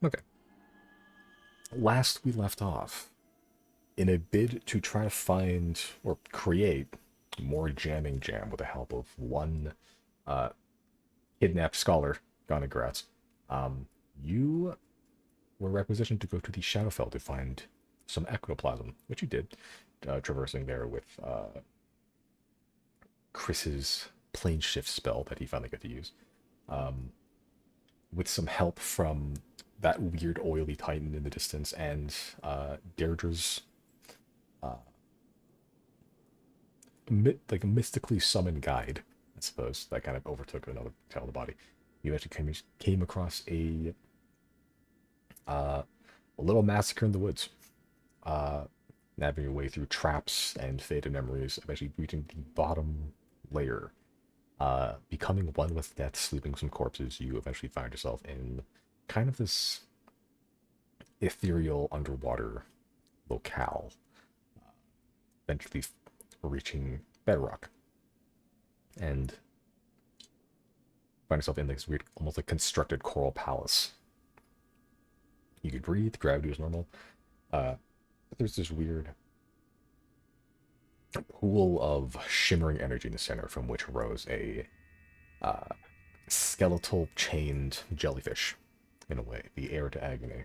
Okay. Last we left off, in a bid to try to find or create more jamming jam with the help of one uh, kidnapped scholar, Gonagratz, you were requisitioned to go to the Shadowfell to find some ectoplasm, which you did, traversing there with Chris's plane shift spell that he finally got to use, um, with some help from that weird oily titan in the distance and Deirdre's uh, like a mystically summoned guide, I suppose, that kind of overtook another tail of the body. You actually came across a little massacre in the woods, uh, navigating your way through traps and faded memories, eventually reaching the bottom layer. Becoming one with death, sleeping with some corpses, you eventually find yourself in kind of this ethereal underwater locale, eventually reaching bedrock, and find yourself in this weird, almost like constructed coral palace. You could breathe, gravity was normal. But there's this weird pool of shimmering energy in the center from which arose a uh, skeletal chained jellyfish, in a way, the heir to agony.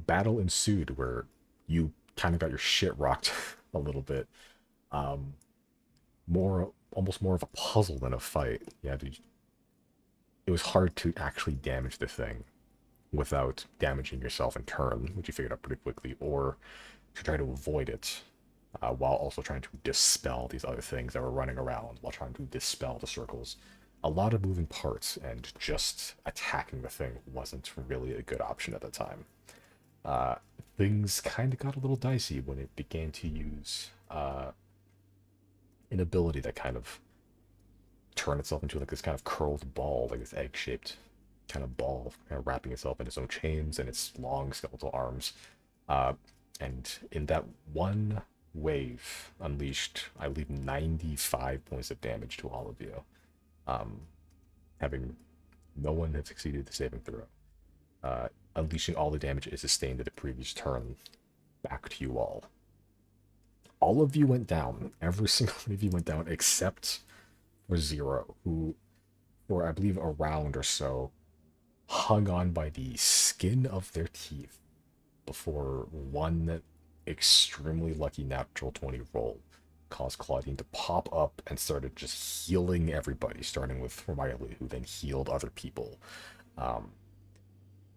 Battle ensued where you kind of got your shit rocked a little bit. Um, almost more of a puzzle than a fight. Yeah, it was hard to actually damage the thing without damaging yourself in turn, which you figured out pretty quickly, or to try to avoid it while also trying to dispel these other things that were running around while trying to dispel the circles. A lot of moving parts, and just attacking the thing wasn't really a good option at the time. Uh, Things kind of got a little dicey when it began to use an ability that kind of turned itself into like this kind of curled ball, like this egg-shaped kind of ball, kind of wrapping itself in its own chains and its long skeletal arms. Uh, and in that one wave, unleashed, I believe, 95 points of damage to all of you, um, having no one have succeeded the saving throw. Unleashing all the damage it sustained in the previous turn back to you all. All of you went down. Every single one of you went down except for Zero, who, for I believe a round or so, hung on by the skin of their teeth before one extremely lucky natural 20 roll caused Claudine to pop up and started just healing everybody, starting with Riley, who then healed other people. Um,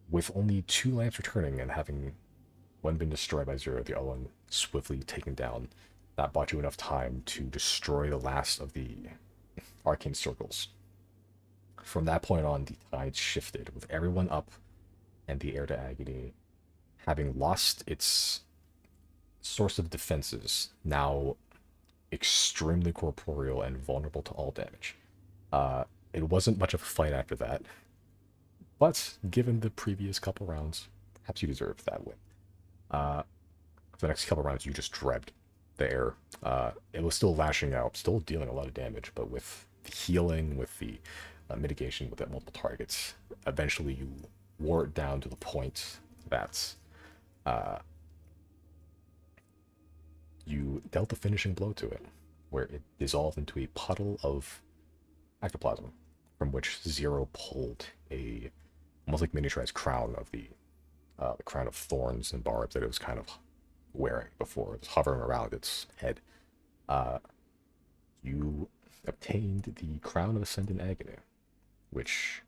with only two lamps returning and having one been destroyed by Zero, the other one swiftly taken down, that bought you enough time to destroy the last of the arcane circles. From that point on, the tide shifted, with everyone up and the heir to agony having lost its source of defenses, now extremely corporeal and vulnerable to all damage. It wasn't much of a fight after that, but given the previous couple rounds, perhaps you deserved that win. Uh, for the next couple rounds, you just drebbed the air. It was still lashing out, still dealing a lot of damage, but with the healing, with the mitigation, with the multiple targets, eventually you wore it down to the point that uh, you dealt a finishing blow to it, where it dissolved into a puddle of ectoplasm, from which Zero pulled a almost like miniaturized crown of the crown of thorns and barbs that it was kind of wearing before. It was hovering around its head. Uh, you obtained the crown of Ascendant Agony, which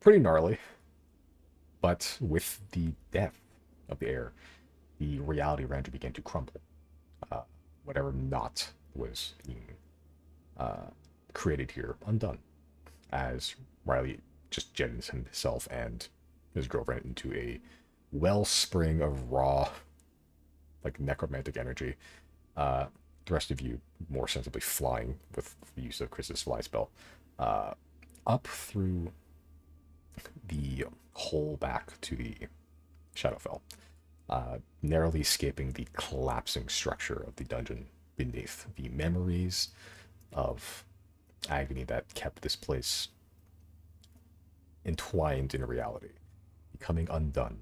pretty gnarly, but with the death of the heir, the reality around you began to crumble. Uh, Whatever knot was being uh, created here undone, as Riley just jettons himself and his girlfriend into a wellspring of raw, like necromantic energy. Uh, the rest of you more sensibly flying with the use of Chris's fly spell uh, up through the hole back to the Shadowfell, narrowly escaping the collapsing structure of the dungeon beneath. The memories of agony that kept this place entwined in reality. coming undone,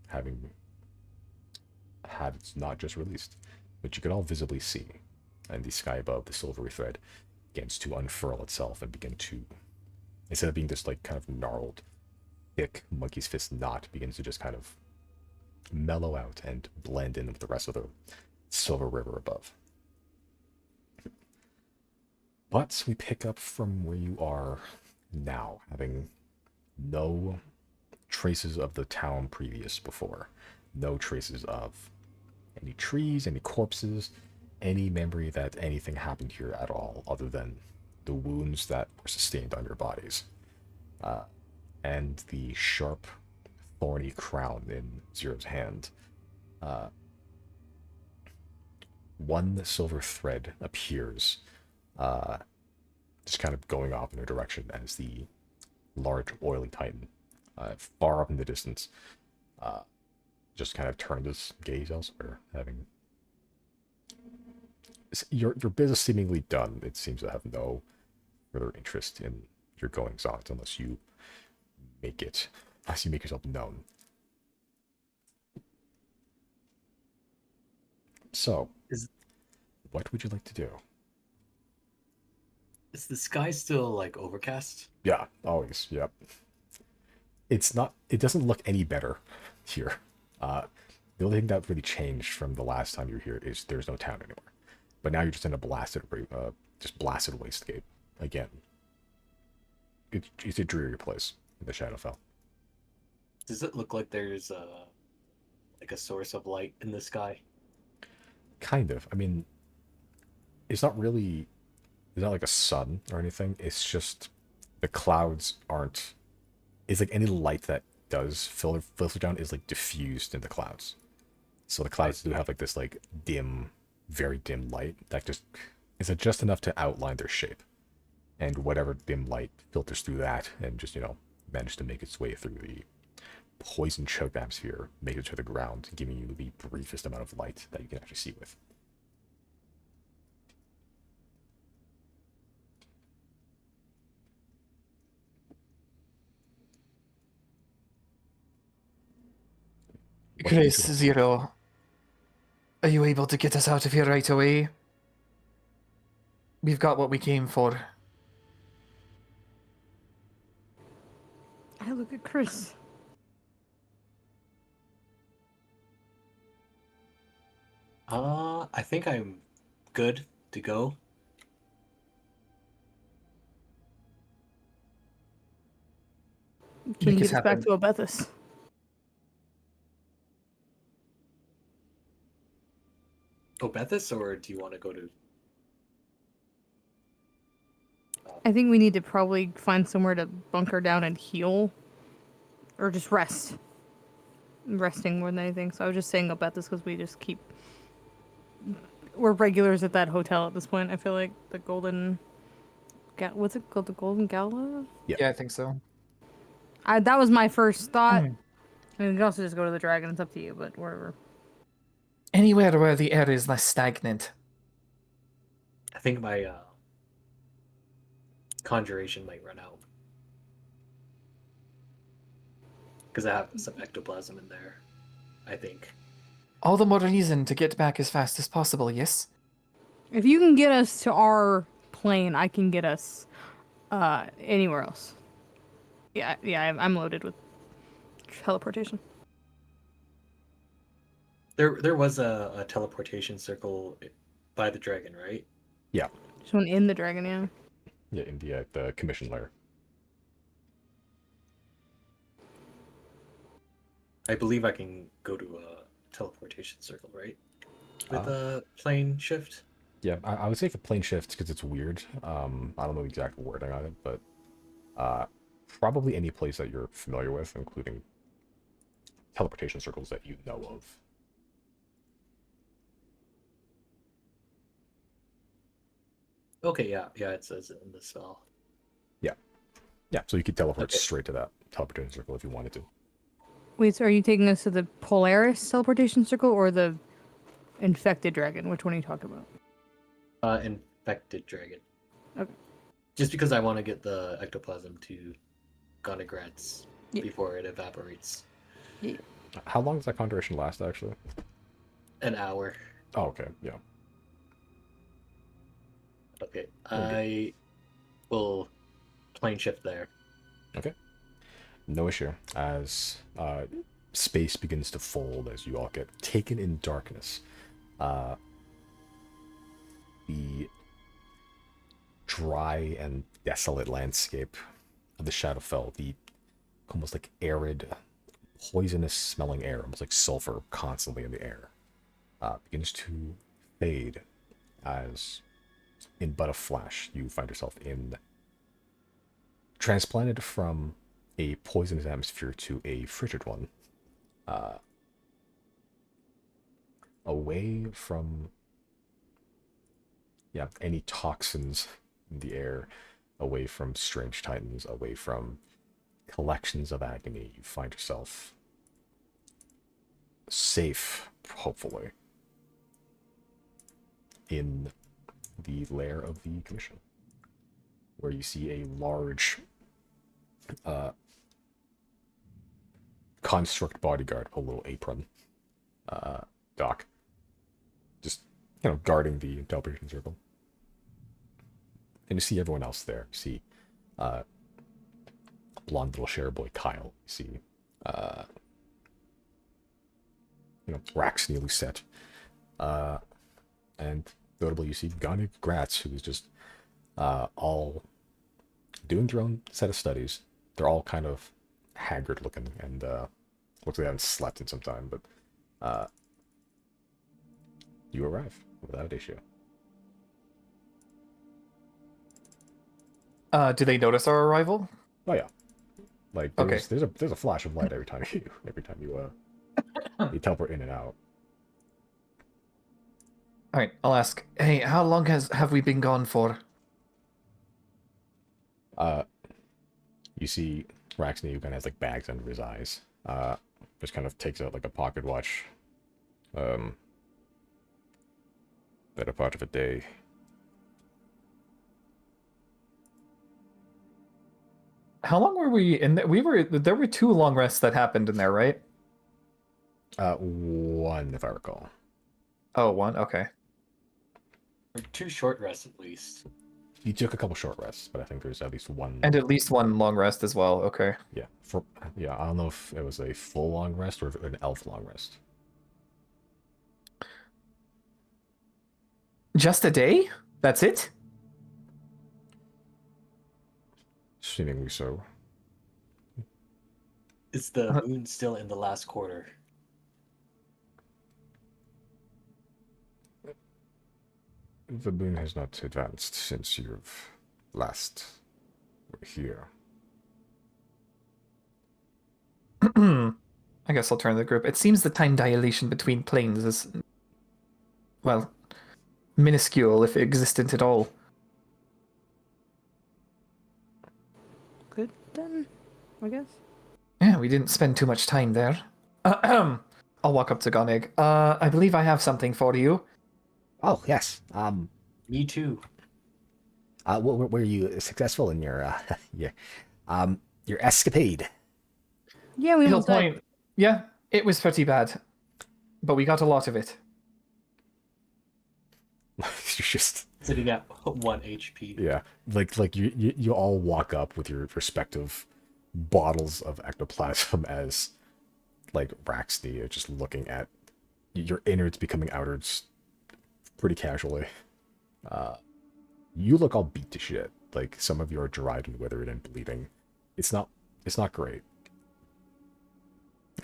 having had its not just released, which you can all visibly see. And the sky above, the silvery thread, begins to unfurl itself and begin to, instead of being this like kind of gnarled, thick monkey's fist knot, begins to just kind of mellow out and blend in with the rest of the silver river above. But we pick up from where you are now, having no traces of the town previous before, no traces of any trees, any corpses, any memory that anything happened here at all, other than the wounds that were sustained on your bodies, and the sharp, thorny crown in Zero's hand. One silver thread appears, just kind of going off in a direction as the large oily titan, far up in the distance, just kind of turned his gaze elsewhere, having your business seemingly done. It seems to have no further interest in your goings on unless you make yourself known. So, what would you like to do? Is the sky still like overcast? Yeah, always. Yep. It doesn't look any better here. The only thing that really changed from the last time you were here is there's no town anymore. But now you're just in a blasted wastegate again. It's a dreary place in the Shadowfell. Does it look like there's a source of light in the sky? Kind of. I mean, it's not like a sun or anything. It's just the clouds aren't. It's like any light that does filter down is like diffused in the clouds. So the clouds do have like this like dim, very dim light that just is just enough to outline their shape. And whatever dim light filters through that and just, manage to make its way through the poison choked atmosphere, make it to the ground, giving you the briefest amount of light that you can actually see with. Chris, Zero, are you able to get us out of here right away? We've got what we came for. I look at Chris. I think I'm good to go. Can you get us back to Obethus? Obethus, or do you want to go to... I think we need to probably find somewhere to bunker down and heal. Or just rest. Resting more than anything. So I was just saying Obethus because we just keep... We're regulars at that hotel at this point. I feel like the Golden... What's it called? The Golden Gala? Yeah, I think so. That was my first thought. I mean, we can also just go to the Dragon. It's up to you, but wherever. Anywhere where the air is less stagnant. I think my conjuration might run out. Because I have some ectoplasm in there, I think. All the more reason to get back as fast as possible, yes? If you can get us to our plane, I can get us anywhere else. Yeah, I'm loaded with teleportation. There was a teleportation circle by the dragon, right? Yeah. There's one in the Dragon, yeah. Yeah, in the commission layer. I believe I can go to a teleportation circle, right? With a plane shift? Yeah, I would say for plane shift because it's weird. I don't know the exact wording on it, but probably any place that you're familiar with, including teleportation circles that you know of. Okay, yeah, it says it in the spell. Yeah, so you could teleport straight to that teleportation circle if you wanted to. Wait, so are you taking us to the Polaris teleportation circle or the infected dragon? Which one are you talking about? Infected dragon. Okay. Just because I want to get the ectoplasm to Gondagrad's Yeah. before it evaporates. Yeah. How long does that conjuration last, actually? An hour. Oh, okay, yeah. Okay, Very good. I will plane shift there. Okay. No issue. As space begins to fold, as you all get taken in darkness, the dry and desolate landscape of the Shadowfell, the almost like arid, poisonous smelling air, almost like sulfur constantly in the air, begins to fade as, in but a flash, you find yourself in transplanted from a poisonous atmosphere to a frigid one, away from any toxins in the air, away from strange titans, away from collections of agony. You find yourself safe, hopefully, in the lair of the commission, where you see a large construct bodyguard, a little apron, Doc, just guarding the teleportation circle. And you see everyone else there. You see blonde little share boy Kyle. You see Raxney Lucette. And notably you see Gonig Gratz, who is just all doing their own set of studies. They're all kind of haggard looking and looks like they haven't slept in some time, but you arrive without issue. Do they notice our arrival? Oh yeah, like Okay. there's a flash of light every time you you teleport in and out. All right, I'll ask. Hey, how long have we been gone for? You see Raxney, who kind of has like bags under his eyes. Just kind of takes out like a pocket watch. Better part of a day. How long were we in there? There were 2 long rests that happened in there, right? One, if I recall. Oh, one. Okay. Or 2 short rests at least. You took a couple short rests, but I think there's at least one. And at least one long rest as well. Okay. Yeah, I don't know if it was a full long rest or if an elf long rest. Just a day? That's it? Seemingly so. Is the moon still in the last quarter? The moon has not advanced since you've last were here. I guess I'll turn to the group. It seems the time dilation between planes is, well, minuscule if existent at all. Good then, I guess. Yeah, we didn't spend too much time there. I'll walk up to Gonig. I believe I have something for you. Oh, yes. Me too. Were you successful in your your escapade? Yeah, we He'll almost died. point. Yeah, it was pretty bad, but we got a lot of it. You're just Sitting at 1 HP. yeah, like you all walk up with your respective bottles of ectoplasm as like Raxney are just looking at your innards becoming outards pretty casually. You look all beat to shit. Like some of you are dried and withered and bleeding. It's not great.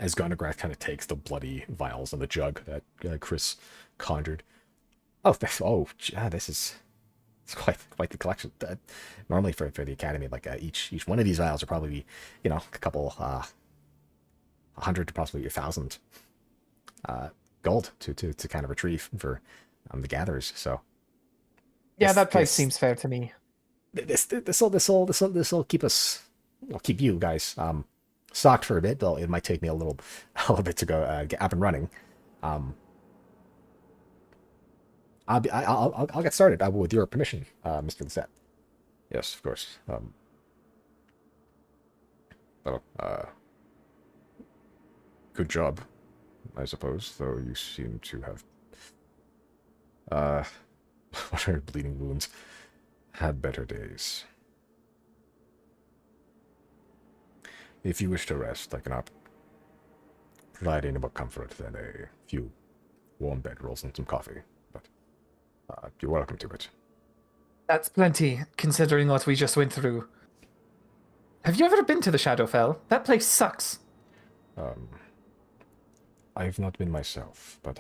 As Gondograth kind of takes the bloody vials and the jug that Chris conjured. Oh, this is it's quite the collection. Normally for the academy, like each one of these vials would probably be, a couple 100 to possibly 1,000 gold to kind of retrieve for the gatherers. So Yeah, that price seems fair to me. This'll keep us, keep you guys stocked for a bit. Though it might take me a little bit to go get up and running. I'll get started with your permission, Mr. Lisette. yes, of course. That'll Good job, I suppose, though you seem to have, uh, what are bleeding wounds? Had better days. If you wish to rest, I cannot provide any more comfort than a few warm bedrolls and some coffee, but you're welcome to it. That's plenty, considering what we just went through. Have you ever been to the Shadowfell? That place sucks. I've not been myself, but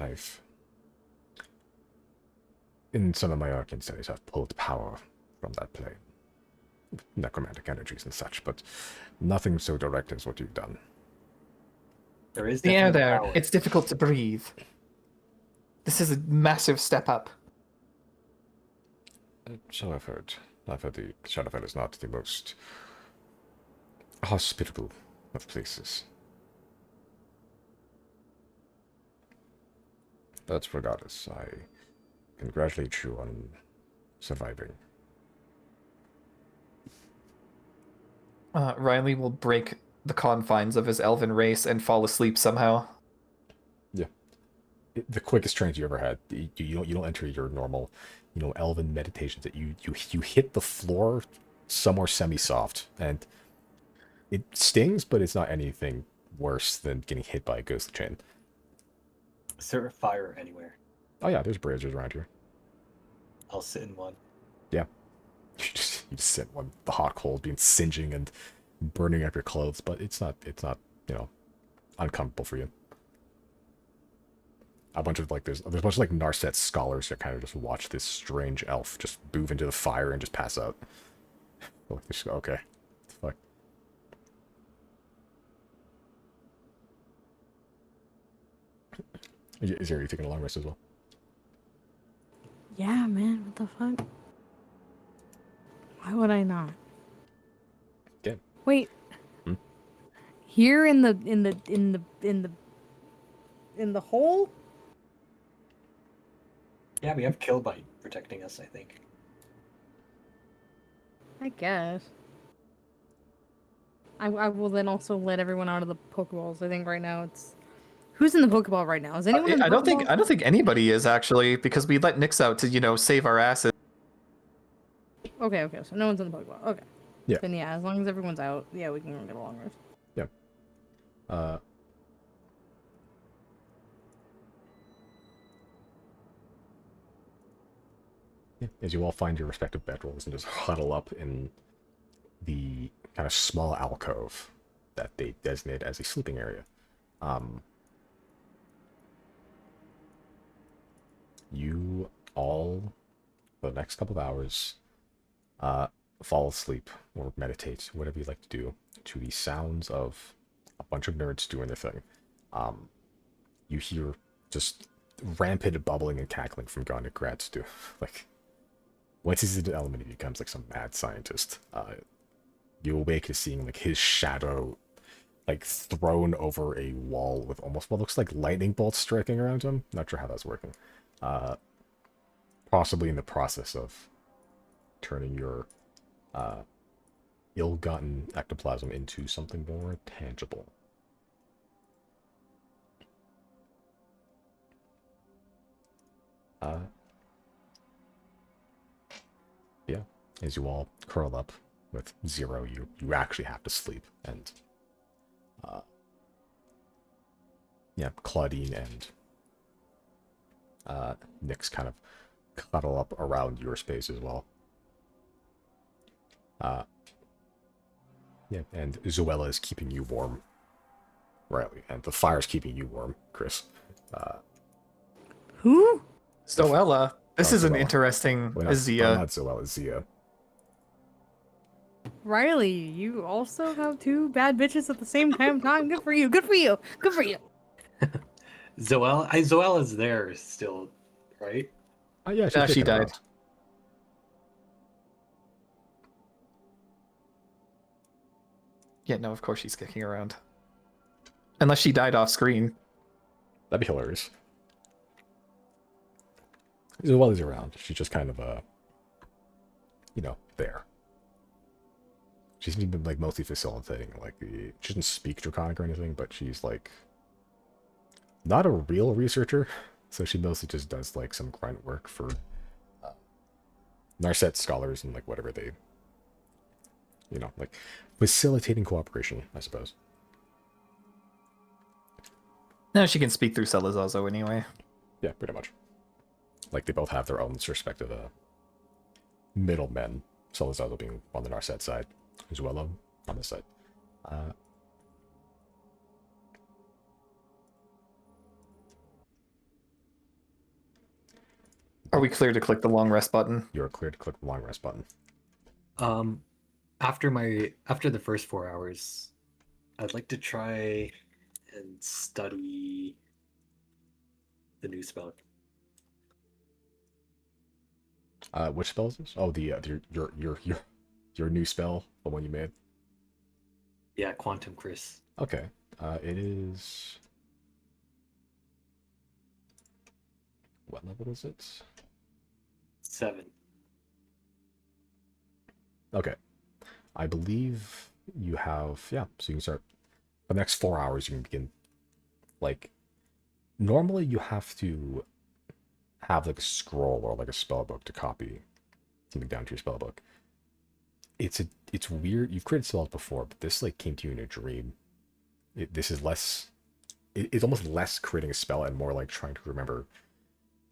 in some of my arcane studies, I've pulled power from that plane. Necromantic energies and such, but nothing so direct as what you've done. There is The air definitely there, power. it's difficult to breathe. This is a massive step up. So I've heard. I've heard the Shadowfell is not the most hospitable of places. But regardless, I congratulate you on surviving. Riley will break the confines of his elven race and fall asleep somehow. Yeah. The quickest trance you ever had. You don't enter your normal, elven meditations. That you hit the floor somewhere semi-soft, and it stings, but it's not anything worse than getting hit by a ghost chain. Is there a fire anywhere? Oh yeah, there's braziers around here. I'll sit in one. Yeah. You just sit on the hot coals being singeing and burning up your clothes, but it's not uncomfortable for you. A bunch of there's a bunch of Narset scholars that kind of just watch this strange elf just move into the fire and just pass out. Okay. Fuck. Is there you taking a long rest as well? Yeah, man. What the fuck? Why would I not? Yeah. Wait. Hmm? Here in the hole? Yeah, we have Killbite protecting us, I think. I guess. I will then also let everyone out of the Pokeballs. I think right now it's who's in the Pokeball right now? Is anyone in the I don't think Pokeball? anybody is actually, because we let Nyx out to save our asses. Okay, so no one's in the Pokeball. Okay. Yeah. Then yeah, as long as everyone's out, yeah, we can get a long rest. Yeah. As you all find your respective bedrolls and just huddle up in the kind of small alcove that they designate as a sleeping area. You all, for the next couple of hours, fall asleep or meditate, whatever you like to do, to the sounds of a bunch of nerds doing their thing. You hear just rampant bubbling and cackling from Gondik Gratz too. Once he's into element, he becomes some mad scientist. You awake to seeing his shadow thrown over a wall with almost what looks like lightning bolts striking around him. Not sure how that's working. Possibly in the process of turning your ill-gotten ectoplasm into something more tangible. Yeah, as you all curl up with Zero, you actually have to sleep, and Claudine and Nyx kind of cuddle up around your space as well. Yeah, and Zoella is keeping you warm, Riley, and the fire's keeping you warm, Chris. Who? Zoella. This is an Zoella. interesting Well, not Zia. Zoella, Zia. Riley, you also have two bad bitches at the same time. Good for you. Good for you. Good for you. Zoella's there still, right? Oh yeah, No, she kicking died. around. Yeah, no, of course she's kicking around. Unless she died off screen. That'd be hilarious. Zoella's around. She's just kind of there. She's been mostly facilitating. She doesn't speak Draconic or anything, but she's not a real researcher, so she mostly just does like some grunt work for Narset scholars and like whatever they, like facilitating cooperation, I suppose. No, she can speak through Celizazo anyway. Yeah, pretty much. Like they both have their own respective middlemen. Salazar being on the Narset side, Zuelo on this side. Are we clear to click the long rest button? You are clear to click the long rest button. After the first 4 hours, I'd like to try and study the new spell. Which spell is this? Oh, the your new spell, the one you made. Yeah, Quantum Chris. Okay. It is. What level is it? 7. Okay. I believe you have, yeah, so you can start for the next 4 hours. You can begin, like, normally you have to have like a scroll or like a spell book to copy something down to your spell book. It's weird. You've created spells before, but this like came to you in a dream. This is less, it's almost less creating a spell and more like trying to remember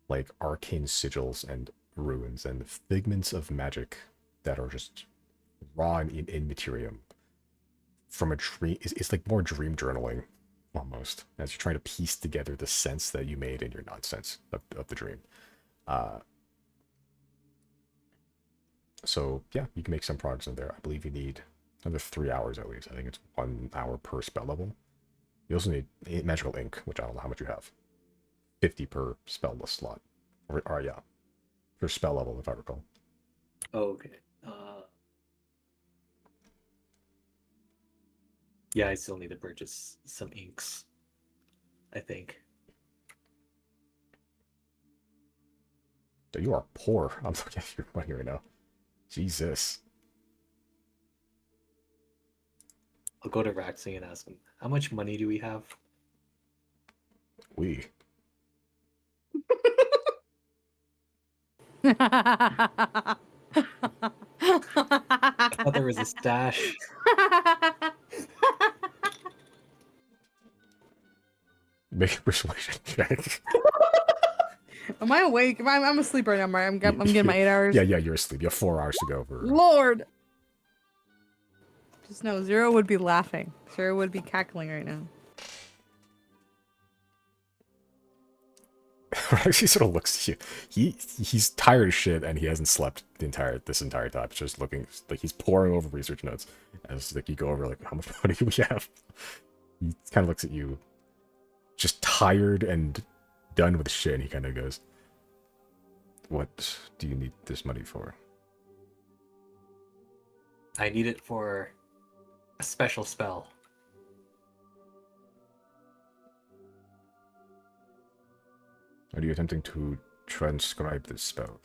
like arcane sigils and ruins and figments of magic that are just raw and in materiam from a dream. It's like more dream journaling almost, as you're trying to piece together the sense that you made in your nonsense of the dream. So yeah, you can make some progress in there. I believe you need another 3 hours at least. I think it's 1 hour per spell level. You also need magical ink, which I don't know how much you have. 50 per spell list slot. Or yeah, per spell level, if I recall. Oh, okay. Yeah, I still need to purchase some inks, I think. You are poor. I'm looking at your money right now. Jesus. I'll go to Raxing and ask him, how much money do we have? We. I thought there was a stash. Make a persuasion check. Am I awake? I'm asleep right now, right? I'm getting my 8 hours. Yeah, you're asleep. You have 4 hours to go for. Lord! Just know, Zero would be laughing. Zero would be cackling right now. He sort of looks at you. He's tired of shit and he hasn't slept this entire time. It's just looking like he's poring over research notes as like you go over like how much money do we have. He kind of looks at you, just tired and done with shit, and he kind of goes, "What do you need this money for?" I need it for a special spell. Are you attempting to transcribe this spell?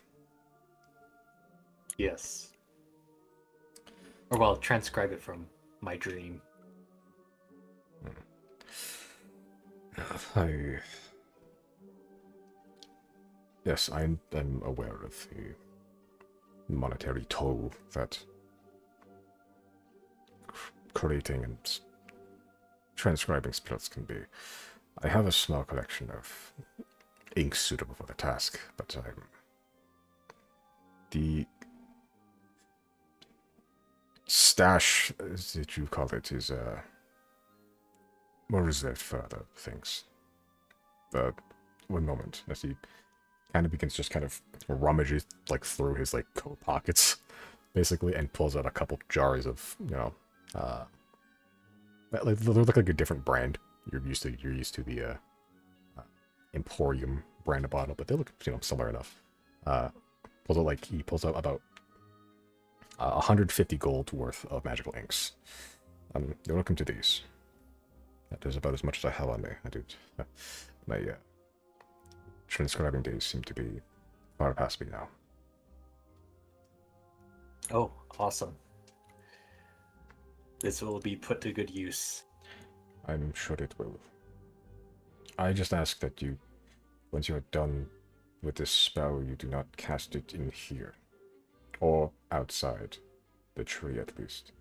Yes. Or well, transcribe it from my dream. Yes, I'm aware of the monetary toll that creating and transcribing spells can be. I have a small collection of ink suitable for the task, but the stash, as you call it, is more reserved for other things. One moment, as he kind of begins just kind of rummages like through his like coat pockets, basically, and pulls out a couple jars of they look like a different brand. You're used to the Emporium brand of bottle, but they look similar enough. He pulls out about 150 gold worth of magical inks. You're welcome to these. That is about as much as I have on me. I do. My transcribing days seem to be far past me now. Oh, awesome. This will be put to good use. I'm sure it will. I just ask that you, once you are done with this spell, you do not cast it in here. Or outside the tree, at least.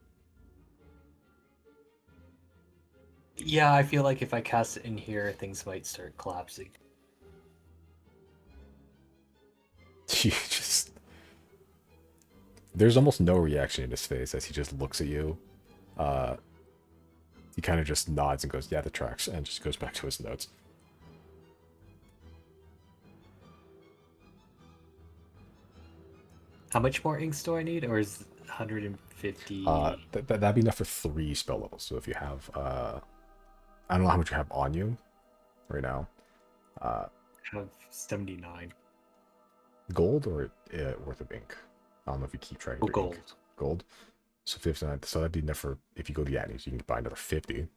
Yeah, I feel like if I cast it in here, things might start collapsing. He just... There's almost no reaction in his face as he just looks at you. He kind of just nods and goes, yeah, that tracks, and just goes back to his notes. How much more inks do I need, or is 150? That'd be enough for 3 spell levels. So if you have, I don't know how much you have on you right now. I have 79. Gold or worth of ink? I don't know if you keep track of Oh, your gold. ink. Gold. So 59. So that'd be enough for, if you go to the Atneys, you can buy another 50.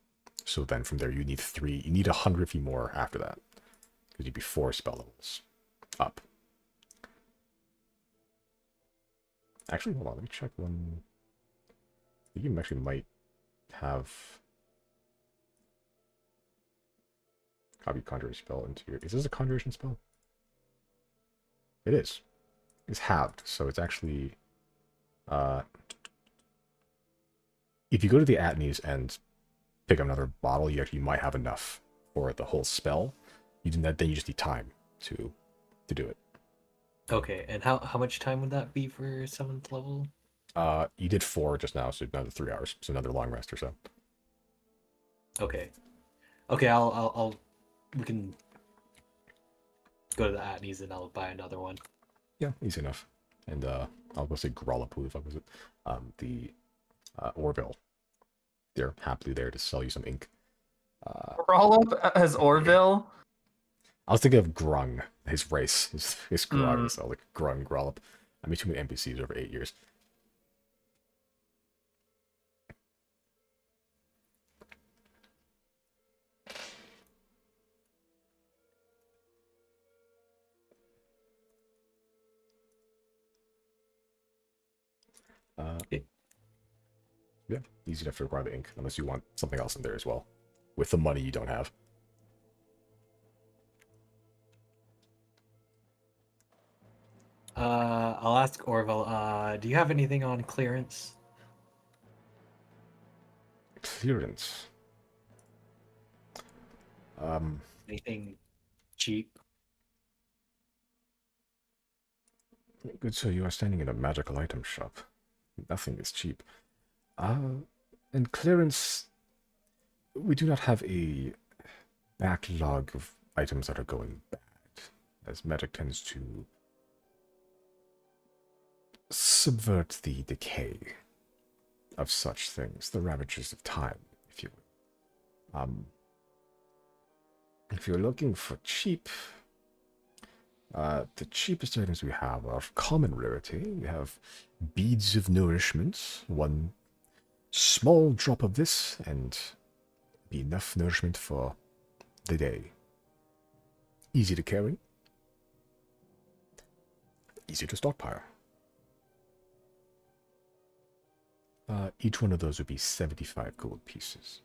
So then from there you need 3. You need 100 feet more after that. Because you'd be 4 spell levels up. Actually, hold on. Let me check one. I think you actually might have copy conjuring spell into your. Is this a conjuration spell? It is. It's halved, so it's actually. If you go to the Atneys and pick up another bottle, you actually might have enough for the whole spell. Then you just need time to do it. Okay, and how much time would that be for 7th level? You did 4 just now, so another 3 hours, so another long rest or so. Okay. We can go to the Atneys and I'll buy another one. Yeah, easy enough. And I'll go say Grolop, who the fuck was it? The Orville. They're happily there to sell you some ink. Rollup as Orville. I was thinking of Grung, his race, his Grung, so like Grung, Grolop. I made too many NPCs over 8 years. Yeah, easy enough to acquire the ink, unless you want something else in there as well, with the money you don't have. I'll ask Orville, do you have anything on clearance? Clearance. Anything cheap? Good, so you are standing in a magical item shop. Nothing is cheap. And clearance, we do not have a backlog of items that are going bad, as magic tends to subvert the decay of such things, the ravages of time, if you will. If you're looking for cheap, the cheapest items we have are of common rarity. We have beads of nourishment, 1 small drop of this, and be enough nourishment for the day. Easy to carry. Easy to stockpile. Each one of those would be 75 gold pieces.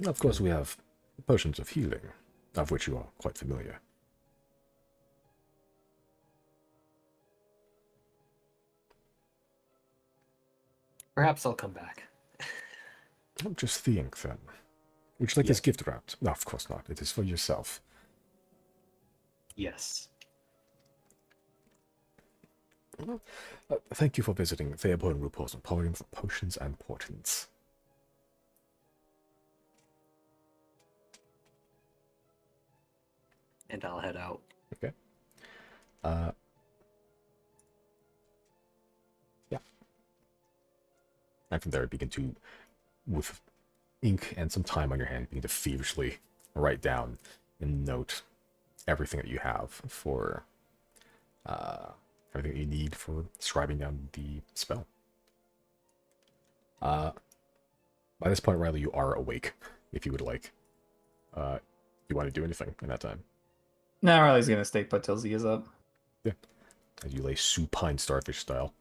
Of course, we have potions of healing, of which you are quite familiar. Perhaps I'll come back. Just the ink, then. Would you like this gift wrapped? No, of course not. It is for yourself. Yes. Thank you for visiting Theoborn Rupor's Emporium for Potions and Portents. And I'll head out. Okay. Yeah. And from there, begin to, with ink and some time on your hand, begin to feverishly write down and note everything that you have for everything that you need for scribing down the spell. By this point, Riley, you are awake, if you would like. You want to do anything in that time? No, Riley's gonna stay put till Z is up. Yeah. As you lay supine starfish style.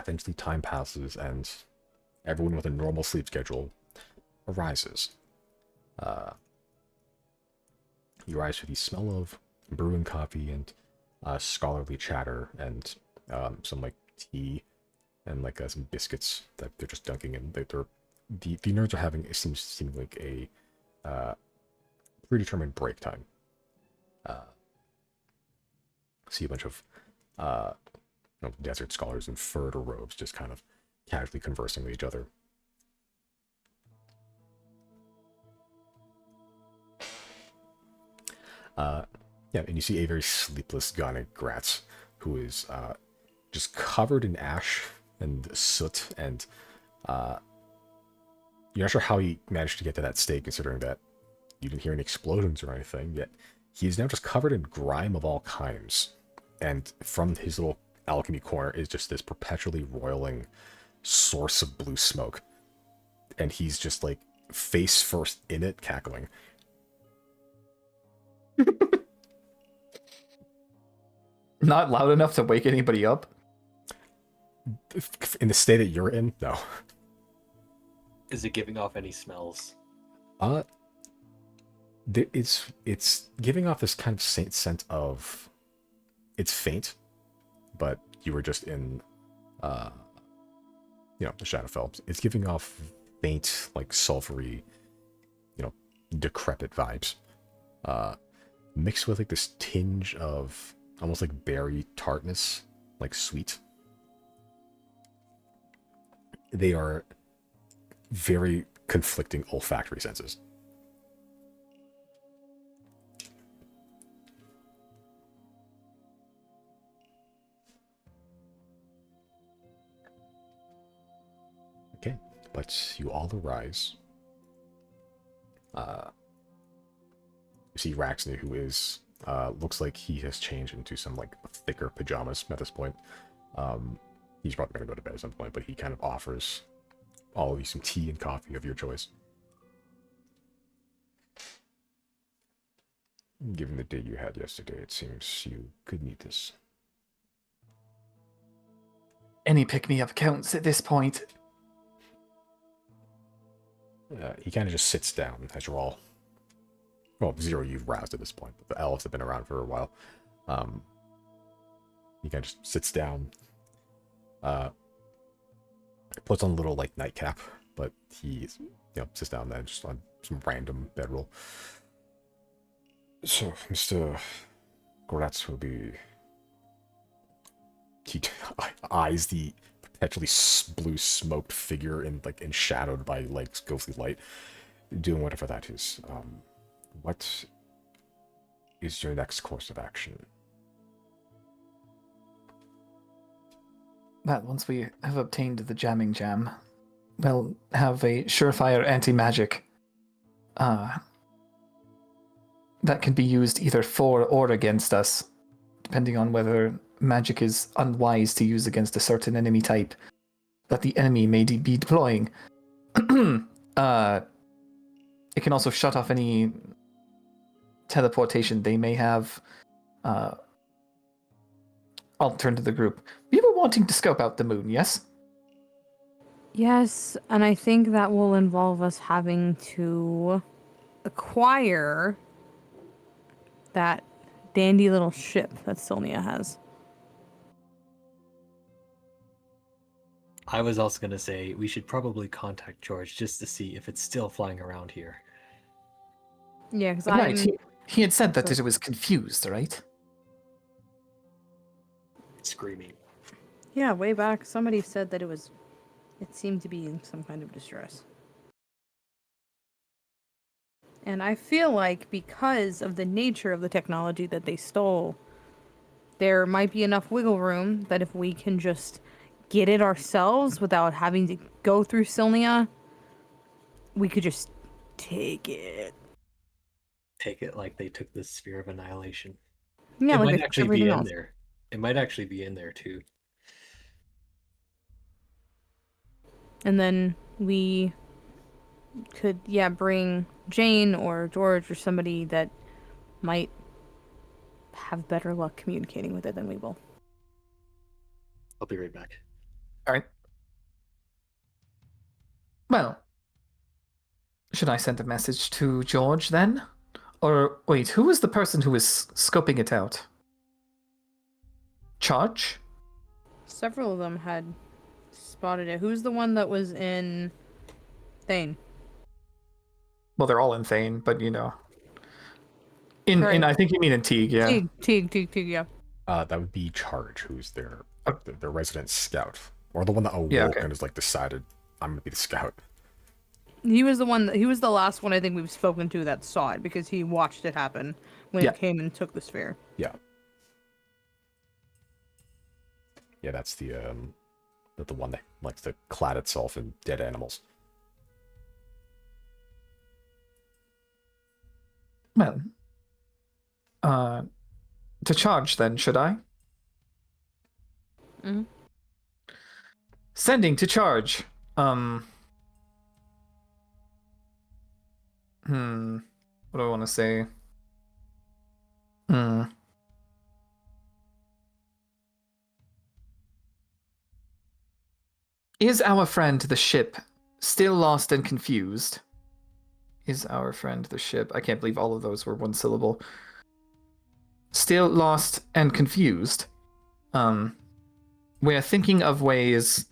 eventually time passes and everyone with a normal sleep schedule arises. You rise to the smell of brewing coffee and scholarly chatter and some like tea and like some biscuits that they're just dunking in. The nerds are having, it seems like a predetermined break time. See a bunch of desert scholars in furred robes just kind of casually conversing with each other. Yeah, and you see a very sleepless Ghana Gratz who is just covered in ash and soot, and you're not sure how he managed to get to that state, considering that you didn't hear any explosions or anything, yet he is now just covered in grime of all kinds. And from his little alchemy corner is just this perpetually roiling source of blue smoke. And he's just like face first in it, cackling. Not loud enough to wake anybody up? In the state that you're in, no. Is it giving off any smells? It's giving off this kind of scent of, it's faint, but you were just in the Shadowfell. It's giving off faint, like sulfury, decrepit vibes, mixed with like this tinge of almost like berry tartness, like sweet. They are very conflicting olfactory senses. Okay, but you all arise. You see Raxney, who is looks like he has changed into some like thicker pajamas at this point. He's probably gonna go to bed at some point, but he kind of offers all of you some tea and coffee of your choice. Given the day you had yesterday, it seems you could need this. Any pick-me-up counts at this point. He kind of just sits down as you're all... Well, Zero, you've roused at this point, but the elves have been around for a while. He kind of just sits down, puts on a little, like, nightcap, but he, sits down there just on some random bedroll. So, Mr. Goratz will be... He eyes the perpetually blue smoked figure enshadowed by like ghostly light, doing whatever that is. What is your next course of action? That once we have obtained the jamming jam, we'll have a surefire anti-magic that can be used either for or against us, depending on whether magic is unwise to use against a certain enemy type that the enemy may be deploying. It can also shut off any teleportation they may have. I'll turn to the group. We were wanting to scope out the moon, yes? Yes, and I think that will involve us having to acquire that dandy little ship that Sylnia has. I was also going to say we should probably contact George just to see if it's still flying around here. Yeah, because Right, he had said that it was confused, right? Screaming. Yeah, way back, somebody said that it seemed to be in some kind of distress. And I feel like because of the nature of the technology that they stole, there might be enough wiggle room that if we can just get it ourselves without having to go through Sylnia, we could just take it. Take it like they took the Sphere of Annihilation. Yeah, it like might actually be everything in else. there. It might actually be in there too. And then we could, bring Jane or George or somebody that might have better luck communicating with it than we will. I'll be right back. All right. Well, should I send a message to George then? Or wait, who was the person who was scoping it out? Charge? Several of them had spotted it. Who's the one that was in Thane? Well, they're all in Thane, but you know. In Right. I think you mean in Teague, yeah. Teague, yeah. That would be Charge, who's their resident scout, or the one that awoke Yeah, okay. and has like decided I'm gonna be the scout. He was the one. He was the last one I think we've spoken to that saw it because he watched it happen when Yeah. it came and took the sphere. Yeah. Yeah, that's the one that likes to clad itself in dead animals. Well, to charge then, should I? Mm-hmm. Sending to charge. What do I want to say? Is our friend the ship still lost and confused? Is our friend the ship? I can't believe all of those were one syllable. Still lost and confused. We're thinking of ways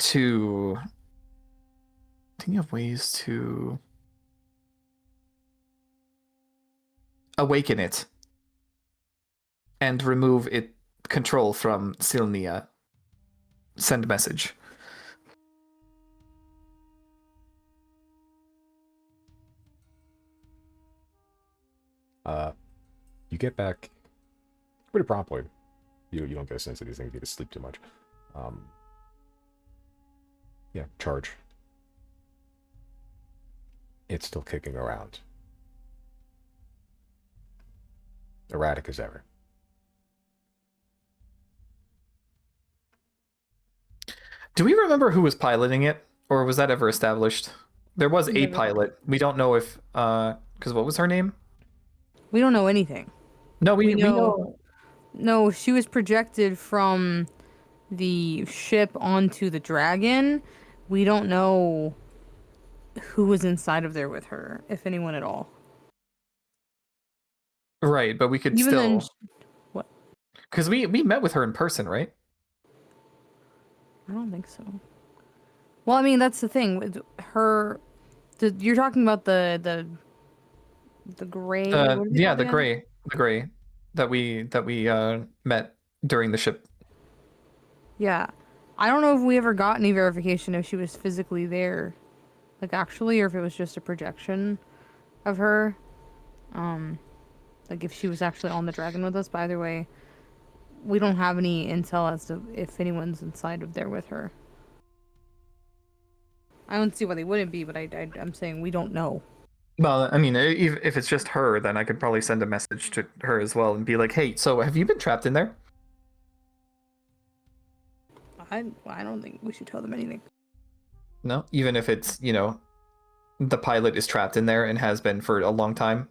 to awaken it and remove it control from Silnia. Send message. You get back pretty promptly. You don't get a sense of these things. You get to sleep too much. Yeah, Charge. It's still kicking around. Erratic as ever. Do we remember who was piloting it, or was that ever established? There was a Never. pilot. We don't know if because what was her name? We don't know anything. No, we know- know. No, she was projected from the ship onto the dragon. We don't know who was inside of there with her, if anyone at all. Right, but we could Even then, still, because we met with her in person, right? I don't think so. Well, I mean, that's the thing with her. You're talking about the gray. what are they Yeah, called the again? gray that we met during the ship. Yeah, I don't know if we ever got any verification if she was physically there, like actually, or if it was just a projection of her. Like if she was actually on the dragon with us. But either way, we don't have any intel as to if anyone's inside of there with her. I don't see why they wouldn't be, but I'm saying we don't know. Well, I mean, if it's just her, then I could probably send a message to her as well and be like, "Hey, so have you been trapped in there?" I don't think we should tell them anything. No, even if it's the pilot is trapped in there and has been for a long time.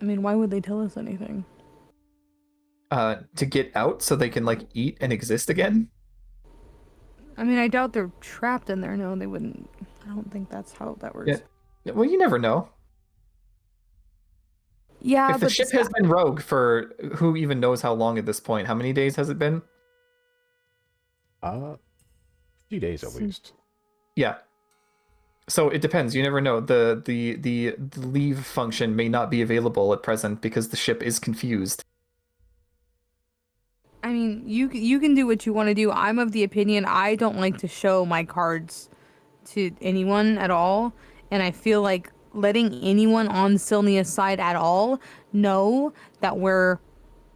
I mean, why would they tell us anything? To get out so they can like eat and exist again. I mean, I doubt they're trapped in there. No, they wouldn't. I don't think that's how that works. Yeah. Well, you never know. Yeah, If the ship has been rogue for who even knows how long at this point? How many days has it been? A few days at least. Yeah. So it depends. You never know. The leave function may not be available at present because the ship is confused. I mean, you can do what you want to do. I'm of the opinion I don't like to show my cards to anyone at all, and I feel like letting anyone on Silnia's side at all know that we're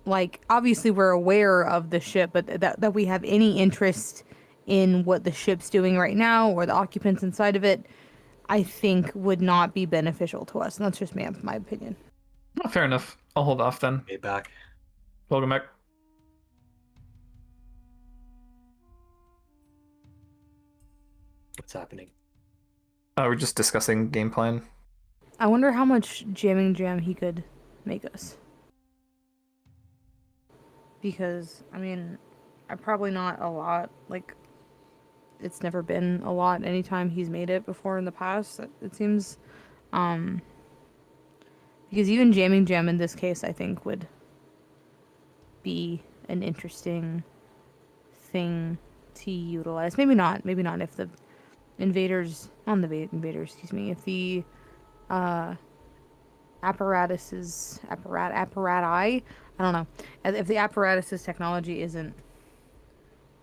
like obviously we're aware of the ship, but that we have any interest in what the ship's doing right now or the occupants inside of it, I think would not be beneficial to us. And that's just my opinion. Oh, fair enough. I'll hold off then. Way back. Welcome back. What's happening? We're just discussing game plan. I wonder how much jamming jam he could make us. because I mean, I probably not a lot. Like, it's never been a lot. Anytime he's made it before in the past, it seems. Um, because even jamming jam in this case, I think would be an interesting thing to utilize. Maybe not. Maybe not if the invaders, on the invaders, excuse me, if the uh, apparati, I don't know, if the apparatus's technology isn't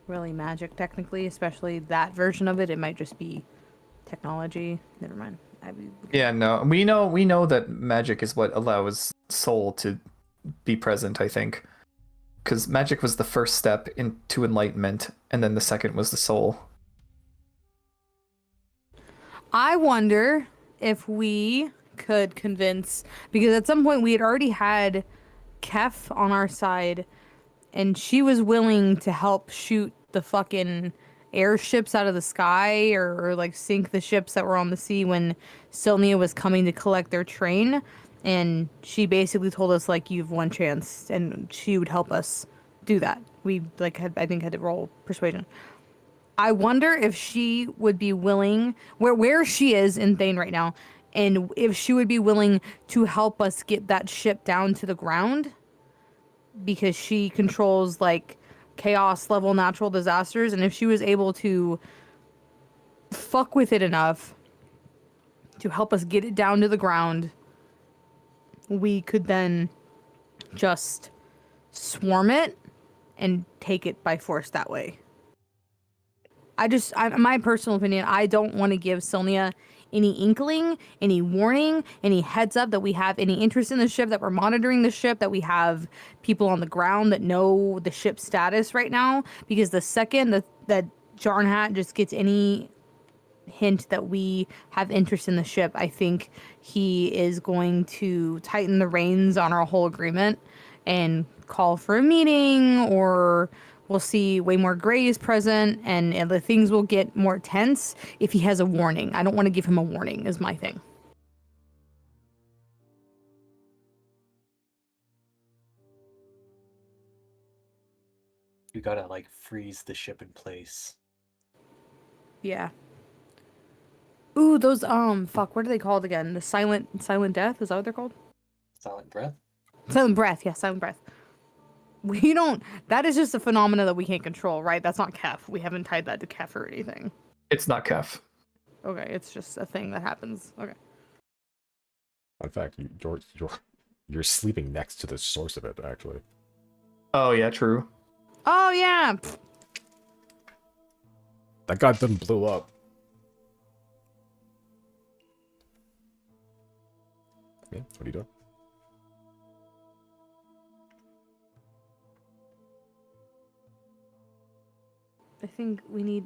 really magic technically, especially that version of it, it might just be technology. Never mind. Yeah, no, we know that magic is what allows soul to be present. I think because magic was the first step into enlightenment, and then the second was the soul. I wonder if we could convince, because at some point we had already had Kef on our side, and she was willing to help shoot the fucking airships out of the sky, or like sink the ships that were on the sea when Sylnia was coming to collect their train. And she basically told us like, you've one chance, and she would help us do that. We like had, I think, had to roll persuasion. I wonder if she would be willing, where she is in Thane right now, and if she would be willing to help us get that ship down to the ground, because she controls like chaos level natural disasters, and if she was able to fuck with it enough to help us get it down to the ground, we could then just swarm it and take it by force that way. My personal opinion, I don't want to give Sylnia any inkling, any warning, any heads up that we have any interest in the ship, that we're monitoring the ship, that we have people on the ground that know the ship's status right now. Because the second that Jarnhat just gets any hint that we have interest in the ship, I think he is going to tighten the reins on our whole agreement and call for a meeting, or we'll see way more grays present, and the things will get more tense if he has a warning. I don't want to give him a warning, is my thing. You gotta like freeze the ship in place. Yeah. Ooh, those fuck, what are they called again? The silent death? Is that what they're called? Silent breath. Silent breath, yeah, silent breath. We don't. That is just a phenomena that we can't control, right? That's not Kef. We haven't tied that to Kef or anything. It's not Kef. Okay, it's just a thing that happens. Okay. In fact, you're sleeping next to the source of it, actually. Oh yeah, true. Oh yeah. That goddamn blew up. Yeah, what are you doing? I think we need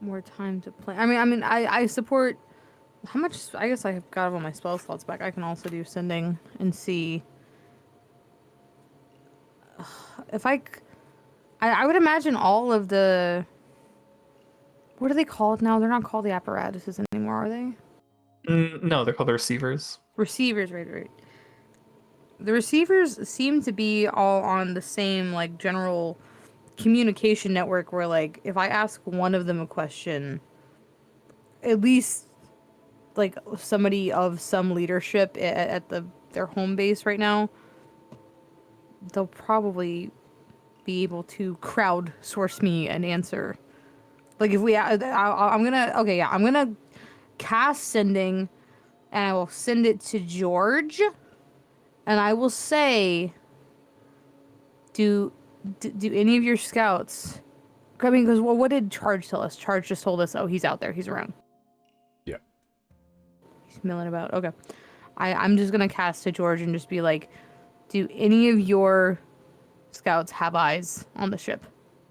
more time to play. I support. How much? I guess I have got all my spell slots back. I can also do sending and see if I would imagine all of the. What are they called now? They're not called the apparatuses anymore, are they? No, they're called the receivers. Receivers, right. The receivers seem to be all on the same like general communication network, where like if I ask one of them a question, at least like somebody of some leadership at their home base right now, they'll probably be able to crowdsource me an answer. Like if we, I'm gonna, okay, yeah, I'm gonna cast sending, and I will send it to George, and I will say, do any of your scouts? I mean, because well, what did Charge tell us? Charge just told us, oh, he's out there, he's around. Yeah. He's milling about. Okay, I'm just gonna cast to George and just be like, do any of your scouts have eyes on the ship,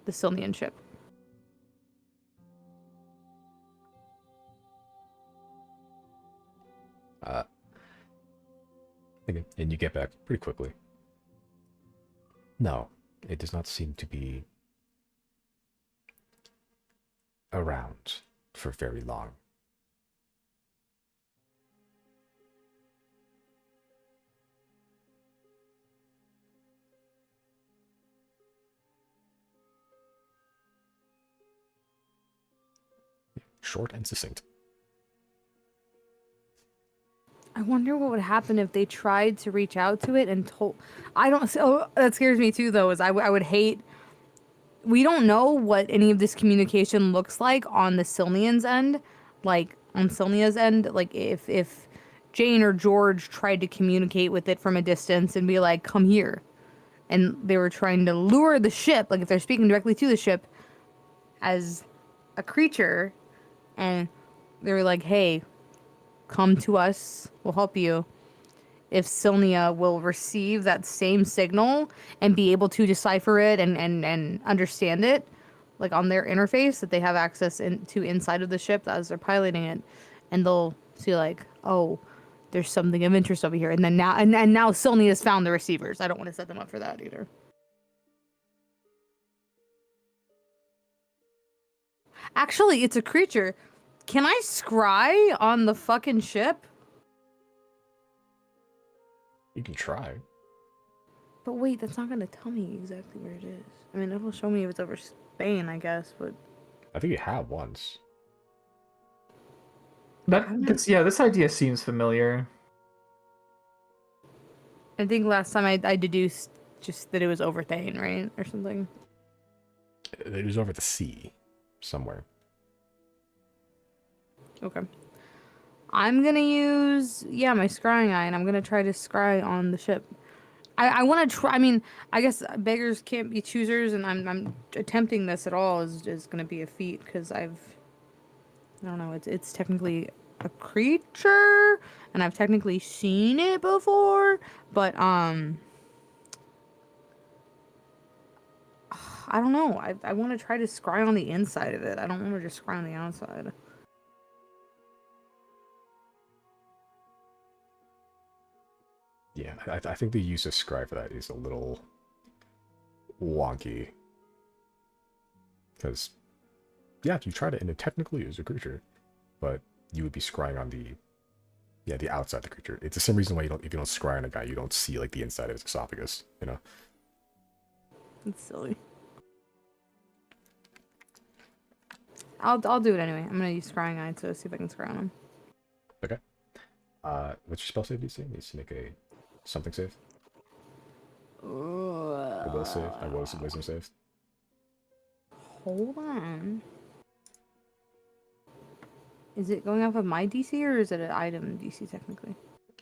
the Sylnian ship? And you get back pretty quickly. No, it does not seem to be around for very long. Short and succinct. I wonder what would happen if they tried to reach out to it and told. I don't. So that scares me too, though. Is I would hate. We don't know what any of this communication looks like on the Silnian's end, like on Silnia's end. Like if Jane or George tried to communicate with it from a distance and be like, "Come here," and they were trying to lure the ship, like if they're speaking directly to the ship as a creature, and they were like, "Hey, come to us. We'll help you." If Silnia will receive that same signal and be able to decipher it and understand it, like on their interface that they have access to inside of the ship as they're piloting it, and they'll see like, oh, there's something of interest over here, and then now and now Silnia has found the receivers. I don't want to set them up for that either. Actually, it's a creature. Can I scry on the fucking ship? You can try. But wait, that's not gonna tell me exactly where it is. I mean, it'll show me if it's over Spain, I guess, but I think you have once. This idea seems familiar. I think last time I deduced just that it was over Thane, right? Or something. It was over the sea somewhere. Okay. I'm gonna use, my scrying eye, and I'm gonna try to scry on the ship. I want to try. I mean, I guess beggars can't be choosers, and I'm attempting this at all is gonna be a feat because I don't know. It's technically a creature, and I've technically seen it before, but I don't know. I want to try to scry on the inside of it. I don't want to just scry on the outside. Yeah, I think the use of scry for that is a little wonky. Because, yeah, if you try to, and it technically is a creature, but you would be scrying on the outside of the creature. It's the same reason why if you don't scry on a guy, you don't see, like, the inside of his esophagus, you know? It's silly. I'll do it anyway. I'm gonna use scrying eye to see if I can scry on him. Okay. What's your spell save DC? Needs to make a something save? A will save? A wisdom save? Hold on. Is it going off of my DC or is it an item DC technically?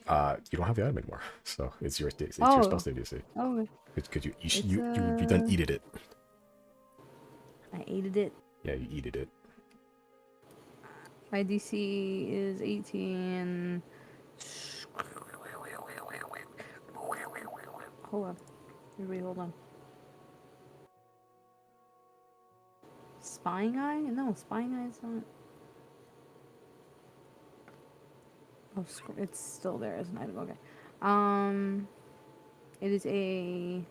You don't have the item anymore, so it's your DC. It's Oh. your spell save DC. Oh, okay. Because you done eated it. I ate it. Yeah, you eated it. My DC is 18. Hold on. Everybody hold on. Spying eye? No, spying eye is not. Oh, it's still there as an item. Okay. It is a.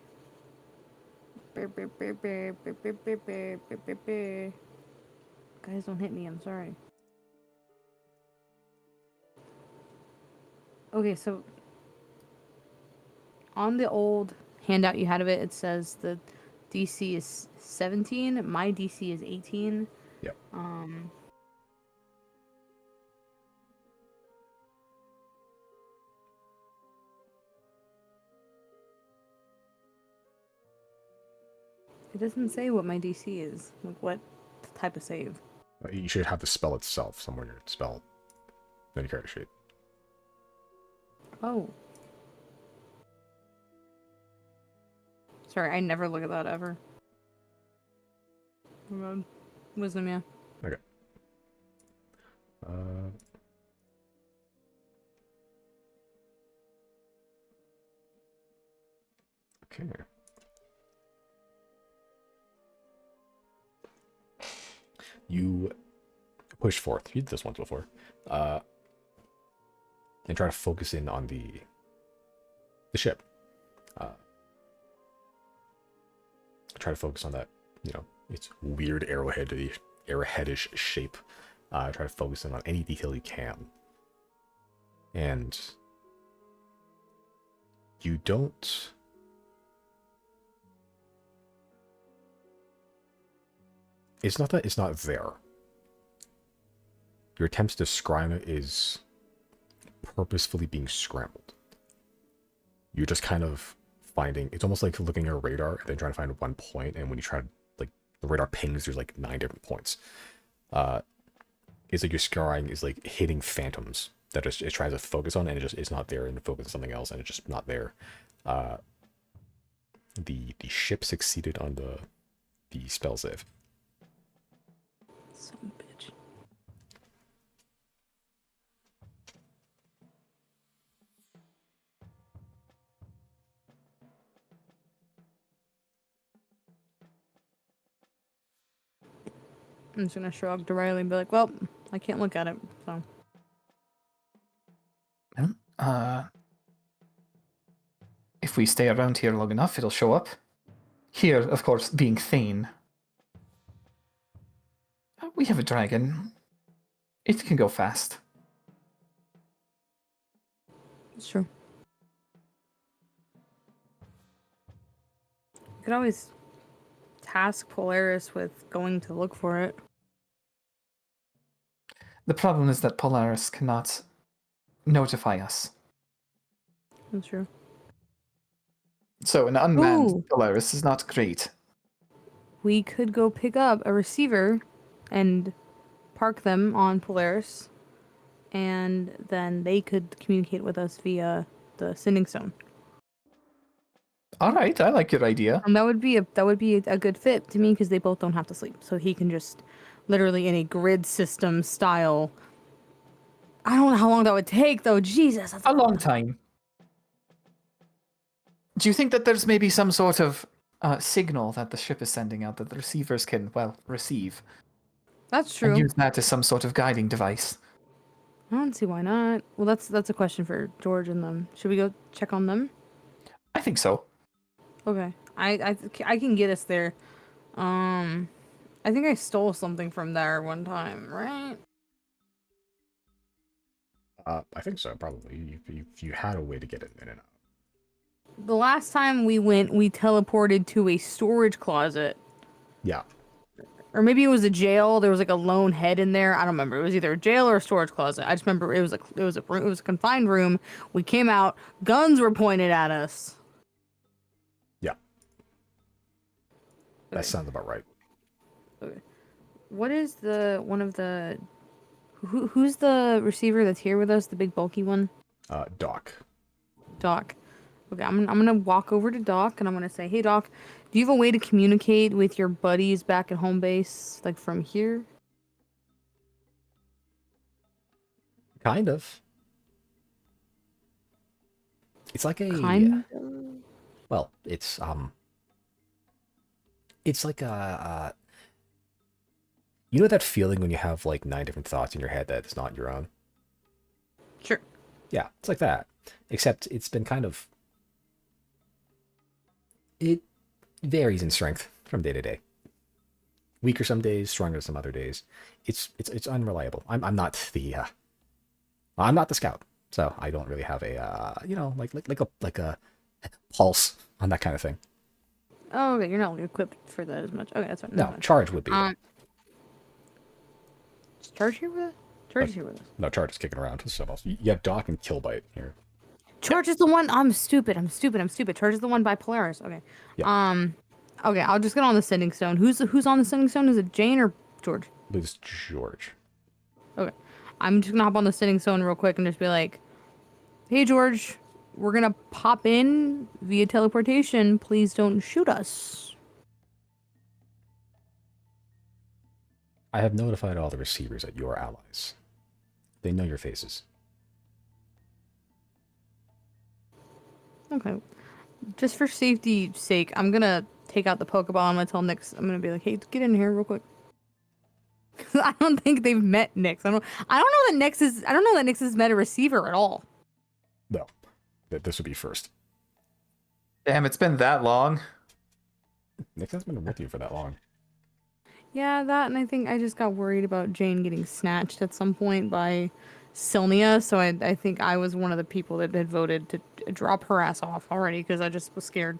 Guys, don't hit me. I'm sorry. Okay, so on the old handout you had of it, it says the DC is 17. My DC is 18. Yep. It doesn't say what my DC is. Like what type of save. You should have the spell itself somewhere in your spell. Then you character sheet. Oh. Sorry, I never look at that ever. Oh god. Wisdom, yeah. Okay. Okay. You push forth. You did this once before. And try to focus in on the ship. Try to focus on that, its weird arrowheadish shape. Try to focus in on any detail you can. And you don't... It's not that it's not there. your attempts to scram it is purposefully being scrambled. You're just kind of finding, it's almost like looking at a radar and then trying to find one point, and when you try to, like, the radar pings, there's like 9 different points. It's like your scrying is like hitting phantoms that it tries to focus on, and it just it's not there, and it focuses on something else, and it's just not there. The ship succeeded on the spell save. Some bitch. I'm just gonna shrug to Riley and be like, "Well, I can't look at it, so." Well, if we stay around here long enough, it'll show up. Here, of course, being Thane. We have a dragon. It can go fast. It's true. You could always task Polaris with going to look for it. The problem is that Polaris cannot notify us. That's true. So an unmanned Ooh. Polaris is not great. We could go pick up a receiver and park them on Polaris, and then they could communicate with us via the sending stone. All right, I like your idea. And that would be a good fit to me because they both don't have to sleep, so he can just literally in a grid system style. I don't know how long that would take though. Jesus, that's A long time. Do you think that there's maybe some sort of signal that the ship is sending out that the receivers can, well, receive? That's true. And use that as some sort of guiding device. I don't see why not. Well, that's a question for George and them. Should we go check on them? I think so. Okay. I can get us there. I think I stole something from there one time, right? I think so, probably. If you had a way to get it in and out. The last time we went, we teleported to a storage closet. Yeah. Or maybe it was a jail. There was like a lone head in there. I don't remember. It was either a jail or a storage closet. I just remember it was a confined room. We came out, guns were pointed at us. Yeah. That Okay. sounds about right. Okay. What is who's the receiver that's here with us? The big bulky one? Doc. Doc. Okay, I'm gonna walk over to Doc and I'm gonna say, "Hey Doc, do you have a way to communicate with your buddies back at home base, like from here?" Kind of. It's like a Kind of. well, it's like a you know that feeling when you have like 9 different thoughts in your head that it's not your own? Sure. Yeah, it's like that. Except it's been kind of it varies in strength from day to day. Weaker some days, stronger some other days. It's unreliable. I'm not the scout, so I don't really have a like a pulse on that kind of thing. Oh, okay. You're not equipped for that as much. Okay, that's fine. No, That's fine. charge would be. Is Charge here with us? Charge is here with us. No, charge is kicking around. So you have Doc and Killbite here. Charge is the one. I'm stupid. Charge is the one by Polaris. Okay. Yeah. Okay. I'll just get on the sending stone. Who's on the sending stone? Is it Jane or George? I believe it's George. Okay. I'm just gonna hop on the sending stone real quick and just be like, "Hey George, we're gonna pop in via teleportation. Please don't shoot us." I have notified all the receivers that you are allies. They know your faces. Okay. Just for safety's sake, I'm gonna take out the Pokeball. I'm gonna tell Nyx. I'm gonna be like, "Hey, get in here real quick." I don't think they've met Nyx. I don't know that Nyx has met a receiver at all. No, this would be first. Damn, it's been that long. Nick has been with you for that long. Yeah, that, and I think I just got worried about Jane getting snatched at some point by Sylnia, so I think I was one of the people that had voted to drop her ass off already because I just was scared.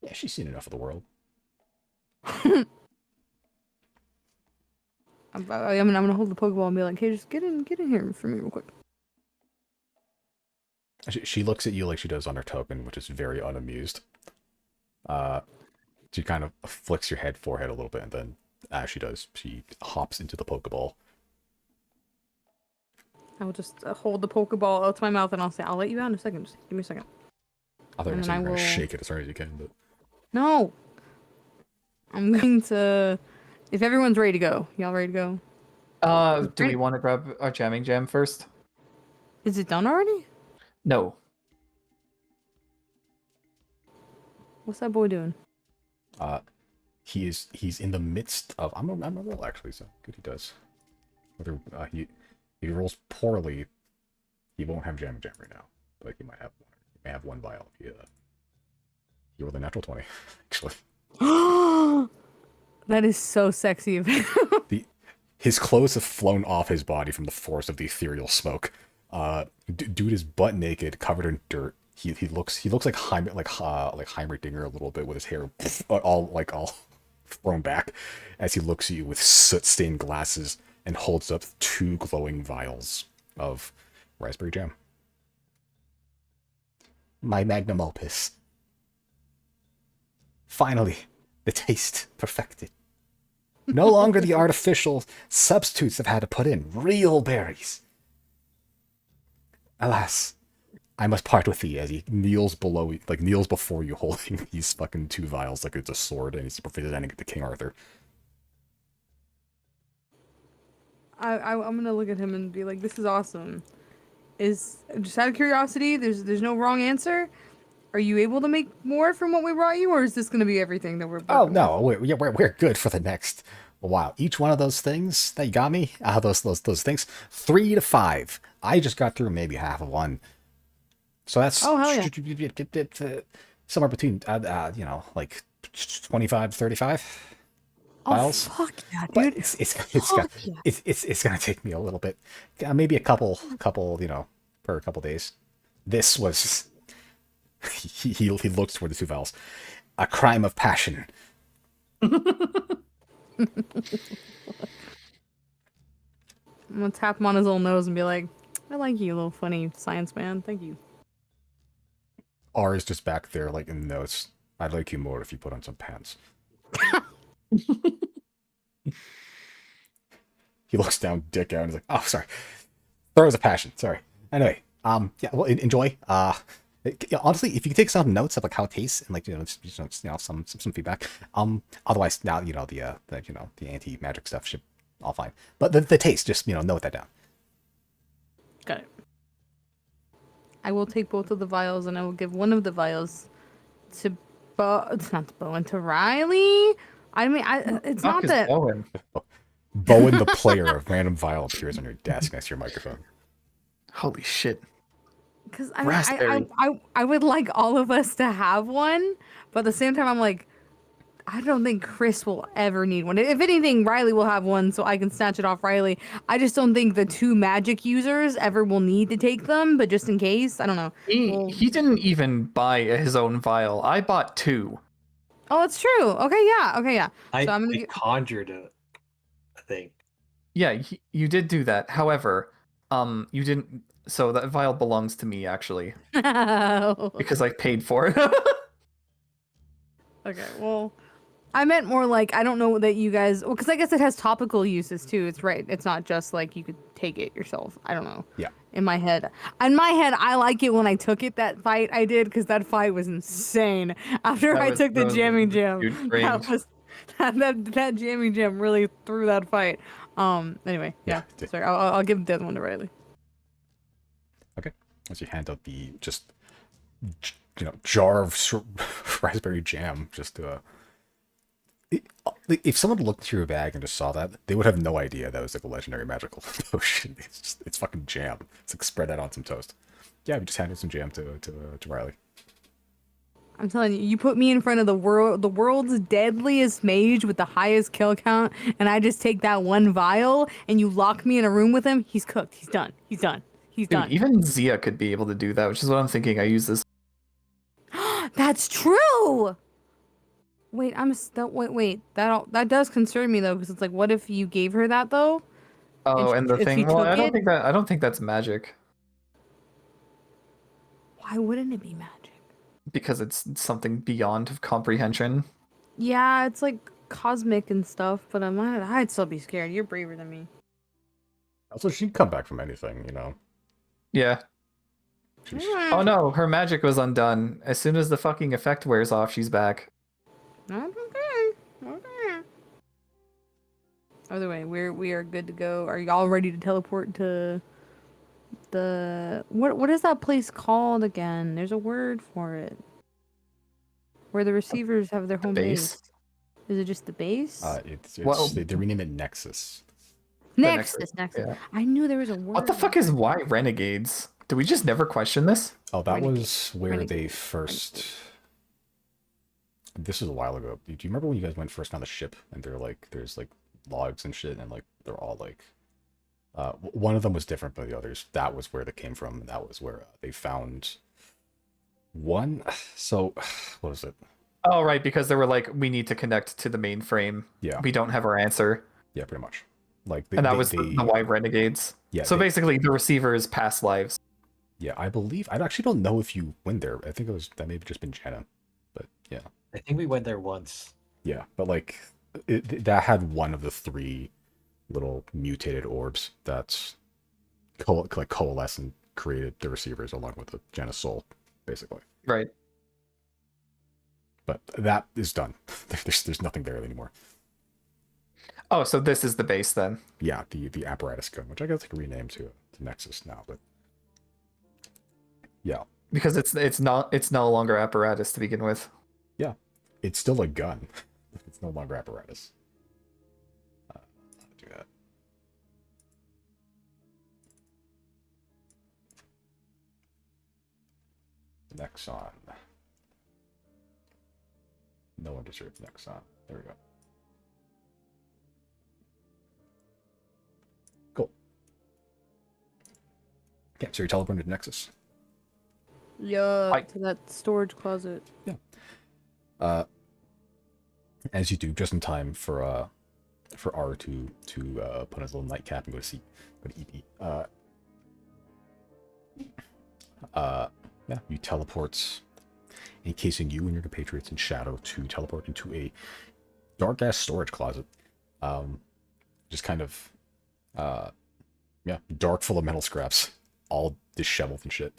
Yeah, she's seen enough of the world. I'm gonna hold the Pokeball and be like, hey, just get in here for me real quick. She looks at you like she does on her token, which is very unamused. She kind of flicks your forehead a little bit, and then as she does, she hops into the Pokeball. I will just hold the Pokeball out to my mouth and I'll say, I'll let you out in a second. Just give me a second. I thought you were And saying then you're I going to will- shake it as hard as you can, but... No! I'm going to... If everyone's ready to go. Y'all ready to go? Do we Right. want to grab our jamming jam first? Is it done already? No. What's that boy doing? He's in the midst of... I'm a roll, actually, so good he does. Whether if he rolls poorly, he won't have Jam right now. But he might have one. He may have one vial. He rolled a natural 20, actually. That is so sexy of him. His clothes have flown off his body from the force of the ethereal smoke. Dude is butt naked, covered in dirt. He looks like Heimerdinger a little bit, with his hair all thrown back as he looks at you with soot-stained glasses and holds up 2 glowing vials of raspberry jam. My magnum opus. Finally, the taste perfected. No longer the artificial substitutes I've had to put in. Real berries. Alas, I must part with thee, as he kneels before you, holding these fucking 2 vials like it's a sword, and he's presenting it to King Arthur. I'm gonna look at him and be like, "This is awesome." Is just out of curiosity. There's no wrong answer. Are you able to make more from what we brought you, or is this gonna be everything that we're? Oh no, we're good for the next while. Each one of those things that you got me, those things, 3 to 5. I just got through maybe half of one. So that's somewhere between like 25 to 35 vials. Oh fuck yeah, But dude! it's gonna take me a little bit, maybe a couple, per couple days. This was he looks toward the 2 vials. A crime of passion. I'm gonna tap him on his little nose and be like, "I like you, little funny science man. Thank you." R is just back there, like in the notes. I'd like you more if you put on some pants. He looks down, dick out, and he's like, "Oh, sorry. Throws a passion. Sorry. Anyway, yeah. Well, enjoy. Honestly, if you could take some notes of like how it tastes and like some feedback. Otherwise, now the anti-magic stuff should all fine. But the taste, just note that down. Got it. I will take both of the vials and I will give one of the vials to It's not to Bowen, to Riley. I mean, it's Fuck not is that. Bowen? Bowen, the player, a random vial appears on your desk next to your microphone. Holy shit. Because I mean, Raspberry. I would like all of us to have one, but at the same time, I'm like, I don't think Chris will ever need one. If anything, Riley will have one, so I can snatch it off Riley. I just don't think the 2 magic users ever will need to take them, but just in case, I don't know. He didn't even buy his own vial. I bought 2. Oh, it's true. Okay, yeah. I So I'm gonna conjured a thing. Yeah, you did do that. However, you didn't. So that vial belongs to me actually because I paid for it. Okay, well, I meant more like, I don't know that you guys, well, because I guess it has topical uses too. It's right. It's not just like you could take it yourself. I don't know. Yeah. In my head, I like it when I took it. That fight I did, because that fight was insane. After That I was- took the that was jamming huge jam, range. that jamming jam really threw that fight. Anyway, yeah. Yeah. Sorry, I'll give the other one to Riley. Okay. As you hand out the jar of raspberry jam, just to if someone looked through your bag and just saw that, they would have no idea that was like a legendary magical potion. It's fucking jam. It's like spread that on some toast. Yeah, we just handed some jam to Riley. I'm telling you, you put me in front of the world's deadliest mage with the highest kill count, and I just take that one vial, and you lock me in a room with him. He's cooked. He's done. He's done. He's Dude, done. even Zia could be able to do that, which is what I'm thinking. I use this. That's true. Wait, wait. That does concern me though, because it's like, what if you gave her that though, and Oh, and the if she thing. Well, took it, I don't think that's magic why wouldn't it be magic? because it's something beyond comprehension. Yeah, it's like cosmic and stuff, but I'd still be scared. You're braver than me. Also, she can come back from anything, you know. Yeah. She's, Oh no, her magic was undone. As soon as the fucking effect wears off, she's back. Okay. Okay. Either way, we are good to go. Are y'all ready to teleport to the what is that place called again? There's a word for it. Where the receivers have their home base? base. Is it just the base? it's Well, they rename it Nexus. Nexus. Yeah. I knew there was a word. What the fuck is why renegades? Do we just never question this? Oh, that Renegade. was where they first. This was a while ago. Do you remember when you guys went first on the ship and they're like, there's like logs and shit, and like they're all like, one of them was different than the others. That was where they came from. And that was where they found one. So, what is it? Oh, right, because they were like, we need to connect to the mainframe. Yeah, We don't have our answer. yeah, pretty much. Like, And that was the why renegades. Yeah. So basically, the receivers' past lives. Yeah, I believe. I actually don't know if you went there. I think that may have just been Jenna, but yeah. I think we went there once. Yeah, but like that had one of the three little mutated orbs that's like coalesced and created the receivers along with the Janus soul, basically. Right. But that is done. There's nothing there anymore. Oh, so this is the base then. Yeah, the apparatus gun, which I guess I could rename to Nexus now, but yeah. Because it's no longer apparatus to begin with. Yeah. It's still a gun. It's no longer apparatus. I'll do that. Nexon. No one deserves Nexon. There we go. Cool. Okay, so you're teleporting to Nexus. Yeah, to that storage closet. Yeah. As you do, just in time for R to put on his little nightcap and go to eat. Yeah, you teleport, encasing you and your compatriots in shadow to teleport into a dark ass storage closet. Just kind of, yeah, dark, full of metal scraps, all disheveled and shit.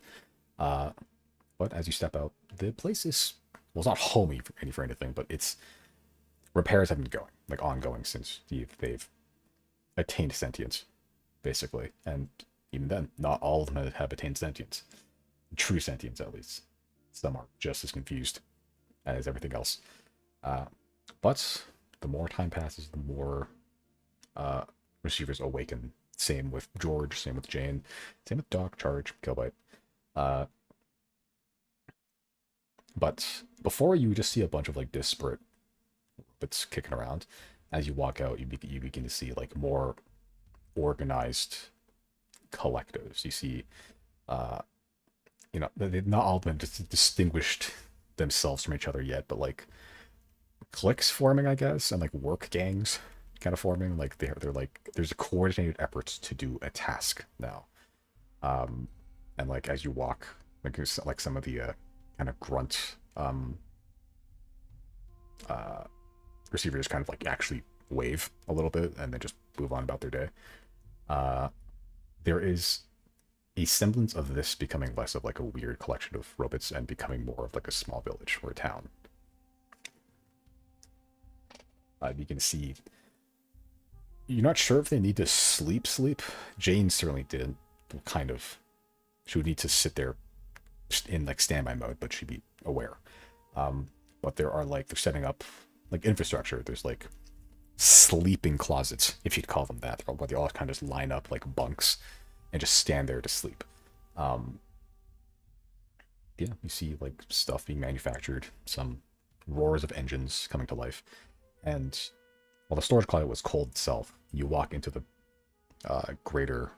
But as you step out, the place is, well, it's not homey for anything, but it's repairs have been going, like ongoing since they've attained sentience, basically. And even then, not all of them have attained sentience. True sentience, at least. Some are just as confused as everything else. But the more time passes, the more receivers awaken. Same with George, same with Jane, same with Doc, Charge, Killbite. But before you just see a bunch of like disparate robots kicking around. As you walk out, you begin to see like more organized collectives. You see, you know, not all of them just distinguished themselves from each other yet, but like cliques forming, I guess, and like work gangs kind of forming. Like they're like there's a coordinated efforts to do a task now. And like as you walk, like some of the kind of grunt receivers kind of like actually wave a little bit and then just move on about their day. There is a semblance of this becoming less of like a weird collection of robots and becoming more of like a small village or a town. You can see, you're not sure if they need to sleep. Jane certainly did, kind of. She would need to sit there in like standby mode, but she'd be aware. But there are like, they're setting up like infrastructure. There's like sleeping closets, if you'd call them that, where they all kind of just line up like bunks and just stand there to sleep. Yeah, you see like stuff being manufactured, some roars of engines coming to life. And while the storage closet was cold itself, you walk into the greater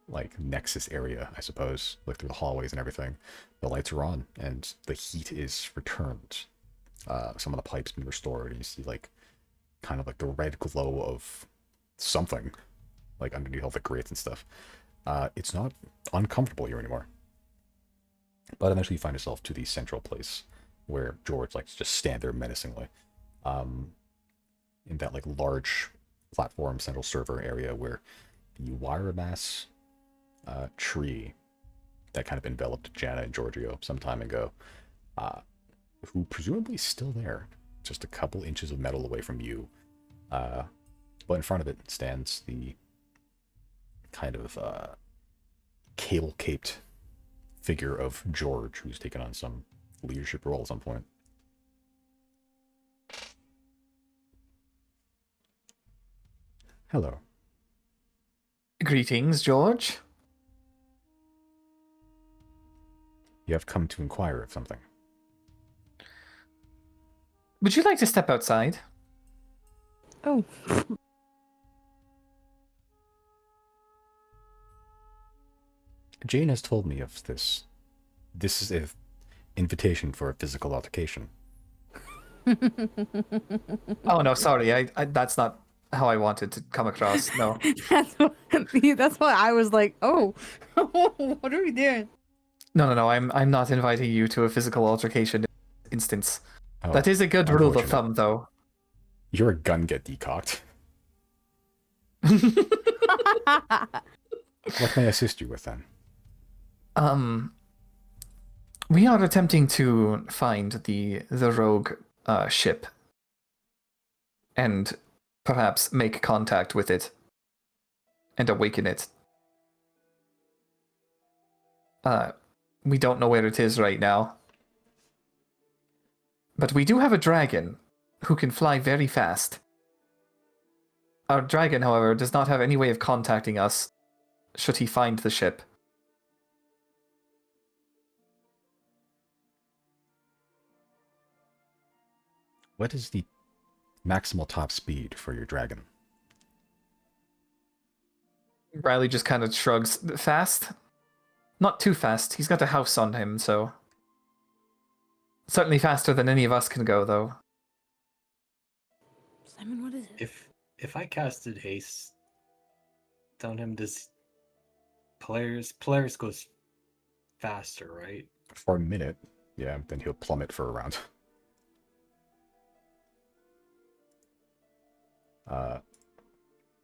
like Nexus area, I suppose, like through the hallways and everything. The lights are on and the heat is returned. Some of the pipes been restored, and you see like kind of like the red glow of something like underneath all the grates and stuff. It's not uncomfortable here anymore. But eventually you find yourself to the central place where George likes to just stand there menacingly. In that like large platform central server area where the wire mass tree that kind of enveloped Jana and Giorgio some time ago, who presumably is still there, just a couple inches of metal away from you. But in front of it stands the kind of cable-caped figure of George, who's taken on some leadership role at some point. Hello. Greetings, George. You have come to inquire of something. Would you like to step outside? Oh. Jane has told me of this. This is an invitation for a physical altercation. Oh no, sorry. I that's not how I wanted to come across. No. That's why I was like, oh, what are we doing? No. I'm not inviting you to a physical altercation instance. Oh, That is a good rule of unfortunate. thumb, though. You're a gun get decocked. What may I assist you with then? We are attempting to find the rogue ship and perhaps make contact with it and awaken it. We don't know where it is right now. But we do have a dragon who can fly very fast. Our dragon, however, does not have any way of contacting us should he find the ship. What is the maximal top speed for your dragon? Riley just kind of shrugs. Fast? Not too fast. He's got a house on him, so... Certainly faster than any of us can go, though. Simon, what is it? If I casted haste on him, does Polaris goes faster, right? For a minute, yeah, then he'll plummet for a round.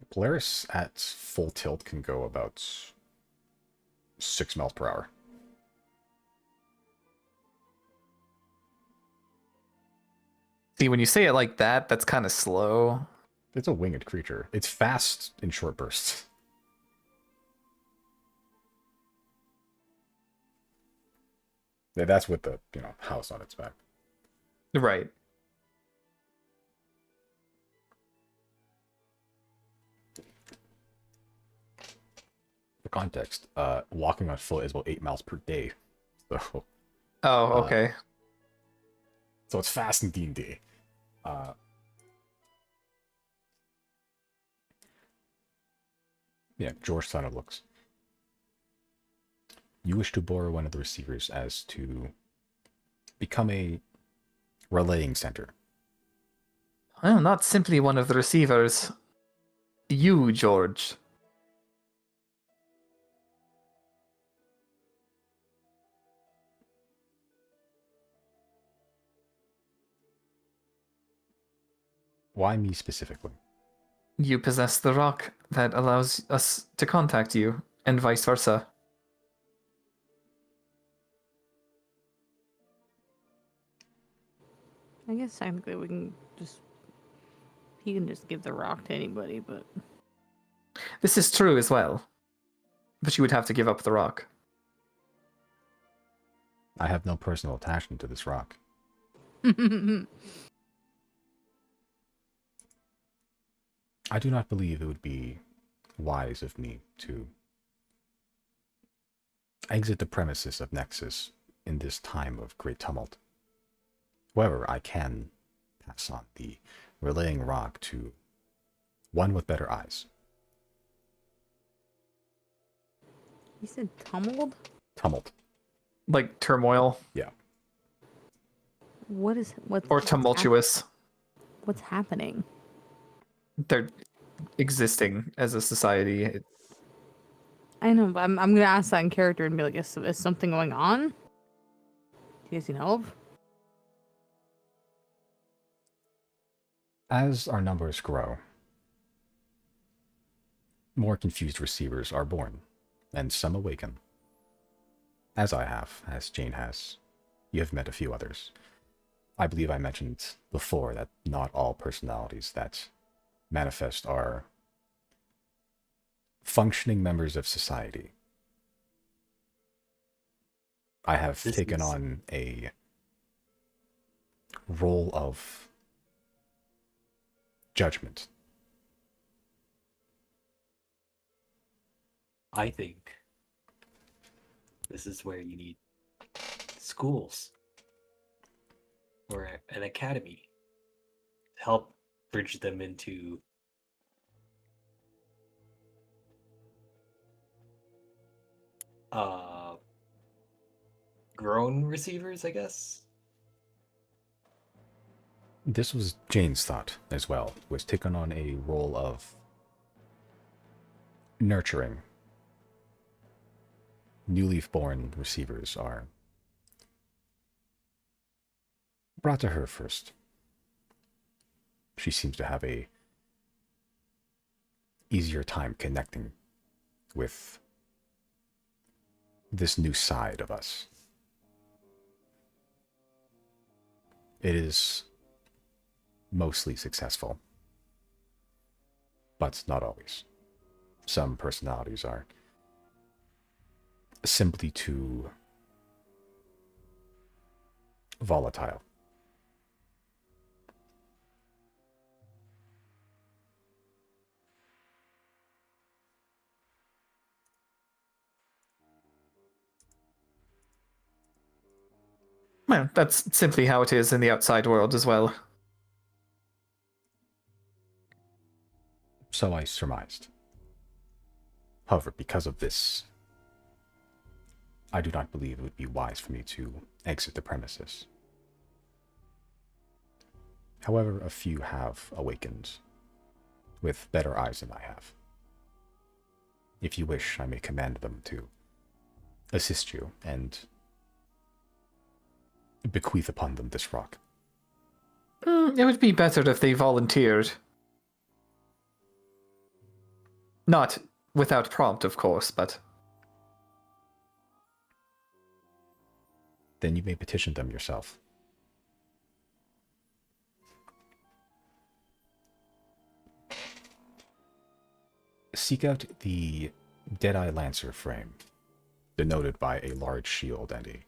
Polaris at full tilt can go about 6 miles per hour. See, when you say it like that, that's kind of slow. It's a winged creature. It's fast in short bursts. Yeah, that's with the, house on its back. Right. For context, walking on foot is about 8 miles per day. So, Oh, okay. so it's fast in D&D. Yeah, George Sano looks. You wish to borrow one of the receivers as to become a relaying center. Well, not simply one of the receivers. You, George. Why me specifically? You possess the rock that allows us to contact you, and vice versa. I guess technically we can just... He can just give the rock to anybody, but... This is true as well. But you would have to give up the rock. I have no personal attachment to this rock. I do not believe it would be wise of me to exit the premises of Nexus in this time of great tumult. However, I can pass on the relaying rock to one with better eyes. You said tumbled? Tumult. Like turmoil Yeah. What is what? or tumultuous. What's happening? They're existing as a society. I know, but I'm gonna ask that in character and be like, is something going on? Do you guys need help? As our numbers grow, more confused receivers are born, and some awaken. As I have, as Jane has. You have met a few others. I believe I mentioned before that not all personalities that manifest are functioning members of society. I have This taken is- on a role of judgment. I think this is where you need schools or an academy to help bridge them into uh grown receivers, I guess. This was Jane's thought as well, was taken on a role of nurturing. Newly born receivers are brought to her first. She seems to have a easier time connecting with this new side of us. It is mostly successful, but not always. Some personalities are simply too volatile. Well, that's simply how it is in the outside world as well. So I surmised. However, because of this, I do not believe it would be wise for me to exit the premises. However, a few have awakened with better eyes than I have. If you wish, I may command them to assist you and bequeath upon them this rock. It would be better if they volunteered. Not without prompt, of course, but Then you may petition them yourself. Seek out the Deadeye Lancer frame, denoted by a large shield and a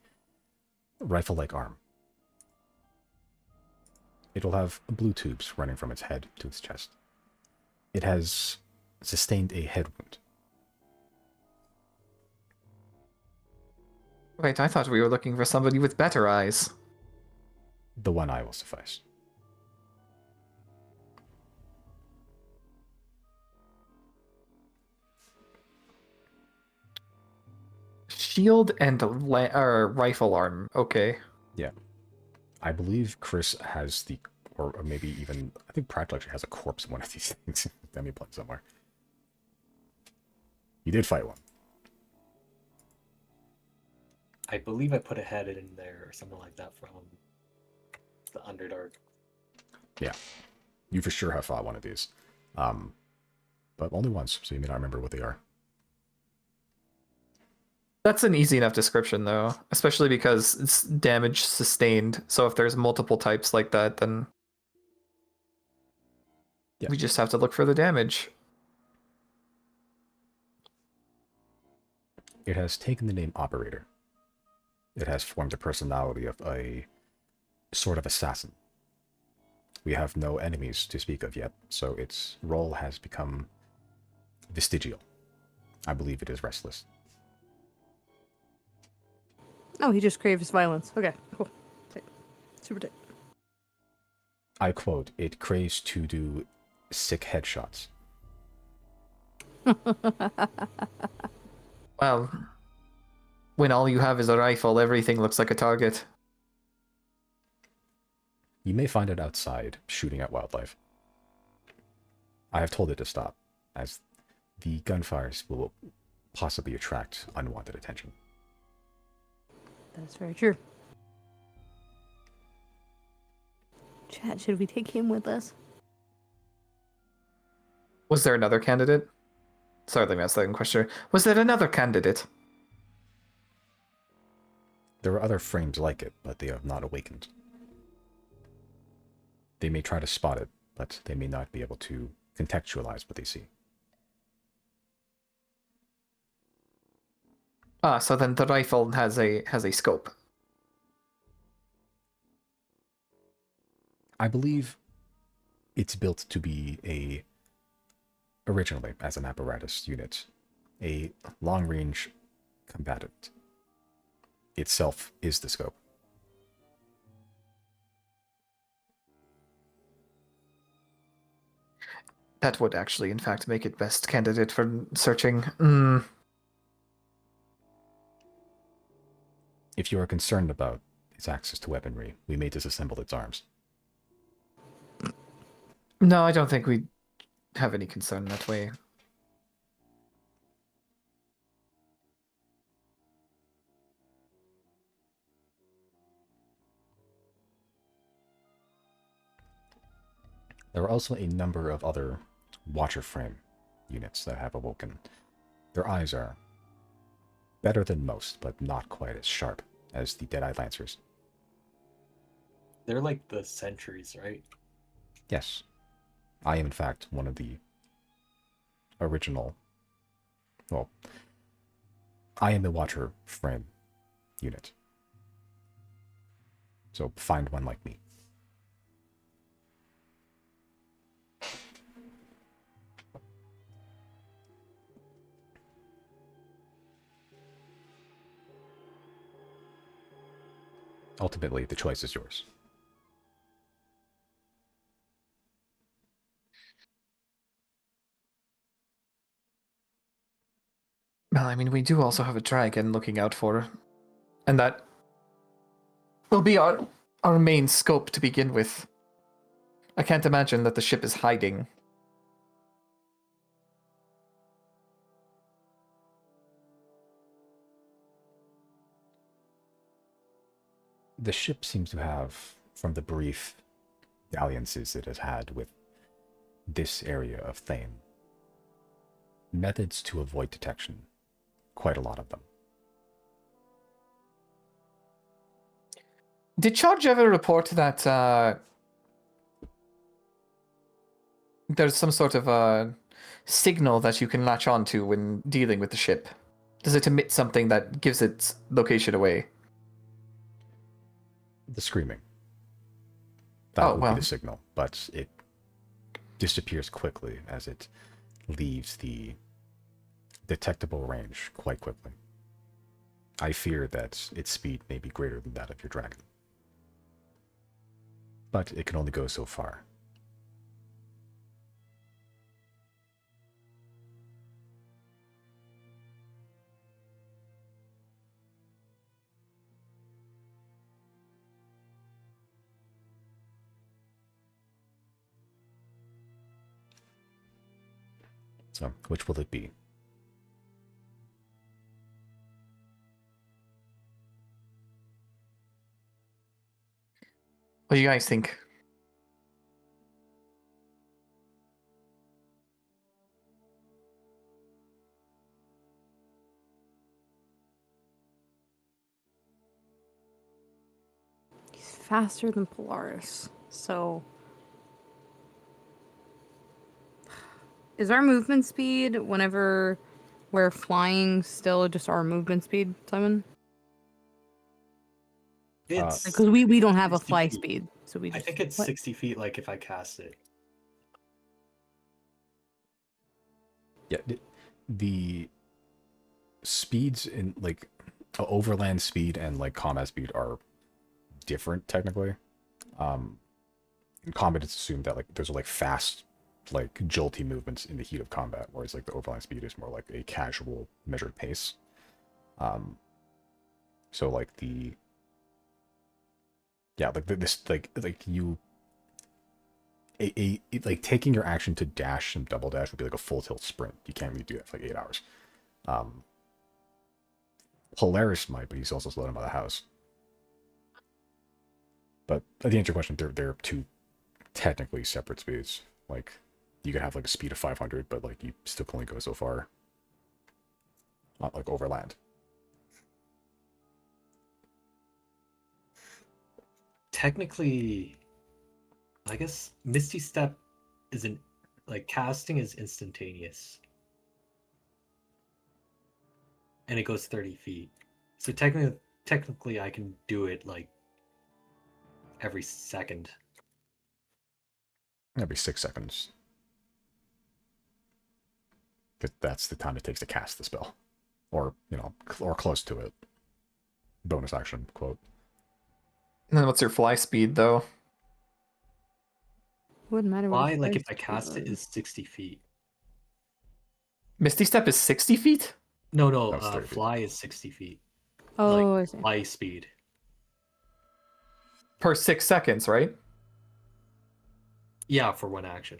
rifle-like arm. It will have blue tubes running from its head to its chest. It has sustained a head wound. wait, I thought we were looking for somebody with better eyes. The one eye will suffice. Shield and rifle arm. Okay. Yeah. I believe Chris has the, or maybe even, I think Pratchett actually has a corpse of one of these things. Demi-blood somewhere. You did fight one. I believe I put a head in there or something like that from the Underdark. Yeah. You for sure have fought one of these. But only once, so you may not remember what they are. That's an easy enough description, though, especially because it's damage sustained. So if there's multiple types like that, then Yeah. we just have to look for the damage. It has taken the name Operator. It has formed the personality of a sort of assassin. We have no enemies to speak of yet, so its role has become vestigial. I believe it is restless. Oh, he just craves violence. Okay, cool. Tight. Super tight. I quote, it craves to do sick headshots. Well, when all you have is a rifle, everything looks like a target. You may find it outside, shooting at wildlife. I have told it to stop, as the gunfires will possibly attract unwanted attention. That's very true. Chat, should we take him with us? Was there another candidate? Sorry, let me ask that question. Was there another candidate? There are other frames like it, but they have not awakened. They may try to spot it, but they may not be able to contextualize what they see. Ah, so then the rifle has a scope. I believe it's built to be originally as an apparatus unit, a long-range combatant. Itself is the scope. That would actually, in fact, make it best candidate for searching. If you are concerned about its access to weaponry, we may disassemble its arms. No, I don't think we have any concern that way. There are also a number of other Watcher frame units that have awoken. Their eyes are better than most, but not quite as sharp as the Dead-Eye Lancers. They're like the sentries, right? Yes. I am, in fact, one of the original... Well, I am the Watcher frame unit. So find one like me. Ultimately, the choice is yours. Well, I mean, we do also have a dragon looking out for, and that will be our main scope to begin with. I can't imagine that the ship is hiding. The ship seems to have, from the brief dalliances it has had with this area of Thane, methods to avoid detection. Quite a lot of them. Did Charge ever report that there's some sort of signal that you can latch onto when dealing with the ship? Does it emit something that gives its location away? The screaming. That Oh, would well. be the signal, but it disappears quickly as it leaves the detectable range quite quickly. I fear that its speed may be greater than that of your dragon. But it can only go so far. So, which will it be? What do you guys think? He's faster than Polaris, so... Is our movement speed, whenever we're flying, still just our movement speed, Simon? It's Because we don't have a 60 fly feet. speed, so we I just... think it's what? 60 feet, like if I cast it. Yeah, the speeds in, like, overland speed and, like, combat speed are different, technically. In combat, it's assumed that, like, there's, like, fast, like, jolty movements in the heat of combat, whereas, like, the overland speed is more like a casual, measured pace. So like this like you like taking your action to dash and double dash would be like a full tilt sprint. You can't really do that for like 8 hours. Polaris might, but he's also slowed him by the house. But at the answer question, they're two technically separate speeds. Like you could have like a speed of 500, but like you still can only go so far. Not like overland. Technically, I guess Misty Step isn't like casting is instantaneous. And it goes 30 feet. So technically I can do it like every second. Every 6 seconds. Because that's the time it takes to cast the spell. Or, you know, or close to it. Bonus action, quote. And then what's your fly speed though? Wouldn't matter what Fly, his like if first I cast it, was. is 60 feet. Misty Step is 60 feet? No, That's 30 feet. fly is 60 feet. Oh, I see. Fly speed. Per 6 seconds, right? Yeah, for one action.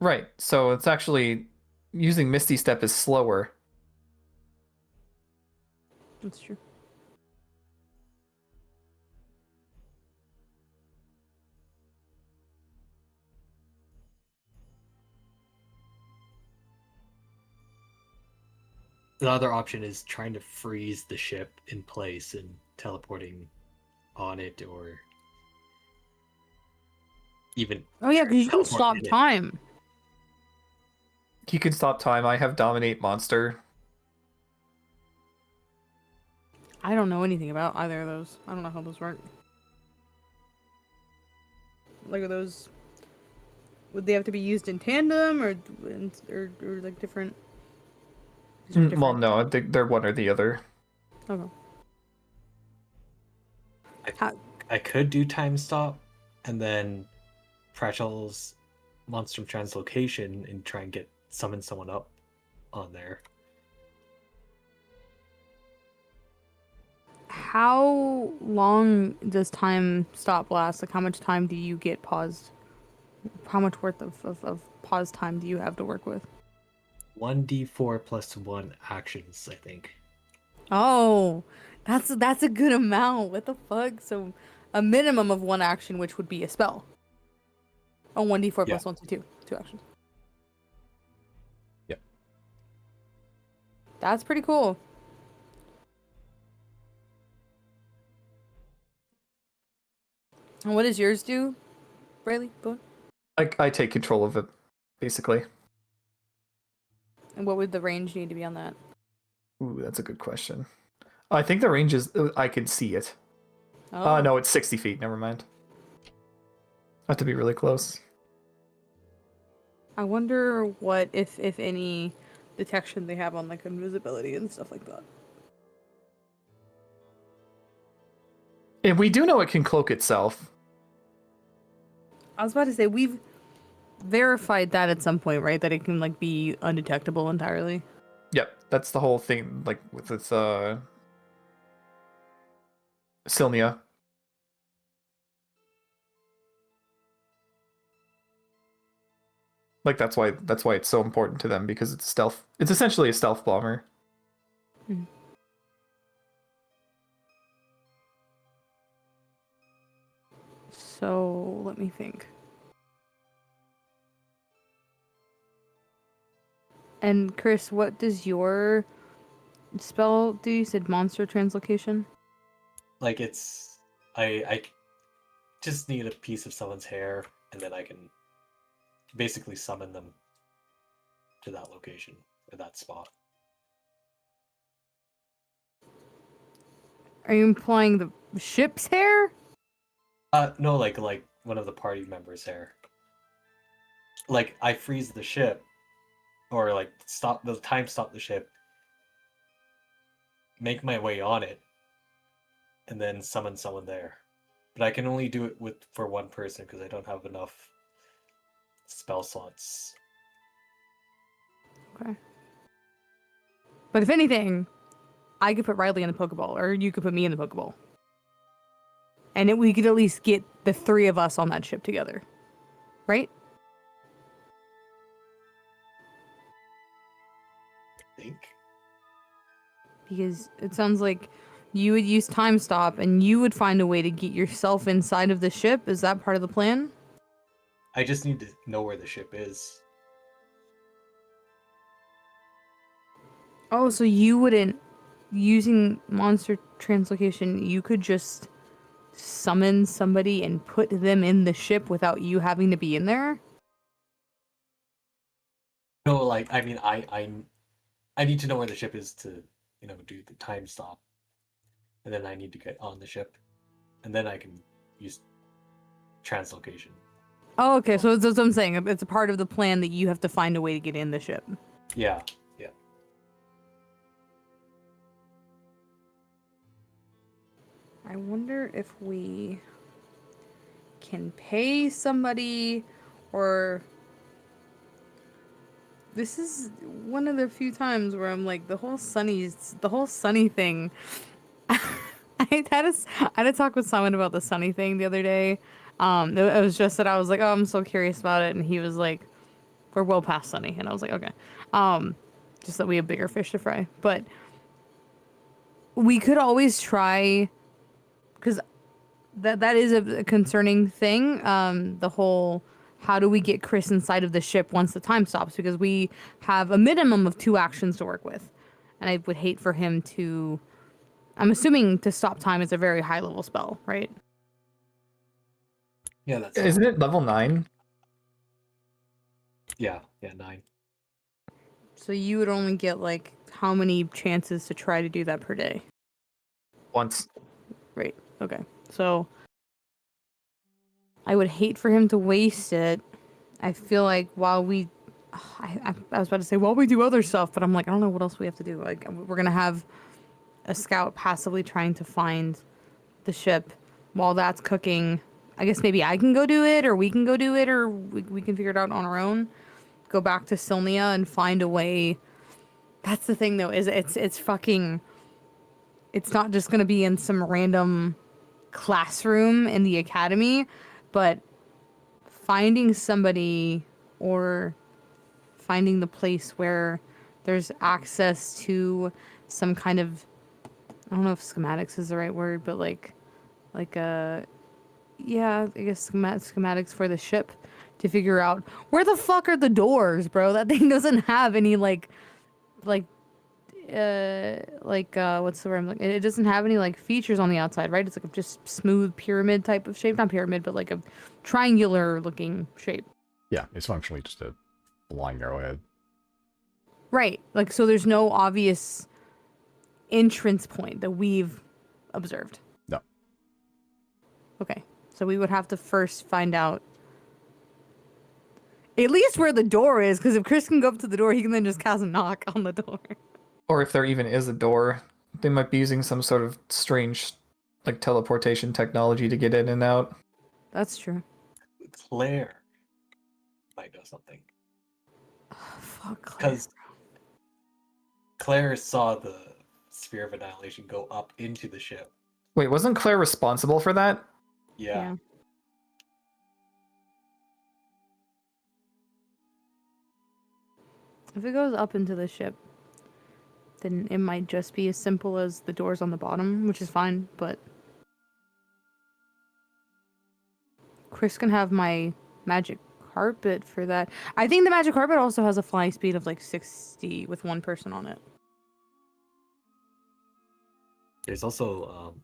Right. So it's actually using Misty Step is slower. That's true. The other option is trying to freeze the ship in place and teleporting on it, or even Oh yeah, because you can teleport stop in it. time. You can stop time. I have Dominate Monster. I don't know anything about either of those. I don't know how those work. Like, are those? Would they have to be used in tandem, or like different? These are Well, different? no, they're one or the other. Okay. I could do time stop and then Pratchell's Monstrum Translocation and try and summon someone up on there. How long does time stop last? Like, how much time do you get paused? How much worth of pause time do you have to work with? 1d4 plus 1 actions, I think. Oh, that's a good amount. What the fuck? So, a minimum of one action, which would be a spell. Oh, 1d4 Yeah. plus 1 to 2. 2 actions. Yep. That's pretty cool. And what does yours do, Braylee? Boone? I take control of it, basically. And what would the range need to be on that? Ooh, that's a good question. I think the range is I can see it. Oh, No, it's 60 feet. Never mind. I have to be really close. I wonder what, if any, detection they have on like invisibility and stuff like that. And we do know it can cloak itself. I was about to say we've verified that at some point, right? That it can like be undetectable entirely. Yep, that's the whole thing. Like with its Sylmia. Like that's why it's so important to them, because it's stealth. It's essentially a stealth bomber. Mhm. So let me think. And Chris, what does your spell do? You said monster translocation? Like I just need a piece of someone's hair and then I can basically summon them to that location or that spot. Are you implying the ship's hair? No, like one of the party members' hair. Like I freeze the ship, or like stop the ship, make my way on it, and then summon someone there. But I can only do it for one person because I don't have enough spell slots. Okay. But if anything, I could put Riley in the Pokeball, or you could put me in the Pokeball. And we could at least get the three of us on that ship together. Right? I think. Because it sounds like you would use time stop and you would find a way to get yourself inside of the ship. Is that part of the plan? I just need to know where the ship is. Oh, so you wouldn't, using monster translocation, you could just summon somebody and put them in the ship without you having to be in there? No, like I mean, I need to know where the ship is to, do the time stop, and then I need to get on the ship, and then I can use translocation. Oh, okay. So that's what I'm saying. It's a part of the plan that you have to find a way to get in the ship. Yeah, yeah. I wonder if we can pay somebody, or this is one of the few times where I'm like the whole Sunny thing. I had a talk with someone about the Sunny thing the other day. It was just that I was like, oh, I'm so curious about it, and he was like, we're well past Sunny, and I was like, okay. Just that we have bigger fish to fry, but we could always try, because that is a concerning thing. The whole, how do we get Chris inside of the ship once the time stops? Because we have a minimum of 2 actions to work with, and I would hate for him to. I'm assuming to stop time is a very high level spell, right? Yeah, that's Isn't it level 9? yeah, 9. So you would only get like how many chances to try to do that per day? Once. Right. Okay. So I would hate for him to waste it. I feel like while we, I was about to say while we do other stuff, but I'm like, I don't know what else we have to do. Like we're gonna have a scout passively trying to find the ship while that's cooking. I guess maybe I can go do it, or we can go do it, or we can figure it out on our own. Go back to Sylnia and find a way. That's the thing though, is it's fucking. It's not just gonna be in some random classroom in the academy, but finding somebody, or finding the place where there's access to some kind of, I don't know if schematics is the right word, but like yeah, I guess schematics for the ship to figure out where the fuck are the doors, bro. That thing doesn't have any like what's the word I'm looking, it doesn't have any like features on the outside, right? It's like a just smooth pyramid type of shape, not pyramid, but like a triangular looking shape. Yeah, it's functionally just a flying arrowhead. Right. Like, so there's no obvious entrance point that we've observed. No. Okay. So we would have to first find out at least where the door is, because if Chris can go up to the door, he can then just cast a knock on the door. Or if there even is a door, they might be using some sort of strange, like, teleportation technology to get in and out. That's true. Claire might know something. Fuck Claire. Because Claire saw the Sphere of Annihilation go up into the ship. Wait, wasn't Claire responsible for that? Yeah. If it goes up into the ship, then it might just be as simple as the doors on the bottom, which is fine, but Chris can have my magic carpet for that. I think the magic carpet also has a flying speed of like 60 with 1 person on it. There's also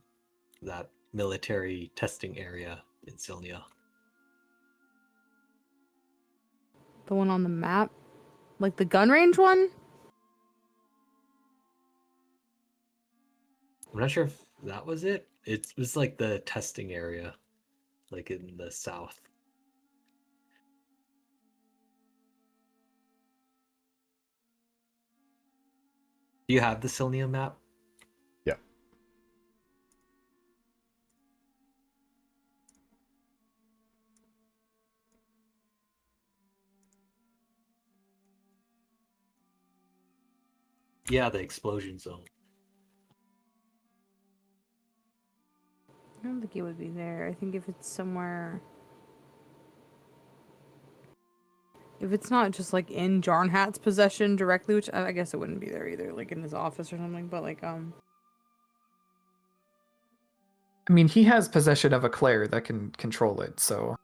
that military testing area in Sylnia. The one on the map? Like the gun range one? I'm not sure if that was it. It was like the testing area, like in the south. Do you have the Sylnia map? Yeah. Yeah, the explosion zone. I don't think it would be there. I think if it's somewhere... If it's not just, like, in Jarnhat's possession directly, which I guess it wouldn't be there either, like, in his office or something, but, like, I mean, he has possession of a Claire that can control it, so...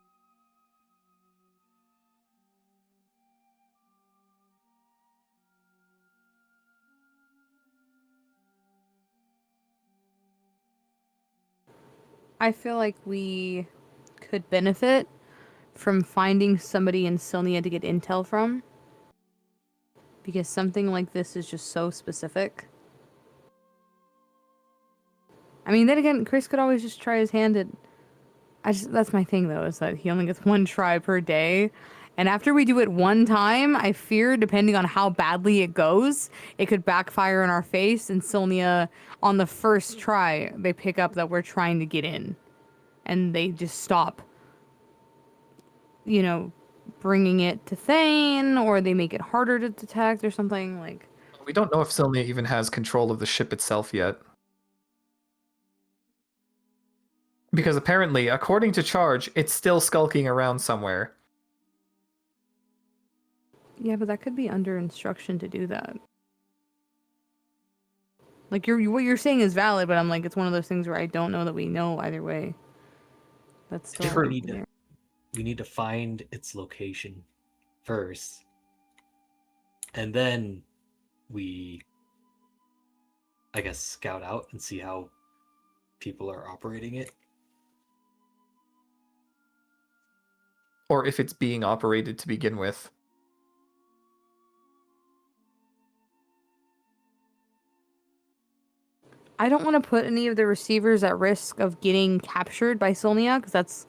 I feel like we could benefit from finding somebody in Sylnia to get intel from. Because something like this is just so specific. I mean, then again, Chris could always just try his hand at... that's my thing, though, is that he only gets one try per day. And after we do it one time, I fear, depending on how badly it goes, it could backfire in our face. And Sylnia, on the first try, they pick up that we're trying to get in. And they just stop, you know, bringing it to Thane, or they make it harder to detect or something, like... We don't know if Sylnia even has control of the ship itself yet. Because apparently, according to Charge, it's still skulking around somewhere. Yeah, but that could be under instruction to do that. Like, what you're saying is valid, but I'm like, it's one of those things where I don't know that we know either way. That's I still think there. we need to find its location first, and then we, I guess, scout out and see how people are operating it. Or if it's being operated to begin with. I don't want to put any of the receivers at risk of getting captured by Sylnia, because that's,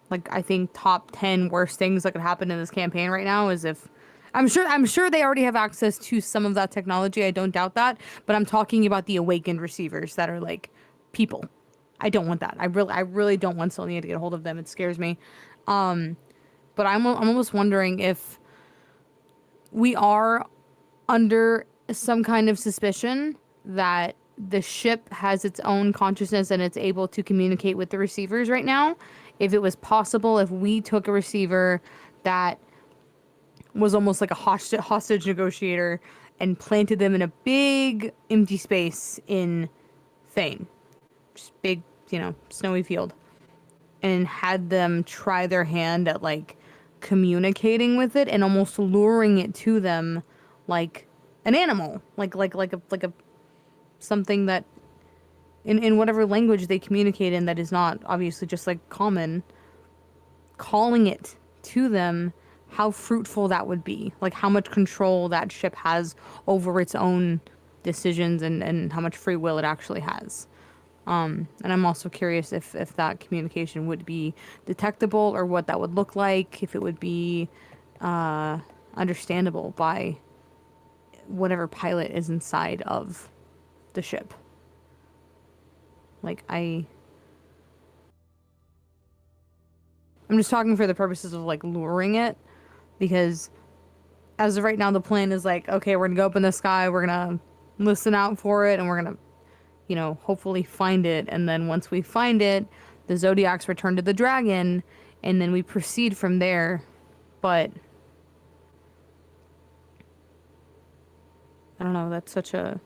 like, I think top 10 worst things that could happen in this campaign right now is if... I'm sure they already have access to some of that technology, I don't doubt that, but I'm talking about the awakened receivers that are, like, people. I don't want that. I really don't want Sylnia to get a hold of them. It scares me. But I'm almost wondering if we are under some kind of suspicion that the ship has its own consciousness and it's able to communicate with the receivers right now. If it was possible, if we took a receiver that was almost like a hostage negotiator and planted them in a big empty space in Thane, just big, snowy field, and had them try their hand at, like, communicating with it and almost luring it to them like an animal, like a something that in whatever language they communicate in that is not obviously just like common, calling it to them, how fruitful that would be, like how much control that ship has over its own decisions and how much free will it actually has. And I'm also curious if that communication would be detectable or what that would look like, if it would be understandable by whatever pilot is inside of the ship. Like, I'm just talking for the purposes of, like, luring it, because as of right now, the plan is like, okay, we're gonna go up in the sky, we're gonna listen out for it, and we're gonna, hopefully find it. And then once we find it, the Xodiacs return to the dragon, and then we proceed from there. But I don't know, that's such a...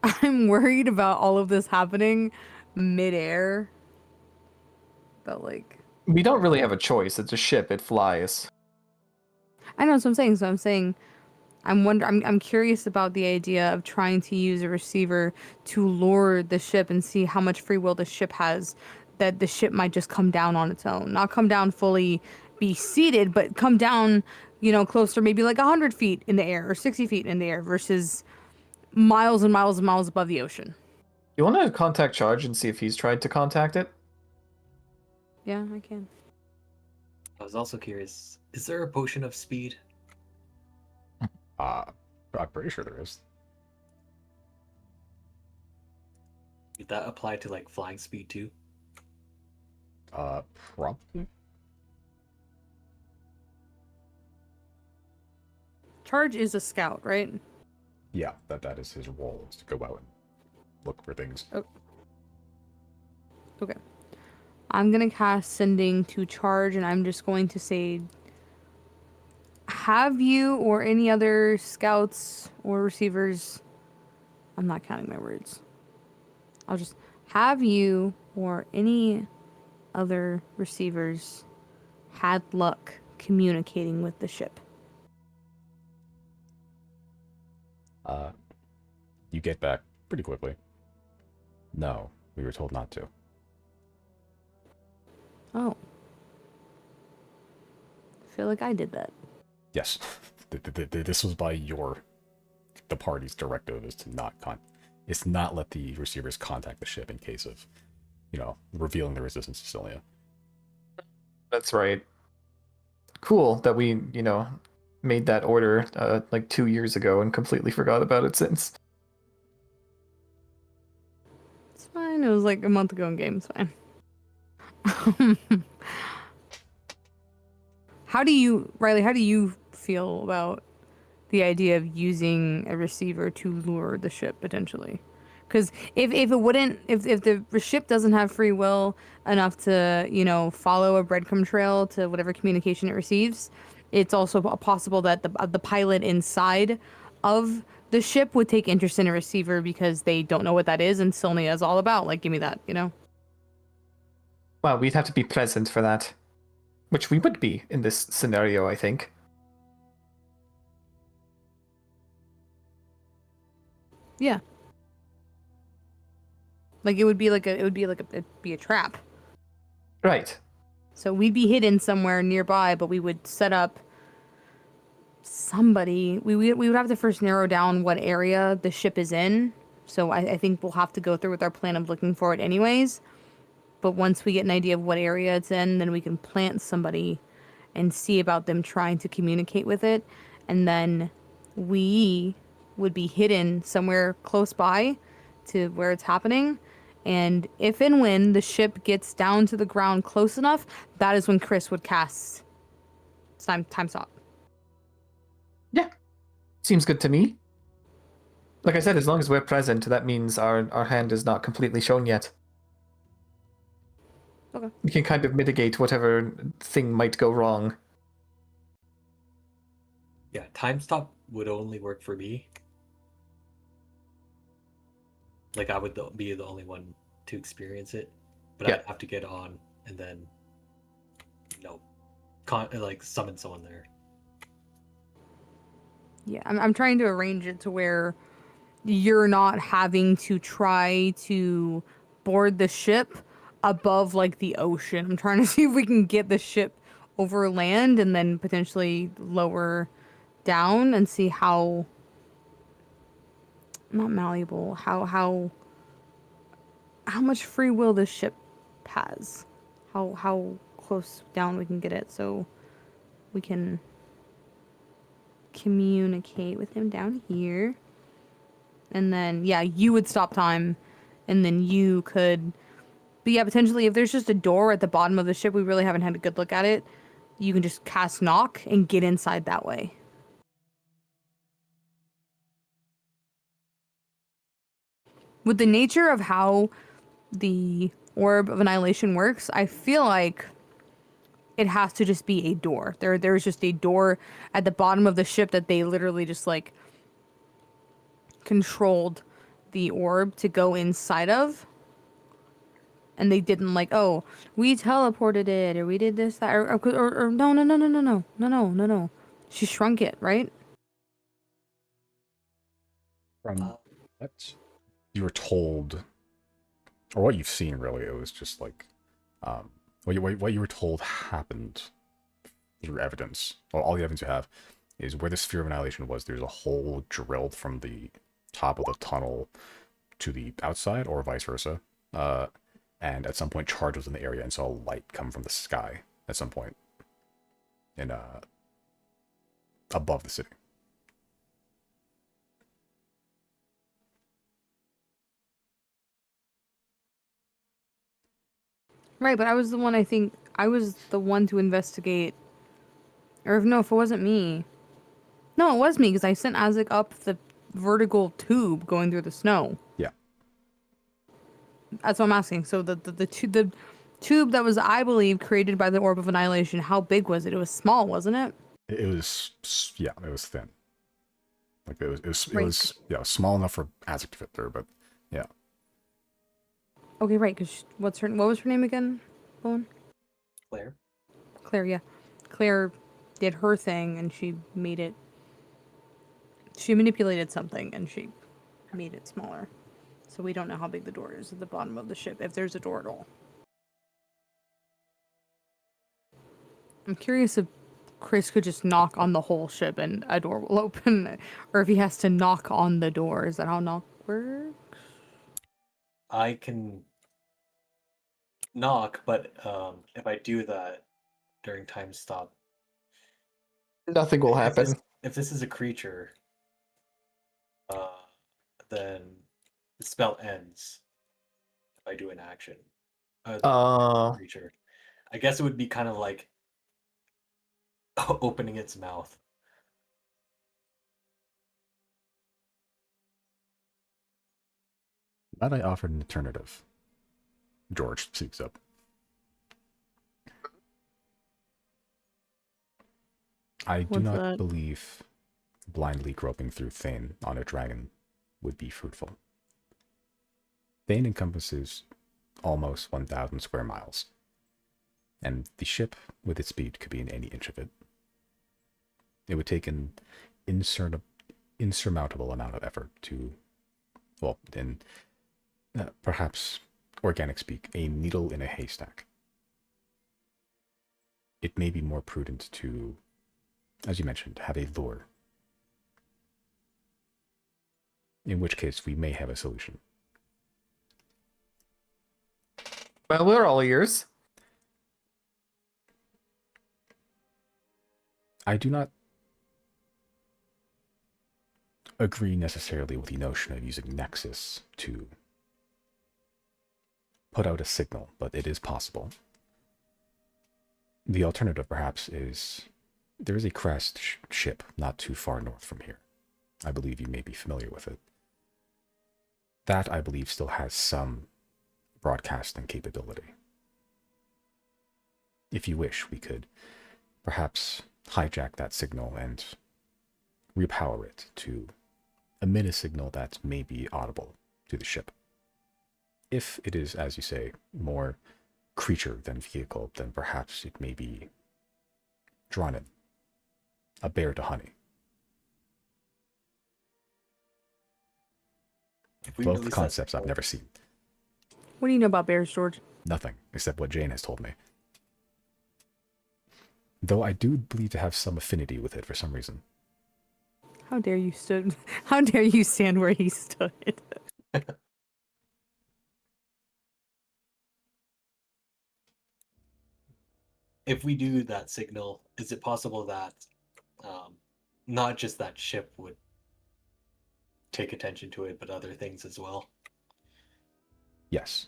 I'm worried about all of this happening midair. But, like... We don't really have a choice. It's a ship. It flies. I know, that's what I'm saying. So I'm saying... I'm curious about the idea of trying to use a receiver to lure the ship and see how much free will the ship has, that the ship might just come down on its own. Not come down fully, be seated, but come down, closer, maybe like 100 feet in the air or 60 feet in the air versus miles and miles and miles above the ocean. You want to contact Charge and see if he's tried to contact it? Yeah, I can. I was also curious, is there a potion of speed? I'm pretty sure there is. Would that apply to, like, flying speed too? Probably. Charge is a scout, right? Yeah, that is his role, is to go out and look for things. Okay. I'm gonna cast Sending to charge, and I'm just going to say, have you or any other scouts or receivers? I'm not counting my words. I'll just have you or any other receivers had luck communicating with the ship. You get back pretty quickly. No, we were told not to. Oh. I feel like I did that. Yes, this was by the party's directive is to not let the receivers contact the ship in case of, revealing the resistance to Cilia. That's right. Cool that we, made that order like 2 years ago and completely forgot about it since. It's fine. It was like a month ago in game. It's fine. Riley, how do you feel about the idea of using a receiver to lure the ship potentially? Because if the ship doesn't have free will enough to follow a breadcrumb trail to whatever communication it receives, it's also possible that the pilot inside of the ship would take interest in a receiver because they don't know what that is, and Sylnia is all about like, give me that. Well, we'd have to be present for that. Which we would be in this scenario, I think. Yeah. Like it'd be a trap. Right. So we'd be hidden somewhere nearby, but we would set up somebody. We would have to first narrow down what area the ship is in. So I think we'll have to go through with our plan of looking for it anyways. But once we get an idea of what area it's in, then we can plant somebody and see about them trying to communicate with it. And then we would be hidden somewhere close by to where it's happening. And if and when the ship gets down to the ground close enough, that is when Chris would cast time stop. Yeah. Seems good to me. Like I said, as long as we're present, that means our hand is not completely shown yet. Okay. We can kind of mitigate whatever thing might go wrong. Yeah, time stop would only work for me. Like I would be the only one to experience it, but Yeah. I'd have to get on and then, summon someone there. Yeah, I'm trying to arrange it to where you're not having to try to board the ship above like the ocean. I'm trying to see if we can get the ship over land and then potentially lower down and see how not malleable, how much free will this ship has. How close down we can get it so we can communicate with him down here. And then, yeah, you would stop time, and then you could... But yeah, potentially, if there's just a door at the bottom of the ship, we really haven't had a good look at it, you can just cast knock and get inside that way. With the nature of how the Orb of Annihilation works, I feel like it has to just be a door. There's just a door at the bottom of the ship that they literally just, like, controlled the orb to go inside of. And they didn't like, oh, we teleported it, or we did this, that, or no. She shrunk it, right? From what you were told, or what you've seen, really, it was just like, what you were told happened through evidence. All the evidence you have is where the sphere of annihilation was. There's a hole drilled from the top of the tunnel to the outside, or vice versa. And at some point, Charge was in the area and saw light come from the sky at some point, in above the city. Right, but I was the one, I was the one to investigate. Or if it wasn't me. No, it was me, because I sent Isaac up the vertical tube going through the snow. Yeah. That's what I'm asking. So the tube that was, I believe, created by the Orb of Annihilation, how big was it? It was small, wasn't it? It was, yeah, it was thin. Like it Right. was, yeah, small enough for Azek to fit there, but yeah. Okay, right. Because what was her name again? Bowen? Claire. Claire. Yeah, Claire did her thing, and she made it. She manipulated something, and she made it smaller. So we don't know how big the door is at the bottom of the ship, if there's a door at all. I'm curious if Chris could just knock on the whole ship and a door will open, or if he has to knock on the door. Is that how knock works? I can knock, but if I do that during time stop, Nothing will if this happen. if this is a creature, then the spell ends if I do an action. Creature. I guess it would be kind of like opening its mouth. But I offered an alternative. George speaks up. I do What's not that? believe blindly groping through Thane on a dragon would be fruitful. Thane encompasses almost 1,000 square miles, and the ship, with its speed, could be in any inch of it. It would take an insurmountable amount of effort to, well, in perhaps organic speak, a needle in a haystack. It may be more prudent to, as you mentioned, have a lure. In which case, we may have a solution. Well, we're all ears. I do not agree necessarily with the notion of using Nexus to put out a signal, but it is possible. The alternative, perhaps, is there is a crest ship not too far north from here. I believe you may be familiar with it. That, I believe, still has some broadcasting capability. If you wish, we could perhaps hijack that signal and repower it to emit a signal that may be audible to the ship. If it is, as you say, more creature than vehicle, then perhaps it may be drawn in. A bear to honey. If we Both release that concepts I've signal- never seen. What do you know about bears, George? Nothing, except what Jane has told me. Though I do believe to have some affinity with it for some reason. How dare you stood? How dare you stand where he stood? If we do that signal, is it possible that not just that ship would take attention to it, but other things as well? Yes.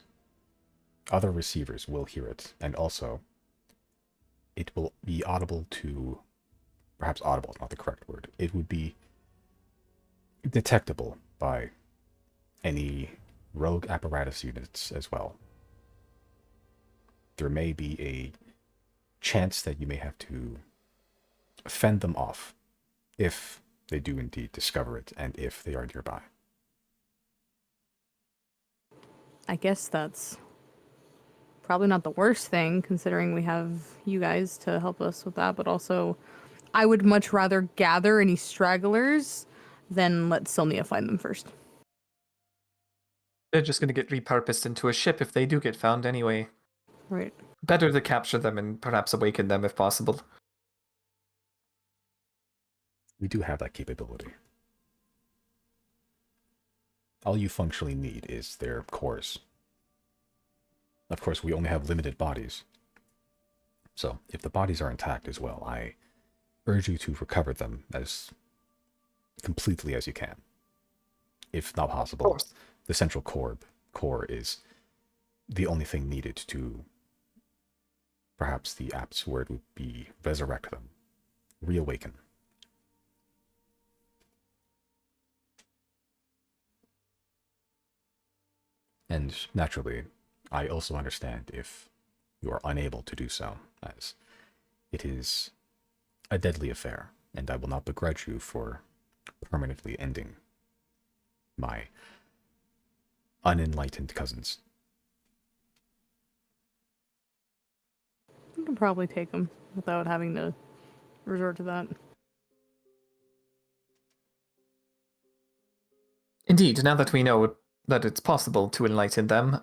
Other receivers will hear it, and also it will be audible to, perhaps audible is not the correct word, it would be detectable by any rogue apparatus units as well. There may be a chance that you may have to fend them off if they do indeed discover it and if they are nearby. I guess that's probably not the worst thing, considering we have you guys to help us with that, but also I would much rather gather any stragglers than let Sylnia find them first. They're just going to get repurposed into a ship if they do get found anyway. Right. Better to capture them and perhaps awaken them if possible. We do have that capability. All you functionally need is their cores. Of course, we only have limited bodies. So, if the bodies are intact as well, I urge you to recover them as completely as you can. If not possible, the central core is the only thing needed to, perhaps the apt word would be resurrect them, reawaken. And naturally, I also understand if you are unable to do so, as it is a deadly affair, and I will not begrudge you for permanently ending my unenlightened cousins. You can probably take them without having to resort to that. Indeed, now that we know that it's possible to enlighten them,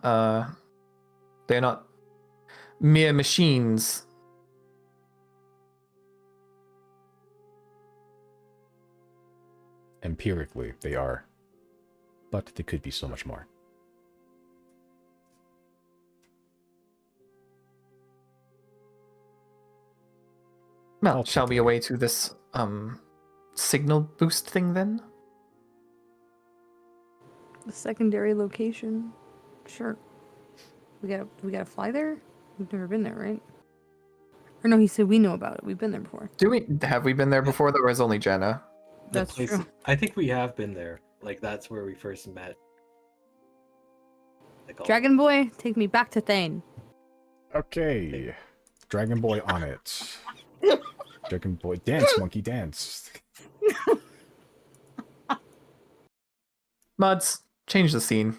they're not mere machines. Empirically, they are, but they could be so much more. Well, I'll shall take we it. away to this signal boost thing then? The secondary location. Sure. We gotta fly there? We've never been there, right? Or no, he said we know about it. We've been there before. Have we been there before? There was only Jenna. The That's place, true. I think we have been there. Like that's where we first met. Like, all- Dragon Boy, take me back to Thane. Okay, Dragon Boy on it. Dragon Boy, dance, monkey, dance. Muds, change the scene.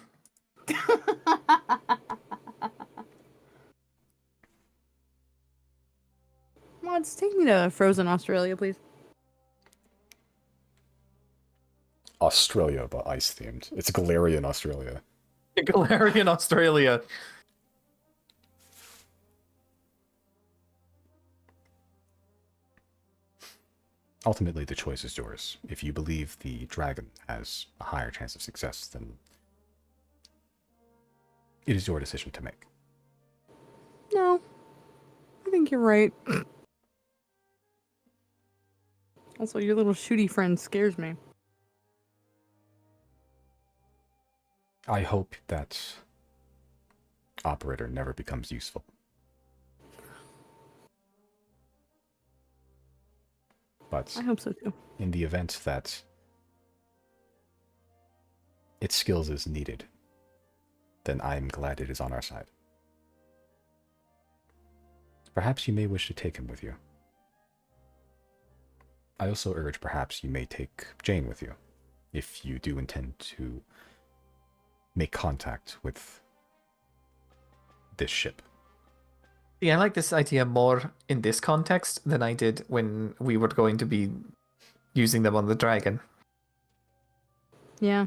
Mods, take me to frozen Australia, please. Australia, but ice themed. It's Galarian Australia. Galarian Australia. Ultimately, the choice is yours. If you believe the dragon has a higher chance of success, then it is your decision to make. No. I think you're right. Also, your little shooty friend scares me. I hope that operator never becomes useful. But I hope so too. in the event that its skills is needed, then I am glad it is on our side. Perhaps you may wish to take him with you. I also urge perhaps you may take Jane with you, if you do intend to make contact with this ship. Yeah, I like this idea more in this context than I did when we were going to be using them on the dragon. Yeah.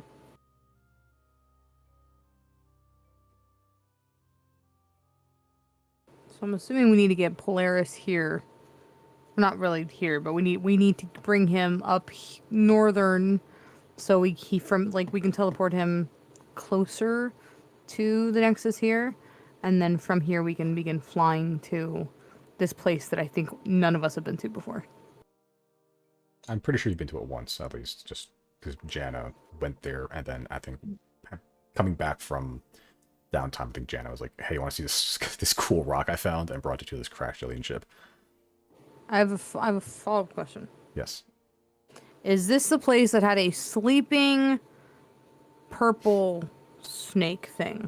So I'm assuming we need to get Polaris here. Not really here, but we need to bring him up northern, so we can teleport him closer to the Nexus here, and then from here we can begin flying to this place that I think none of us have been to before. I'm pretty sure you've been to it once, at least, just because Jana went there, and then I think coming back from downtime, I think Jana was like, hey, you want to see this cool rock I found? And brought you to this crash alien ship. I have a follow-up question. Yes. Is this the place that had a sleeping purple snake thing?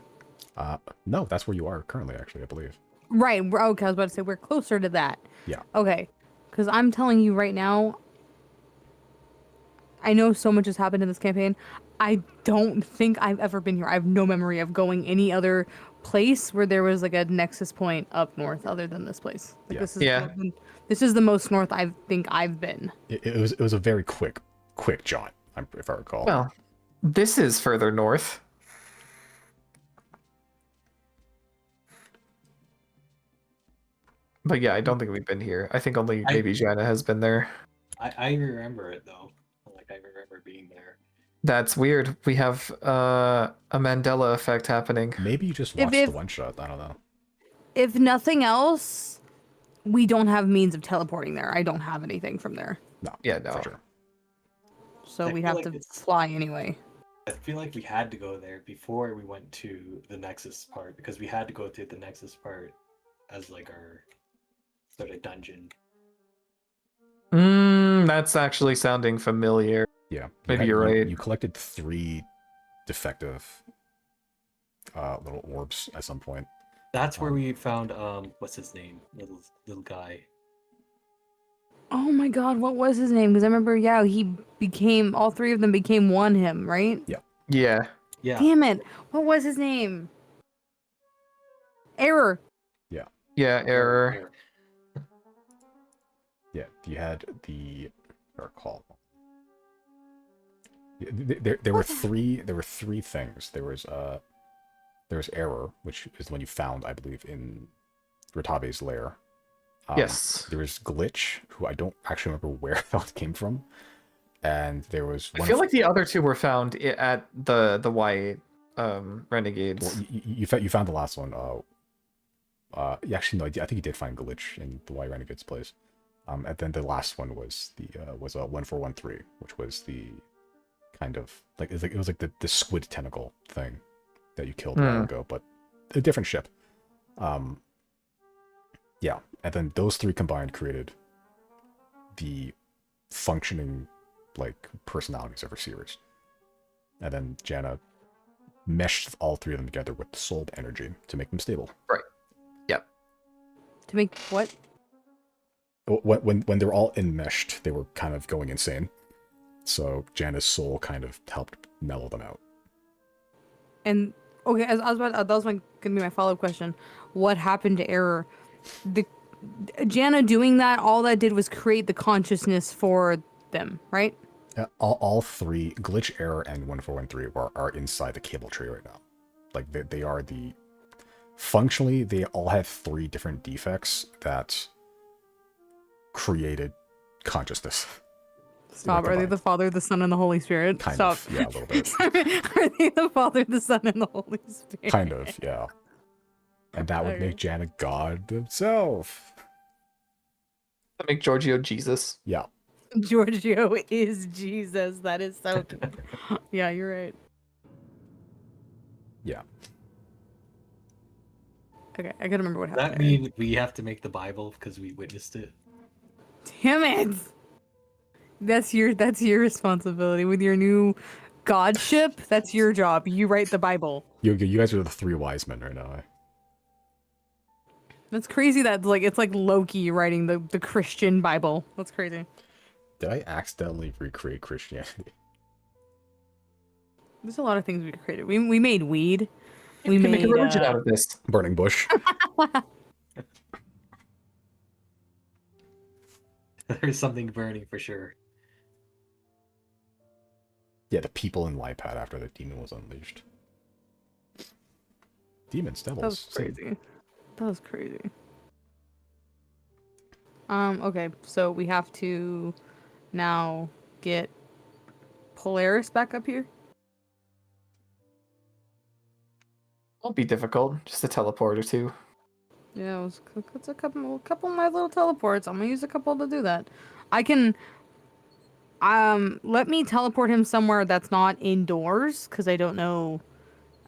No, that's where you are currently, actually, I believe. Right. Okay, I was about to say we're closer to that. Yeah. Okay. Because I'm telling you right now, I know so much has happened in this campaign. I don't think I've ever been here. I have no memory of going any other place where there was like a nexus point up north other than this place. Like Yeah. this is Yeah. this is the most north I think I've been. It was a very quick jaunt, if I recall. Well, this is further north. But yeah, I don't think we've been here. I think only maybe Jana has been there. I remember it though. Like I remember being there. That's weird. We have a Mandela effect happening. Maybe you just If- watched if- the one shot. I don't know. If nothing else, we don't have means of teleporting there. I don't have anything from there. No. Yeah, no. For sure. So I we'd feel have like to it's- fly anyway. I feel like we had to go there before we went to the Nexus part because we had to go through the Nexus part as like our sort of dungeon. That's actually sounding familiar. Yeah. Maybe you're right. You collected 3 defective little orbs at some point. That's where we found what's his name? Little guy. Oh my god, what was his name? Because I remember, yeah, he became, all three of them became one him, right? Yeah. Yeah. Yeah. Damn it. What was his name? Error. Yeah. Yeah, error. Yeah. You had the I recall. There were three. There were three things. There was error, which is the one you found, I believe, in Ratabe's lair. Yes. There was glitch, who I don't actually remember where that came from, and there was I one. feel like the other two were found at the Y renegades. Well, you found the last one. Actually, no, I think you did find glitch in the Y Renegade's place. And then the last one was the 1413, which was the kind of like it was like the squid tentacle thing that you killed a while ago, but a different ship. Yeah, and then those three combined created the functioning like personalities of her series. And then Janna meshed all three of them together with the soul energy to make them stable. Right. Yep. To make what? When they were all enmeshed, they were kind of going insane. So Janna's soul kind of helped mellow them out. And okay, as I was about, that was gonna be my follow-up question. What happened to Error? The Janna doing that, all that did was create the consciousness for them, right? All three, Glitch, Error, and 1413 are inside the cable tree right now. Like they are the functionally they all have three different defects that created consciousness. Stop. Are they the Father, the Son, and the Holy Spirit? Kind Stop. of, yeah, a little bit. Are they the Father, the Son, and the Holy Spirit? Kind of, yeah. And that would make Janna God himself. That make Giorgio Jesus. Yeah. Giorgio is Jesus. That is so. Yeah, you're right. Yeah. Okay, I gotta remember what Does happened. that mean we have to make the Bible because we witnessed it? Damn it! That's your responsibility with your new godship. That's your job. You write the Bible. You guys are the three wise men right now. Eh? That's crazy. That like it's like Loki writing the Christian Bible. That's crazy. Did I accidentally recreate Christianity? There's a lot of things we created. We made weed. We can made make a religion out of this. Burning bush. There's something burning for sure. Yeah, the people in Lipad after the demon was unleashed. Demons, devils. That was same. crazy. That was crazy. Okay, so we have to now get Polaris back up here. Won't be difficult. Just a teleport or two. Yeah, it's a couple of my little teleports. I'm gonna use a couple to do that. I can let me teleport him somewhere that's not indoors, because I don't know.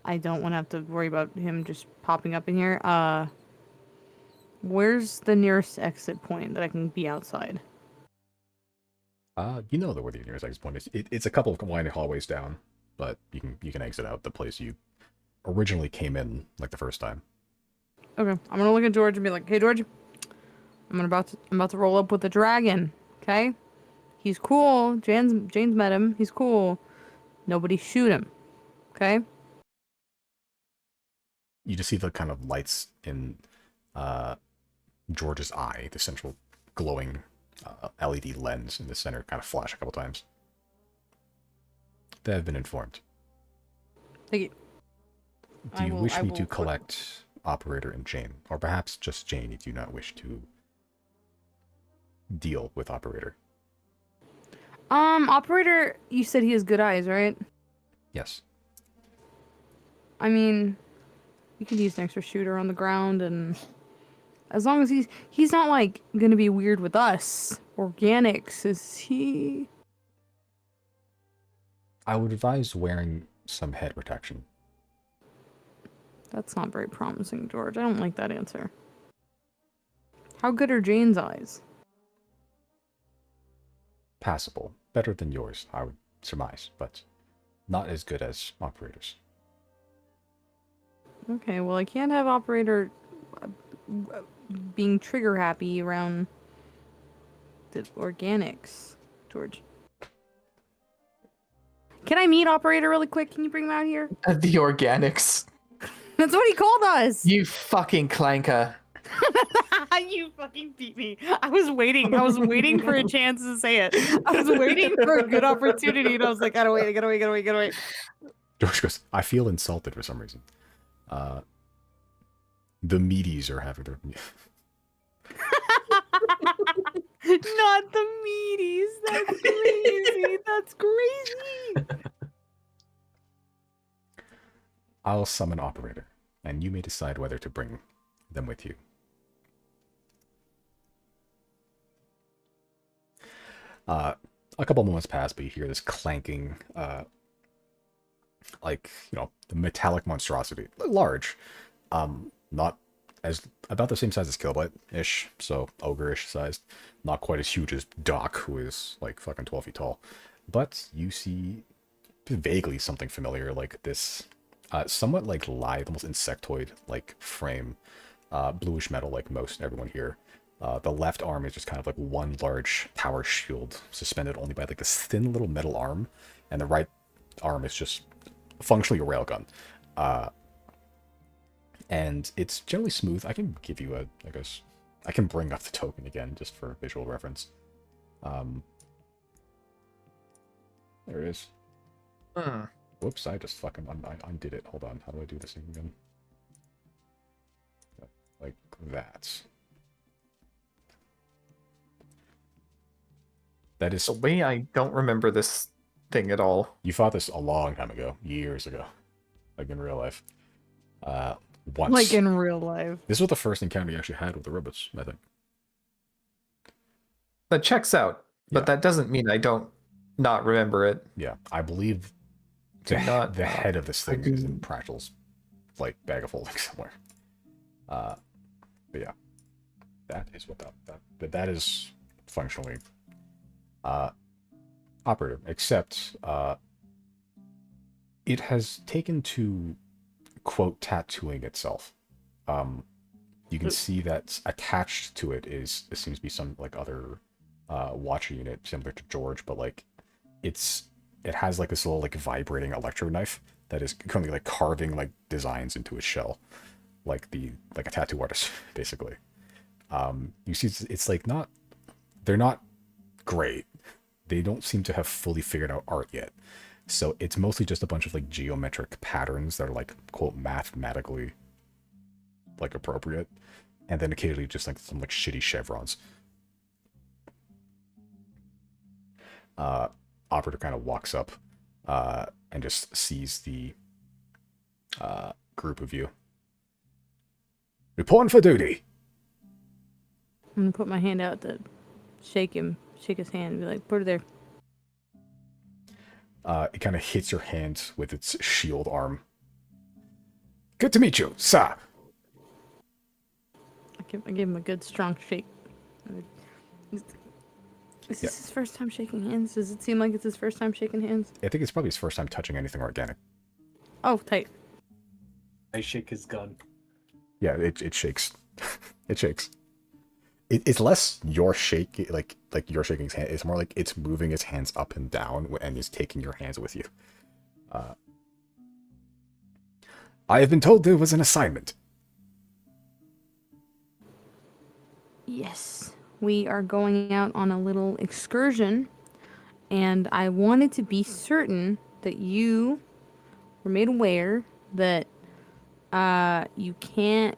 I don't want to have to worry about him just popping up in here. Where's the nearest exit point that I can be outside? You know where the nearest exit point is. It's a couple of winding hallways down, but you can exit out the place you originally came in like the first time. Okay, I'm gonna look at George and be like, "Hey, George, I'm about to roll up with the dragon. Okay, he's cool. Jane's met him. He's cool. Nobody shoot him. Okay." You just see the kind of lights in George's eye, the central glowing LED lens in the center kind of flash a couple times. They have been informed. Thank you. Do you wish I me will to collect Operator and Jane? Or perhaps just Jane if you do not wish to deal with Operator? Operator, you said he has good eyes, right? Yes. I mean, you could use an extra shooter on the ground, and as long as he's not like gonna be weird with us. Organics, is he? I would advise wearing some head protection. That's not very promising, George. I don't like that answer. How good are Jane's eyes? Passable. Better than yours, I would surmise, but not as good as Operator's. Okay, well, I can't have operator being trigger happy around the organics, George. Can I meet operator really quick? Can you bring him out here? The organics. That's what he called us. You fucking clanker. You fucking beat me. I was waiting. I was waiting for a chance to say it. I was waiting for a good opportunity, and I was like, gotta wait, gotta wait, gotta wait, gotta wait. George goes, I feel insulted for some reason. The meaties are having their. Not the meaties. That's crazy. That's crazy. I'll summon operator, and you may decide whether to bring them with you. A couple moments pass, but you hear this clanking, like, the metallic monstrosity. Large. Not as, about the same size as Killbite-ish, so ogre-ish sized. Not quite as huge as Doc, who is, like, fucking 12 feet tall. But you see vaguely something familiar, like this, somewhat, like, lithe, almost insectoid-like frame. Bluish metal, like most everyone here. The left arm is just kind of like one large power shield, suspended only by like this thin little metal arm, and the right arm is just functionally a railgun. And it's generally smooth. I can give you I can bring up the token again just for visual reference. There it is. Whoops, I just fucking undid it. Hold on, how do I do this thing again? Like that. That is. The way I don't remember this thing at all. You fought this a long time ago, years ago, like in real life. Once. Like in real life. This was the first encounter you actually had with the robots, I think. That checks out, but Yeah. that doesn't mean I don't not remember it. Yeah, I believe Do the not- head of this thing is in do- Practical's like bag of holding somewhere. But yeah, that is what that is functionally operative, except it has taken to quote tattooing itself. You can see that attached to it seems to be some like other watcher unit similar to George, but like it has like this little like vibrating electro knife that is currently like carving like designs into its shell, like a tattoo artist basically. You see it's like they're not great. They don't seem to have fully figured out art yet. So it's mostly just a bunch of like geometric patterns that are like quote mathematically like appropriate, and then occasionally just like some like shitty chevrons. Operator kind of walks up and just sees the group of you. Reporting for duty. I'm gonna put my hand out to shake his hand, and be like, put it there. It kind of hits your hand with its shield arm. Good to meet you, sir. I give him a good strong shake. Is this his first time shaking hands? Does it seem like it's his first time shaking hands? I think it's probably his first time touching anything organic. Oh, tight. I shake his gun. Yeah, it shakes. It shakes. It's less your shake, like you're shaking his hand. It's more like it's moving its hands up and down and is taking your hands with you. I have been told there was an assignment. Yes. We are going out on a little excursion, and I wanted to be certain that you were made aware that you can't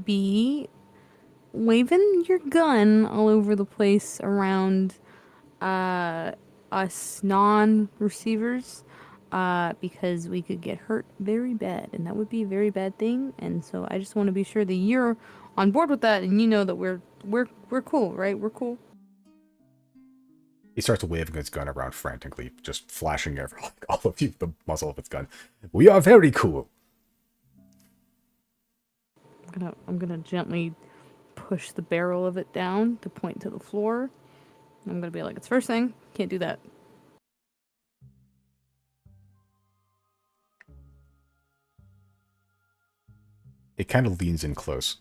be waving your gun all over the place around us non-receivers, because we could get hurt very bad, and that would be a very bad thing. And so I just want to be sure that you're on board with that, and you know that we're cool, right? We're cool. He starts waving his gun around frantically, just flashing all of you the muzzle of its gun. We are very cool. I'm gonna gently push the barrel of it down to point to the floor. I'm gonna be like, it's first thing, can't do that. it kind of leans in close.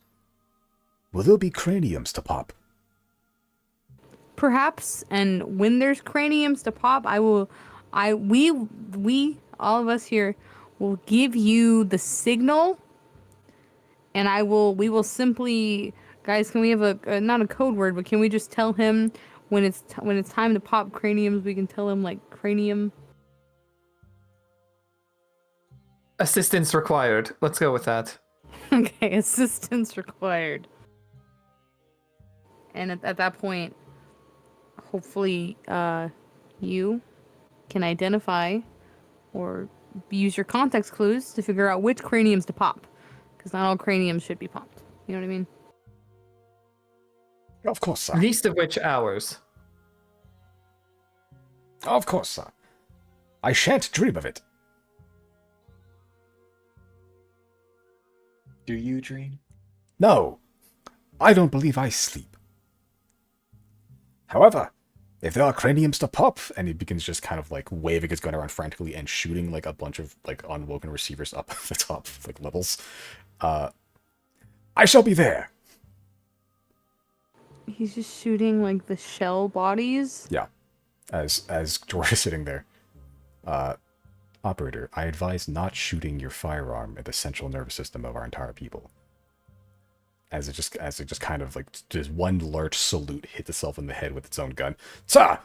Will there be craniums to pop? Perhaps, and when there's craniums to pop, we, all of us here, will give you the signal, and we will simply, guys, can we have a not a code word, but can we just tell him when it's time to pop craniums? We can tell him like cranium. Assistance required. Let's go with that. Okay, assistance required. And at that point, hopefully, you can identify or use your context clues to figure out which craniums to pop. Because not all craniums should be popped. You know what I mean? Of course, sir. Least of which ours. Of course, sir. I shan't dream of it. Do you dream? No, I don't believe I sleep. However, if there are craniums to pop, and he begins just kind of like waving his gun around frantically and shooting like a bunch of like unwoken receivers up the top like levels, I shall be there. He's just shooting like the shell bodies. Yeah, as George is sitting there. Operator, I advise not shooting your firearm at the central nervous system of our entire people. As it just kind of like just one large salute hits itself in the head with its own gun. Sir!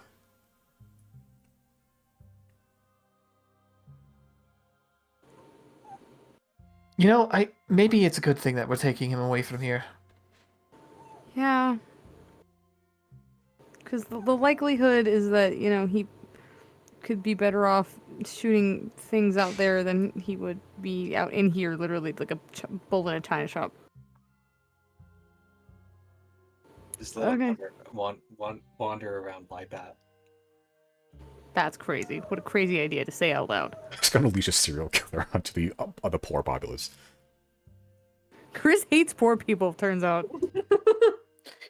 You know, maybe it's a good thing that we're taking him away from here. Yeah. Because the likelihood is that, you know, he could be better off shooting things out there than he would be out in here, literally like a bull in a china shop. Just let him Okay. wander around by bat. That's crazy. What a crazy idea to say out loud. It's gonna unleash a serial killer onto the poor populace. Chris hates poor people, turns out.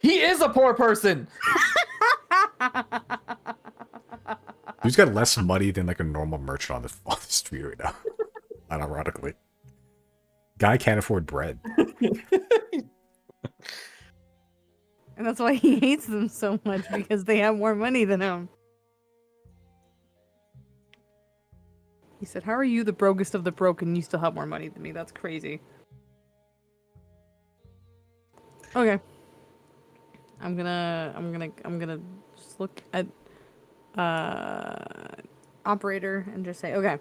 He is a poor person! He's got less money than like a normal merchant on the street right now. Unironically. Guy can't afford bread. And that's why he hates them so much, because they have more money than him. He said, how are you the brokest of the broke and you still have more money than me? That's crazy. Okay. I'm gonna just look at operator and just say, okay,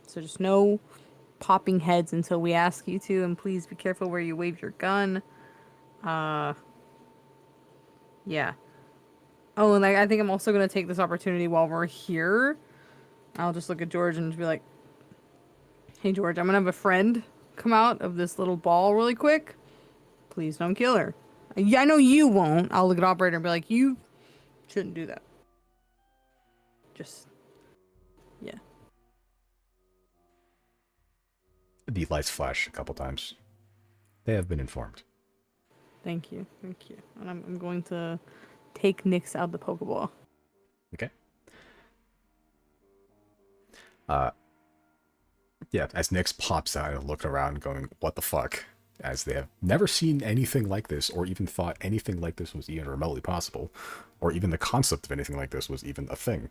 so just no popping heads until we ask you to, and please be careful where you wave your gun. Yeah. Oh, and I think I'm also gonna take this opportunity while we're here. I'll just look at George and just be like, hey George, I'm gonna have a friend come out of this little ball really quick. Please don't kill her. Yeah, I know you won't. I'll look at operator and be like, you shouldn't do that. Just, yeah. The lights flash a couple times. They have been informed. Thank you. Thank you. And I'm going to take Nyx out the Pokeball. Okay. Yeah, as Nyx pops out and look around going, what the fuck? As they have never seen anything like this, or even thought anything like this was even remotely possible, or even the concept of anything like this was even a thing.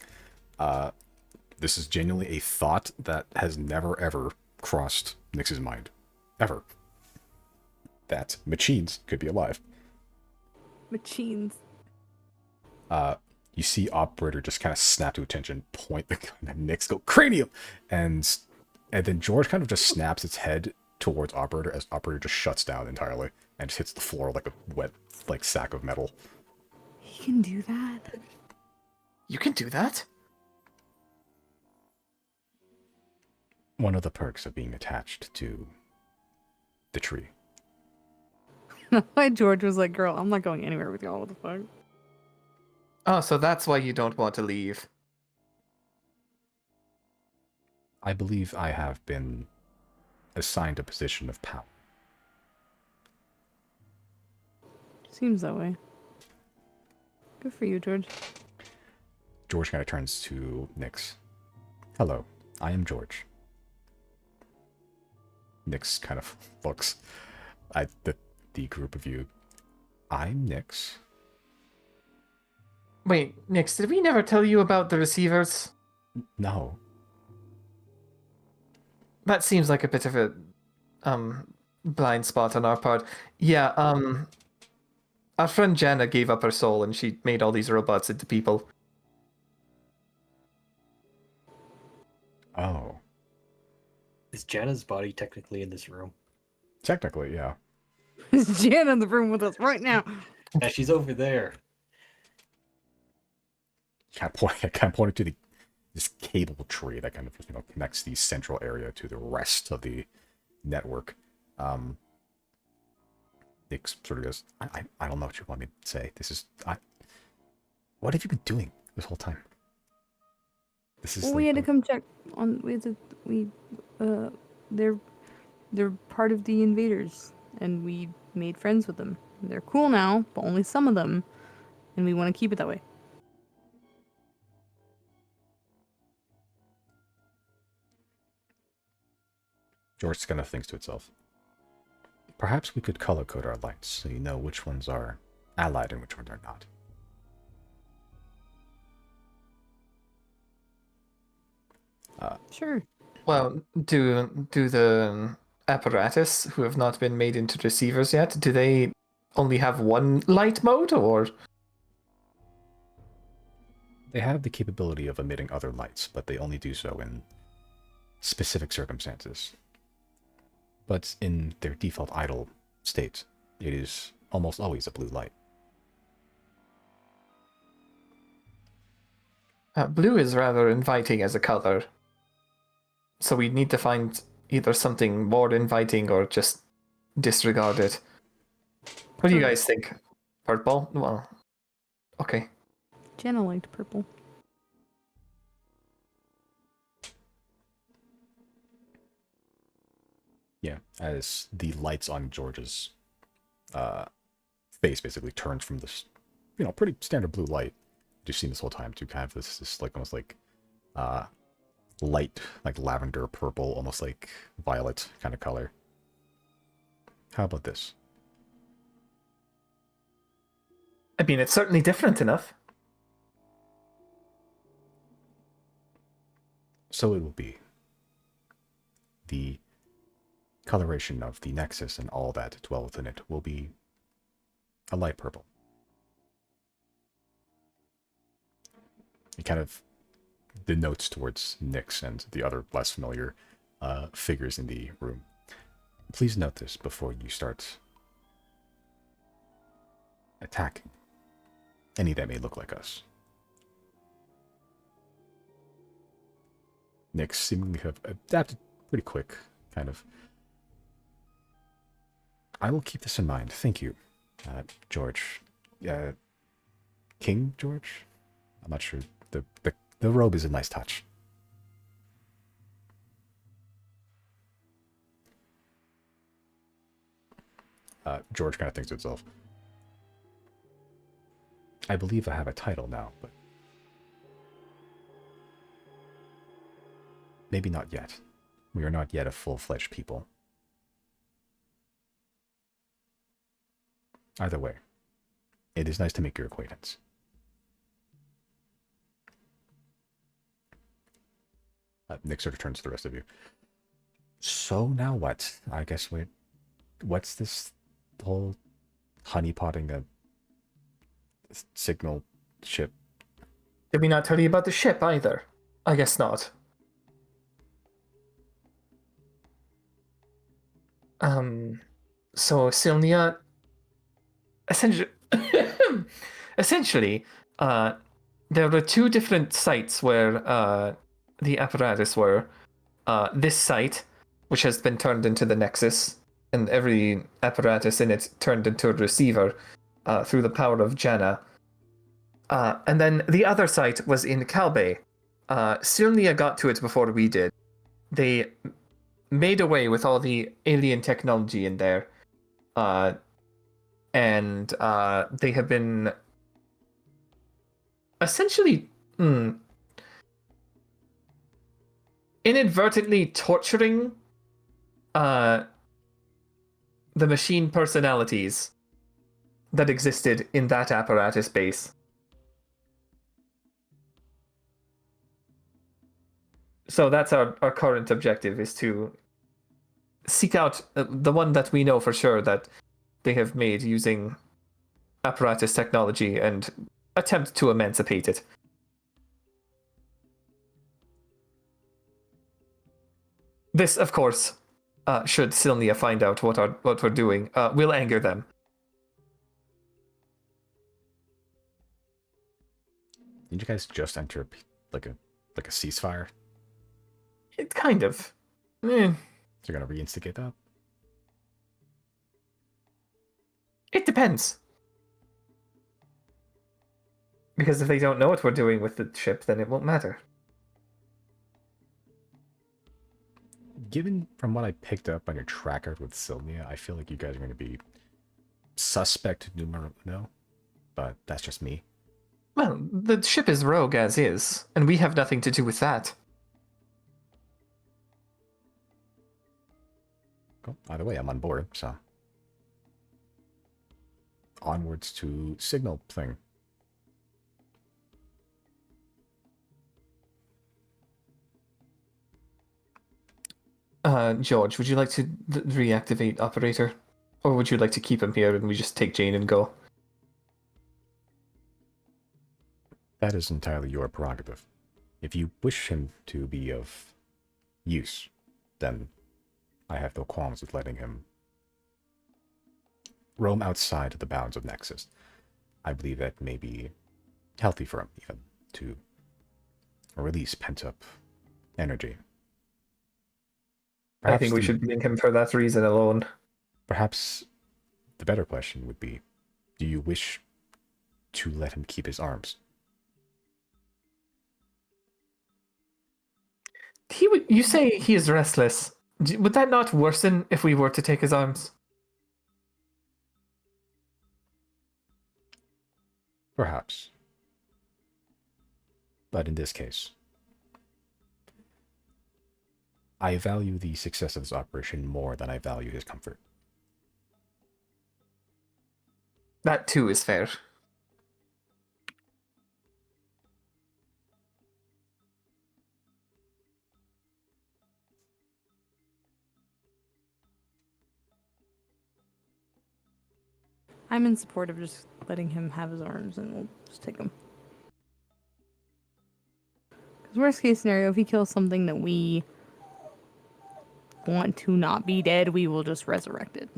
This is genuinely a thought that has never ever crossed Nyx's mind. Ever. That machines could be alive. Machines. You see Operator just kind of snap to attention, point the gun at Nyx, go, cranium! And then George kind of just snaps its head towards Operator as Operator just shuts down entirely and just hits the floor like a wet like sack of metal. He can do that? You can do that? One of the perks of being attached to the tree. Why George was like, girl, I'm not going anywhere with y'all. What the fuck? Oh, so that's why you don't want to leave. I believe I have been assigned a position of power. Seems that way. Good for you, George. George kind of turns to Nyx. Hello, I am George. Nyx kind of looks. The group of you. I'm Nyx. Wait, Nix, did we never tell you about the receivers? No. That seems like a bit of a blind spot on our part. Yeah, our friend Jana gave up her soul and she made all these robots into people. Oh. Is Jana's body technically in this room? Technically, yeah. Is Jan in the room with us right now? Yeah, she's over there. I kind of pointed to this cable tree that kind of connects the central area to the rest of the network. Nick sort of goes, I don't know what you want me to say. What have you been doing this whole time? This is Well, we had to come check on. They're part of the invaders, and we made friends with them. They're cool now, but only some of them, and we want to keep it that way. George kind of thinks to itself. Perhaps we could color code our lights so you know which ones are allied and which ones are not. Sure. Well, do the apparatus who have not been made into receivers yet, do they only have one light mode, or? They have the capability of emitting other lights, but they only do so in specific circumstances. But in their default idle state, it is almost always a blue light. Blue is rather inviting as a color. So we need to find either something more inviting or just disregard it. What do you guys think? Purple? Well, okay. Jenna liked purple. Yeah, as the lights on George's face basically turns from this, pretty standard blue light you've seen this whole time to kind of this like almost like light, like lavender purple, almost like violet kind of color. How about this? I mean, it's certainly different enough. So it will be. The coloration of the nexus and all that dwell within it will be a light purple. It kind of denotes towards Nyx and the other less familiar figures in the room. Please note this before you start attacking any that may look like us. Nyx seemingly have adapted pretty quick, kind of. I will keep this in mind. Thank you, George. King George? I'm not sure. The robe is a nice touch. George kind of thinks to himself. I believe I have a title now, but maybe not yet. We are not yet a full-fledged people. Either way, it is nice to make your acquaintance. Nick sort of turns to the rest of you. So now what? I guess what's this whole honeypotting a signal ship? Did we not tell you about the ship either? I guess not. So Sylnia, essentially, there were two different sites where the apparatus were. This site, which has been turned into the Nexus, and every apparatus in it turned into a receiver through the power of Jana. And then the other site was in Kalbe. Sylnia got to it before we did. They made away with all the alien technology in there. And they have been essentially inadvertently torturing the machine personalities that existed in that apparatus base. So that's our current objective, is to seek out the one that we know for sure that they have made using apparatus technology and attempt to emancipate it. This, of course, should Sylnia find out what we're doing, will anger them. Did you guys just enter like a ceasefire? It kind of. So you're gonna reinstigate that? It depends. Because if they don't know what we're doing with the ship, then it won't matter. Given from what I picked up on your tracker with Sylvia, I feel like you guys are going to be suspect numero uno, but that's just me. Well, the ship is rogue as is, and we have nothing to do with that. Cool. Either way, I'm on board, so. Onwards to signal thing. George, would you like to reactivate operator? Or would you like to keep him here and we just take Jane and go? That is entirely your prerogative. If you wish him to be of use, then I have no qualms with letting him roam outside of the bounds of Nexus. I believe that may be healthy for him, even, to release pent-up energy. I think we should bring him for that reason alone. Perhaps the better question would be, do you wish to let him keep his arms? You say he is restless. Would that not worsen if we were to take his arms? Perhaps. But in this case, I value the success of this operation more than I value his comfort. That too is fair. I'm in support of just letting him have his arms, and we'll just take them. Because worst case scenario, if he kills something that we want to not be dead, we will just resurrect it.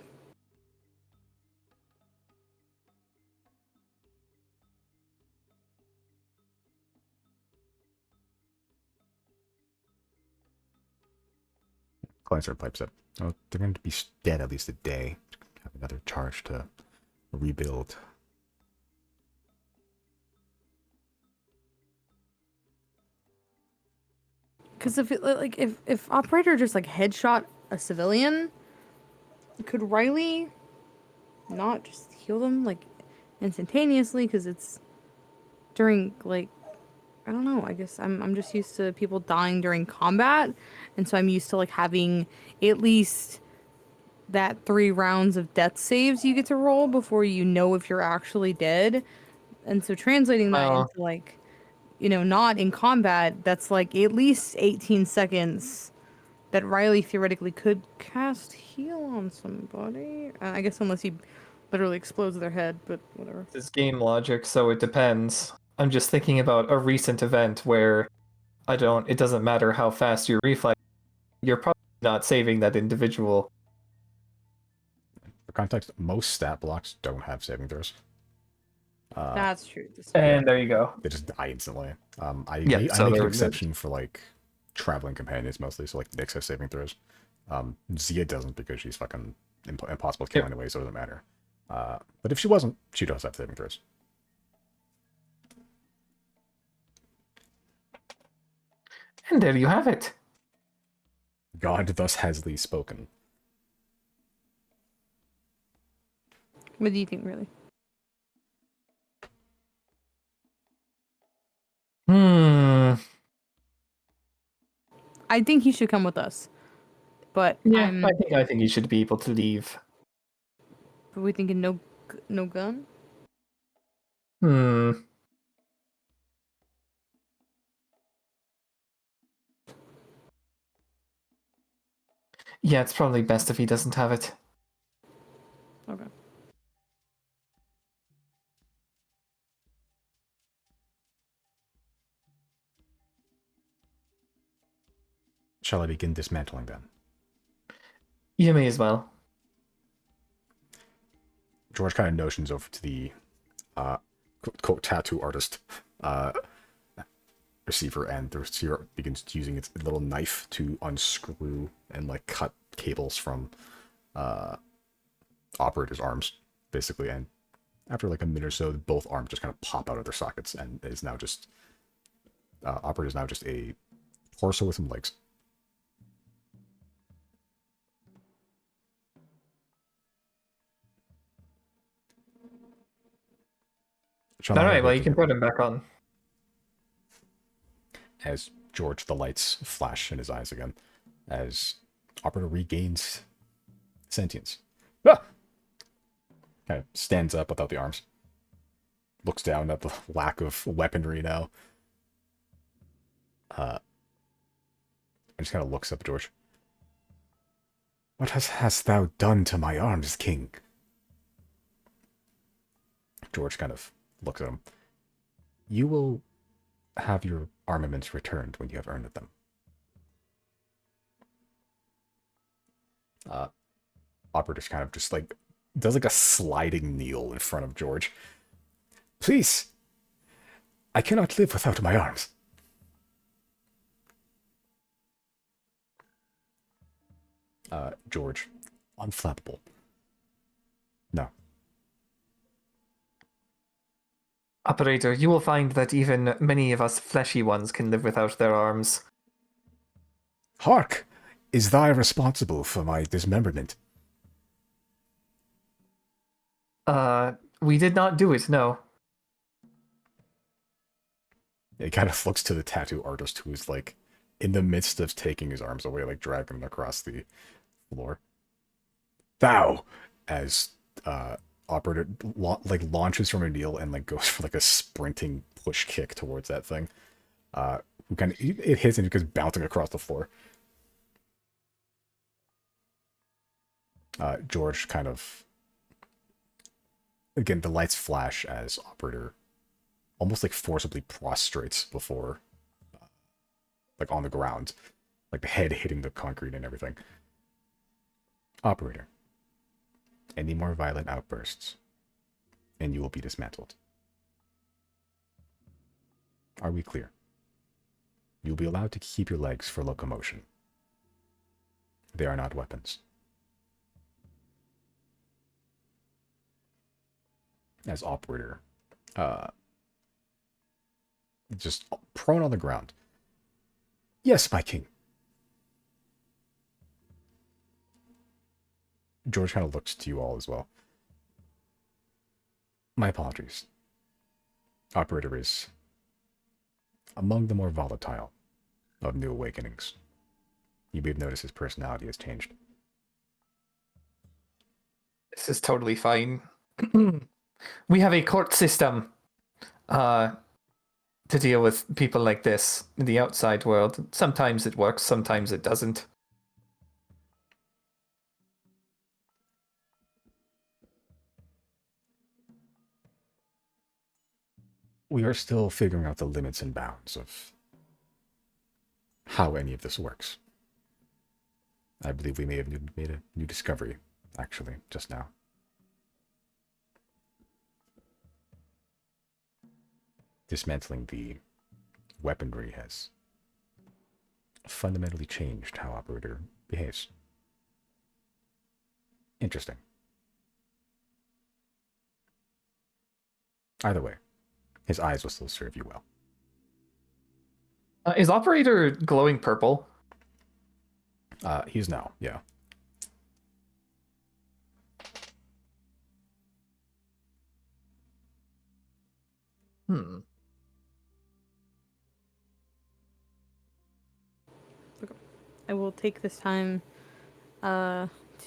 Clancer pipes up. Oh, they're going to be dead at least a day. Have another charge to rebuild. Because if operator just like headshot a civilian, could Riley not just heal them like instantaneously? Because it's during like, I don't know. I guess I'm just used to people dying during combat, and so I'm used to like having at least that 3 rounds of death saves you get to roll before you know if you're actually dead. And so translating that into like, not in combat, that's like at least 18 seconds that Riley theoretically could cast heal on somebody. I guess unless he literally explodes their head, but whatever. It's game logic, so it depends. I'm just thinking about a recent event where it doesn't matter how fast you reflex, you're probably not saving that individual. For context, most stat blocks don't have saving throws. That's true. And there you go. They just die instantly. I Yeah, make so an they're exception for like traveling companions mostly, so like Nyx has saving throws. Zia doesn't because she's fucking impossible to kill anyway, so it doesn't matter. But if she wasn't, she does have saving throws. And there you have it. God thus has thee spoken. What do you think, really? I think he should come with us, but yeah, I think you should be able to leave. But we thinking no gun? Hmm. Yeah, it's probably best if he doesn't have it. Okay. Shall I begin dismantling then? You may as well. George kind of notions over to the quote tattoo artist receiver, and the receiver begins using its little knife to unscrew and like cut cables from operator's arms, basically. And after like a minute or so, both arms just kind of pop out of their sockets, and is now just operator is now just a torso with some legs. Shall I Alright, well, you awaken can him? put him back on. As George, the lights flash in his eyes again, as operator regains sentience. Ah! Kind of stands up without the arms. Looks down at the lack of weaponry now. And just kind of looks up at George. What hast thou done to my arms, King? George kind of looks at him. You will have your armaments returned when you have earned them. Operator's kind of just like does like a sliding kneel in front of George. Please, I cannot live without my arms. George, unflappable. No. Operator, you will find that even many of us fleshy ones can live without their arms. Hark! Is thy responsible for my dismemberment? We did not do it, no. It kind of looks to the tattoo artist who is like in the midst of taking his arms away, like dragging them across the floor. Thou, as operator like launches from a kneel and like goes for like a sprinting push kick towards that thing. Who kind of it hits and it goes bouncing across the floor. George kind of again the lights flash as operator almost like forcibly prostrates before like on the ground, like the head hitting the concrete and everything. Operator, any more violent outbursts, and you will be dismantled. Are we clear? You'll be allowed to keep your legs for locomotion. They are not weapons. As operator, just prone on the ground. Yes, my king. George kind of looks to you all as well. My apologies. Operator is among the more volatile of new awakenings. You may have noticed his personality has changed. This is totally fine. We have a court system to deal with people like this in the outside world. Sometimes it works, sometimes it doesn't. We are still figuring out the limits and bounds of how any of this works. I believe we may have made a new discovery, actually, just now. Dismantling the weaponry has fundamentally changed how operator behaves. Interesting. Either way, his eyes will still serve you well. Is Operator glowing purple? He's now, yeah. Hmm. I will take this time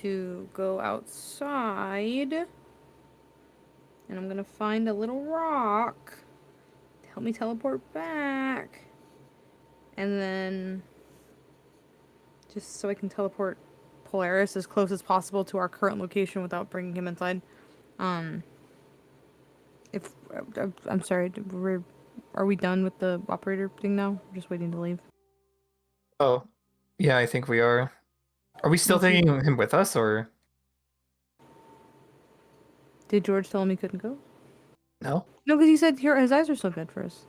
to go outside. And I'm gonna find a little rock to help me teleport back. And then just so I can teleport Polaris as close as possible to our current location without bringing him inside. If I'm sorry, are we done with the operator thing now? We're just waiting to leave. Oh, yeah, I think we are. Are we still Okay. taking him with us, or Did George tell him he couldn't go? no? No, because he said his eyes are so good for us.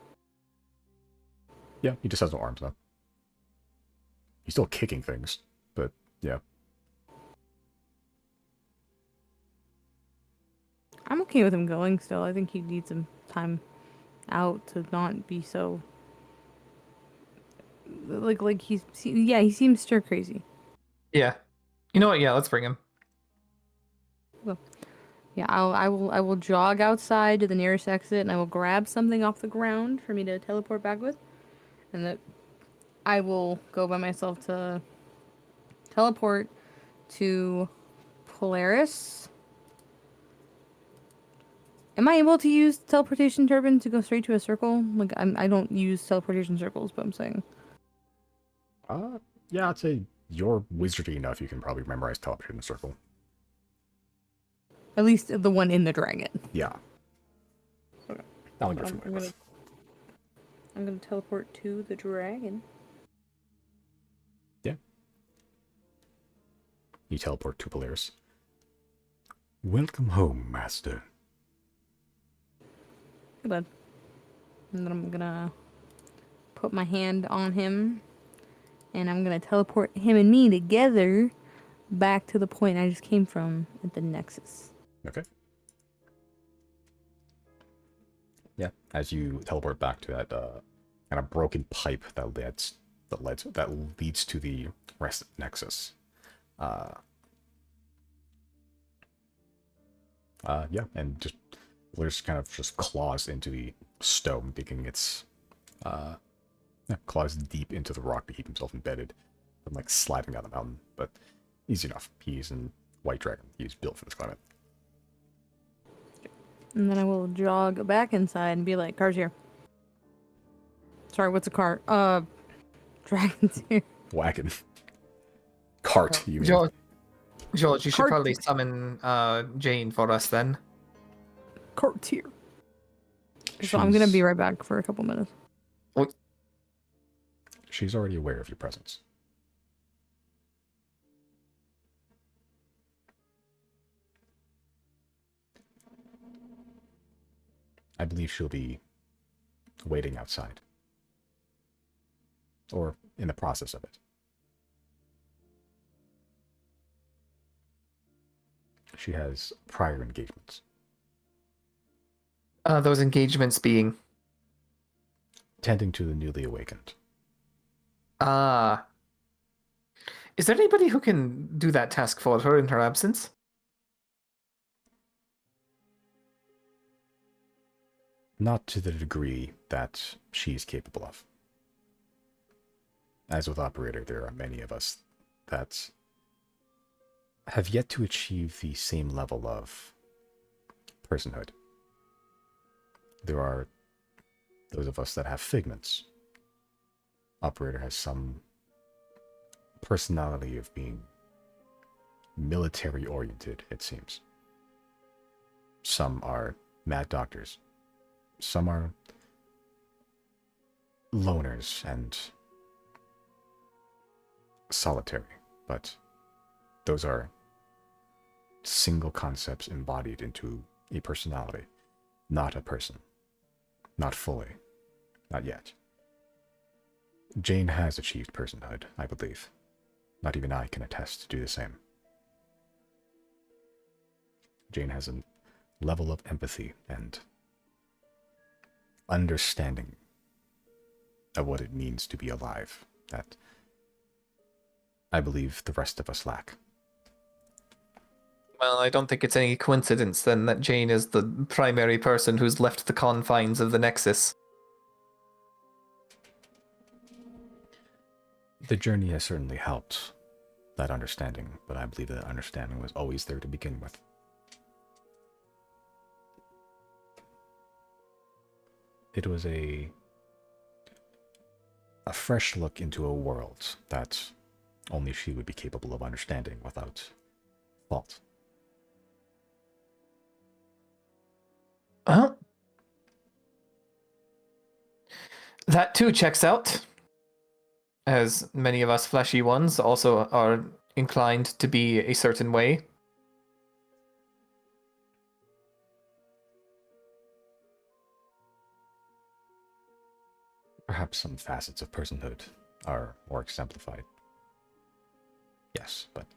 Yeah, he just has no arms now. He's still kicking things, but yeah. I'm okay with him going still. I think he needs some time out to not be so like he seems stir crazy. Yeah. You know what? Yeah, let's bring him. Yeah, I will jog outside to the nearest exit and I will grab something off the ground for me to teleport back with. And that I will go by myself to teleport to Polaris. Am I able to use teleportation turban to go straight to a circle? Like I don't use teleportation circles, but I'm saying. Yeah, I'd say you're wizardy enough you can probably memorize teleportation circle. At least the one in the dragon. Yeah. Okay. That one you're I'm familiar with. gonna teleport to the dragon. Yeah. You teleport to Polaris. Welcome home, Master. Hey, bud. And then I'm gonna put my hand on him, and I'm gonna teleport him and me together back to the point I just came from at the Nexus. Okay. Yeah, as you teleport back to that kind of broken pipe that leads to the rest Nexus. Yeah, and just there's kind of just claws into the stone, digging its claws deep into the rock to keep himself embedded from like sliding down the mountain. But easy enough. He's in White Dragon. He's built for this climate. And then I will jog back inside and be like, "Car's here." Sorry, what's a car? Dragon's here. Wagon. Cart, you mean? George, you should Cart- probably summon Jane for us then. Cart's here. So I'm gonna be right back for a couple minutes. She's already aware of your presence. I believe she'll be waiting outside. Or in the process of it. She has prior engagements. Those engagements being. Tending to the newly awakened. Is there anybody who can do that task for her in her absence? Not to the degree that she's capable of. As with Operator, there are many of us that have yet to achieve the same level of personhood. There are those of us that have figments. Operator has some personality of being military oriented, it seems. Some are mad doctors. Some are loners and solitary, but those are single concepts embodied into a personality, not a person. Not fully. Not yet. Jane has achieved personhood, I believe. Not even I can attest to do the same. Jane has a level of empathy and understanding of what it means to be alive that I believe the rest of us lack. Well, I don't think it's any coincidence then that Jane is the primary person who's left the confines of the Nexus. The journey has certainly helped, that understanding, but I believe that understanding was always there to begin with. It was a fresh look into a world that only she would be capable of understanding without fault. Uh-huh. That too checks out. As many of us fleshy ones also are inclined to be a certain way. Perhaps some facets of personhood are more exemplified. Yes, but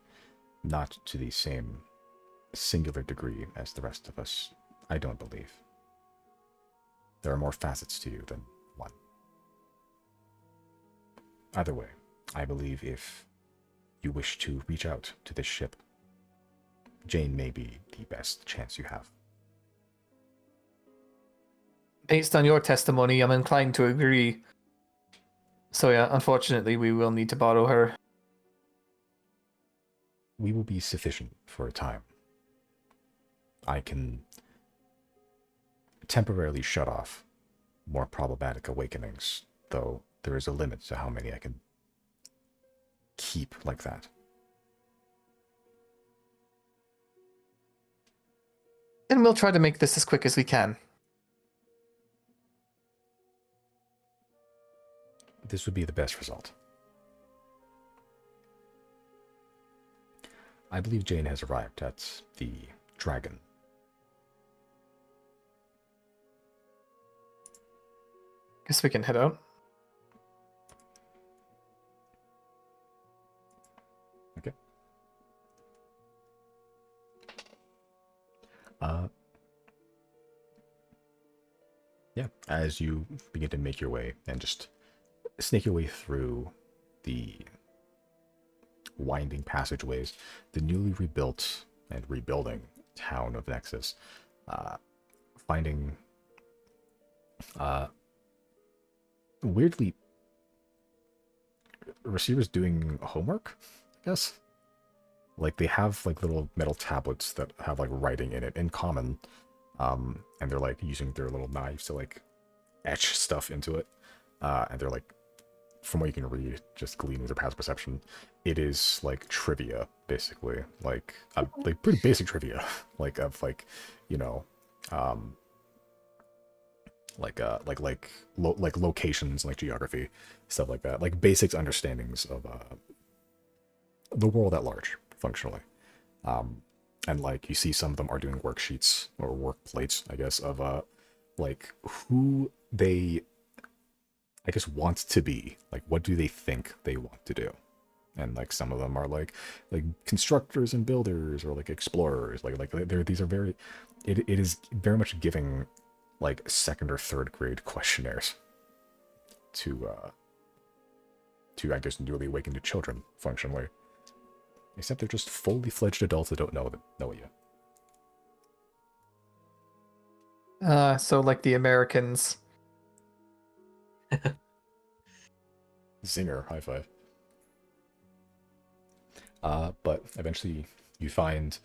not to the same singular degree as the rest of us, I don't believe. There are more facets to you than one. Either way, I believe if you wish to reach out to this ship, Jane may be the best chance you have. Based on your testimony, I'm inclined to agree. So yeah, unfortunately, we will need to borrow her. We will be sufficient for a time. I can temporarily shut off more problematic awakenings, though there is a limit to how many I can keep like that. And we'll try to make this as quick as we can. This would be the best result. I believe Jane has arrived at the Dragon. Guess we can head out. Okay. Yeah, as you begin to make your way and just snake your way through the winding passageways, the newly rebuilt and rebuilding town of Nexus, finding weirdly receivers doing homework, I guess. Like they have like little metal tablets that have like writing in it in common, and they're like using their little knives to like etch stuff into it, and they're like, from what you can read, just glean with your past perception, it is like trivia basically, like pretty basic trivia, like of like, you know, like locations, like geography, stuff like that, like basics understandings of the world at large, functionally. And like you see some of them are doing worksheets or work plates, I guess, of like who they, I guess, want to be, like what do they think they want to do. And like some of them are like constructors and builders, or like explorers, like they're, these are very, it is very much giving like second or third grade questionnaires to I guess newly awakened children, functionally. Except they're just fully fledged adults that don't know it yet. So like the Americans. Zinger, high five. But eventually you find,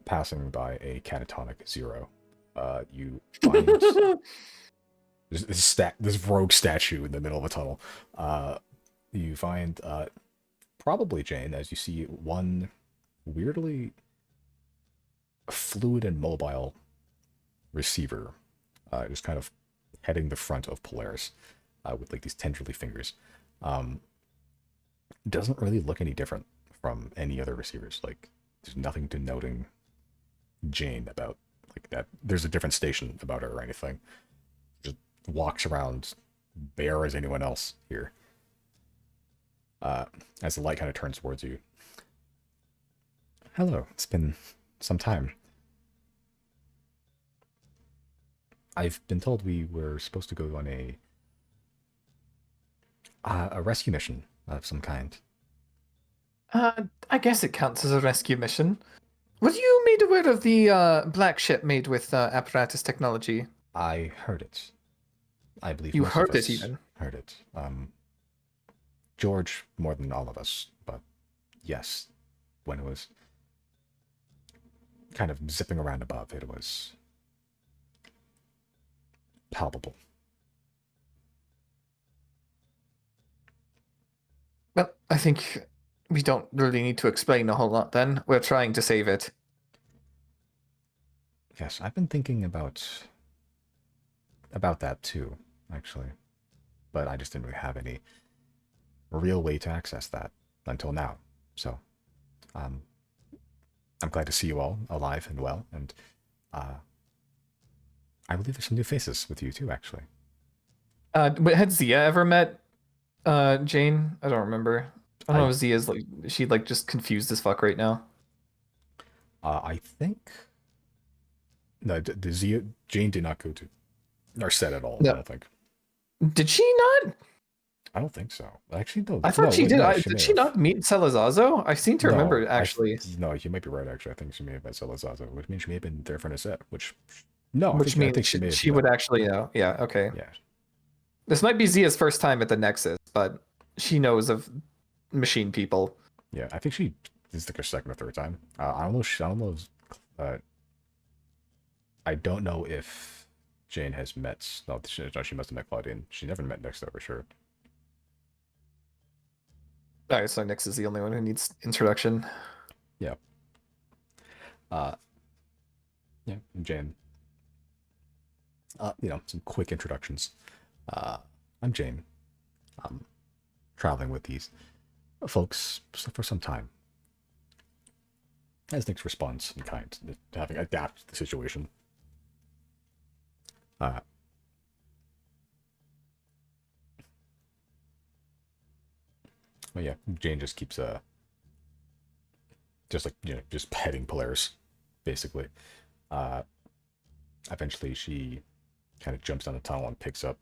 passing by a catatonic zero, you find this rogue statue in the middle of a tunnel. You find probably Jane, as you see one weirdly fluid and mobile receiver, just kind of heading the front of Polaris, with like these tendrily fingers. Doesn't really look any different from any other receivers. Like there's nothing denoting Jane about like that. There's a different station about her or anything. Just walks around bare as anyone else here. As the light kind of turns towards you. Hello, it's been some time. I've been told we were supposed to go on a rescue mission of some kind. I guess it counts as a rescue mission. Were you made aware of the black ship made with apparatus technology? I heard it. I believe You most heard of us it even? heard it. George more than all of us, but yes, when it was kind of zipping around above, it was palpable. Well, I think we don't really need to explain a whole lot then. We're trying to save it. Yes, I've been thinking about that too, actually. But I just didn't really have any real way to access that until now. So, um, I'm glad to see you all alive and well, and I believe there's some new faces with you too, actually. But had Zia ever met Jane? I don't remember. I don't know if Zia's like she like just confused as fuck right now. I think no, Jane did not go to Narset at all. No. I don't think. Did she not? I don't think so. Actually, no. I thought no, she wait, did. No, Did may she have. not meet Celazazo? I seem to remember actually. No, you might be right. Actually, I think she may have met Salazazo, which means she may have been there for Narset. Which, no, Which I means think she may have. she would actually know. Yeah. Okay. Yeah. This might be Zia's first time at the Nexus, but she knows of machine people. Yeah, I think she this is like her second or third time. I don't know. I don't know. I don't know if Jane has met. No, she must have met Claudine. She never met Next for sure. All right, so Nyx is the only one who needs introduction. Yeah. Yeah, Jane. Some quick introductions. I'm Jane. I'm traveling with these folks for some time. As Nyx responds in kind to having adapted to the situation. Well, yeah, Jane just keeps just petting Polaris, basically. Eventually, she kind of jumps down the tunnel and picks up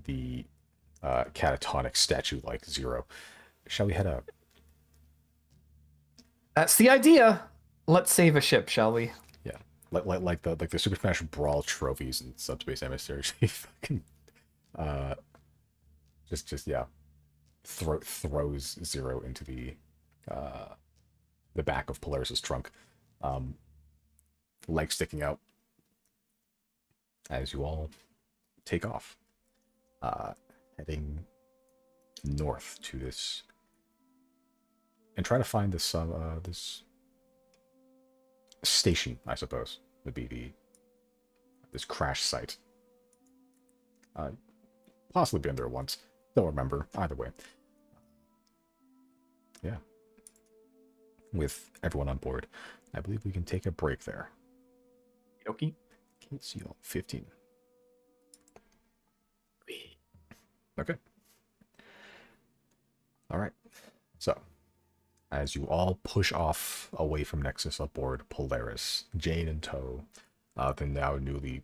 the catatonic statue like Zero. Shall we head out? That's the idea. Let's save a ship, shall we? Yeah, like the Super Smash Brawl trophies and Subspace Emissary. She fucking throws Zero into the back of Polaris's trunk, leg sticking out. As you all take off, heading north to this, and try to find this this station, I suppose, would be this crash site. Possibly been there once. Don't remember. Either way. Yeah. With everyone on board, I believe we can take a break there. Okay. Can't see all 15. Okay. All right. So, as you all push off away from Nexus aboard Polaris, Jane in tow, the now newly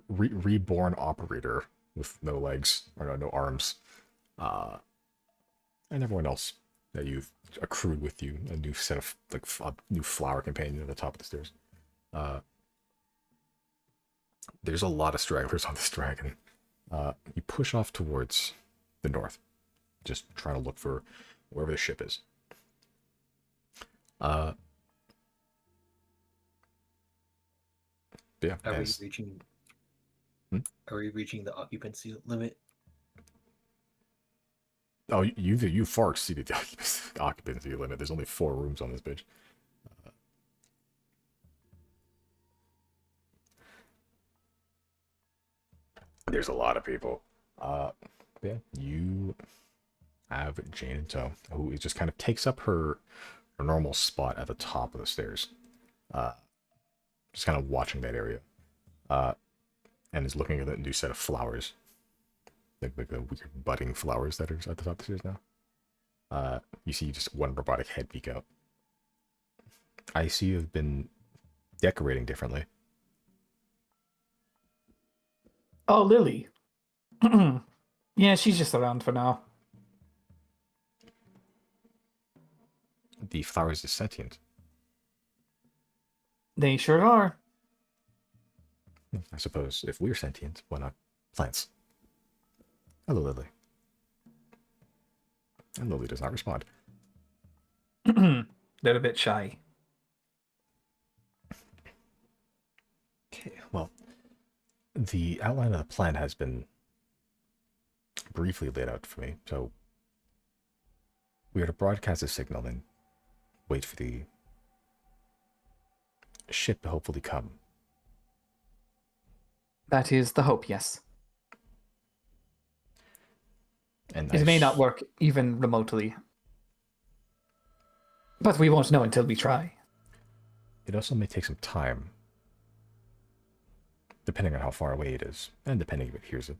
reborn operator with no legs or no arms, and everyone else that you've accrued with you, a new set of a new flower companion at the top of the stairs. There's a lot of stragglers on this dragon. You push off towards the north, just trying to look for wherever the ship is. Yeah. Are we reaching? Are we reaching the occupancy limit? Oh, you far exceeded the occupancy limit. There's only 4 rooms on this bitch. There's a lot of people. Yeah, you have Jane in tow, who is just kind of takes up her normal spot at the top of the stairs. Just kind of watching that area. And is looking at that new set of flowers. Like the weird budding flowers that are at the top of the stairs now. You see just one robotic head peek out. I see you've been decorating differently. Oh, Lily. Yeah, she's just around for now. The flowers is sentient. They sure are. I suppose if we're sentient, why not plants? Hello, Lily. And Lily does not respond. They're a bit shy. Okay, well, the outline of the plan has been briefly laid out for me. So we are to broadcast a signal and wait for the ship to hopefully come. That is the hope, yes. And It may not work even remotely. But we won't know until we try. It also may take some time, depending on how far away it is, and depending if it hears it.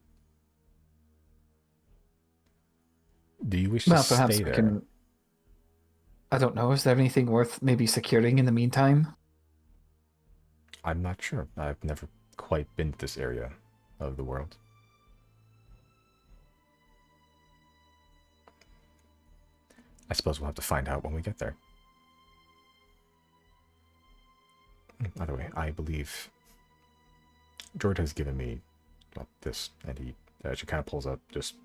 Do you wish to Well, perhaps stay we there? can... I don't know, is there anything worth maybe securing in the meantime? I'm not sure. I've never quite been to this area of the world. I suppose we'll have to find out when we get there. By the way, I believe George has given me this, and she kind of pulls up just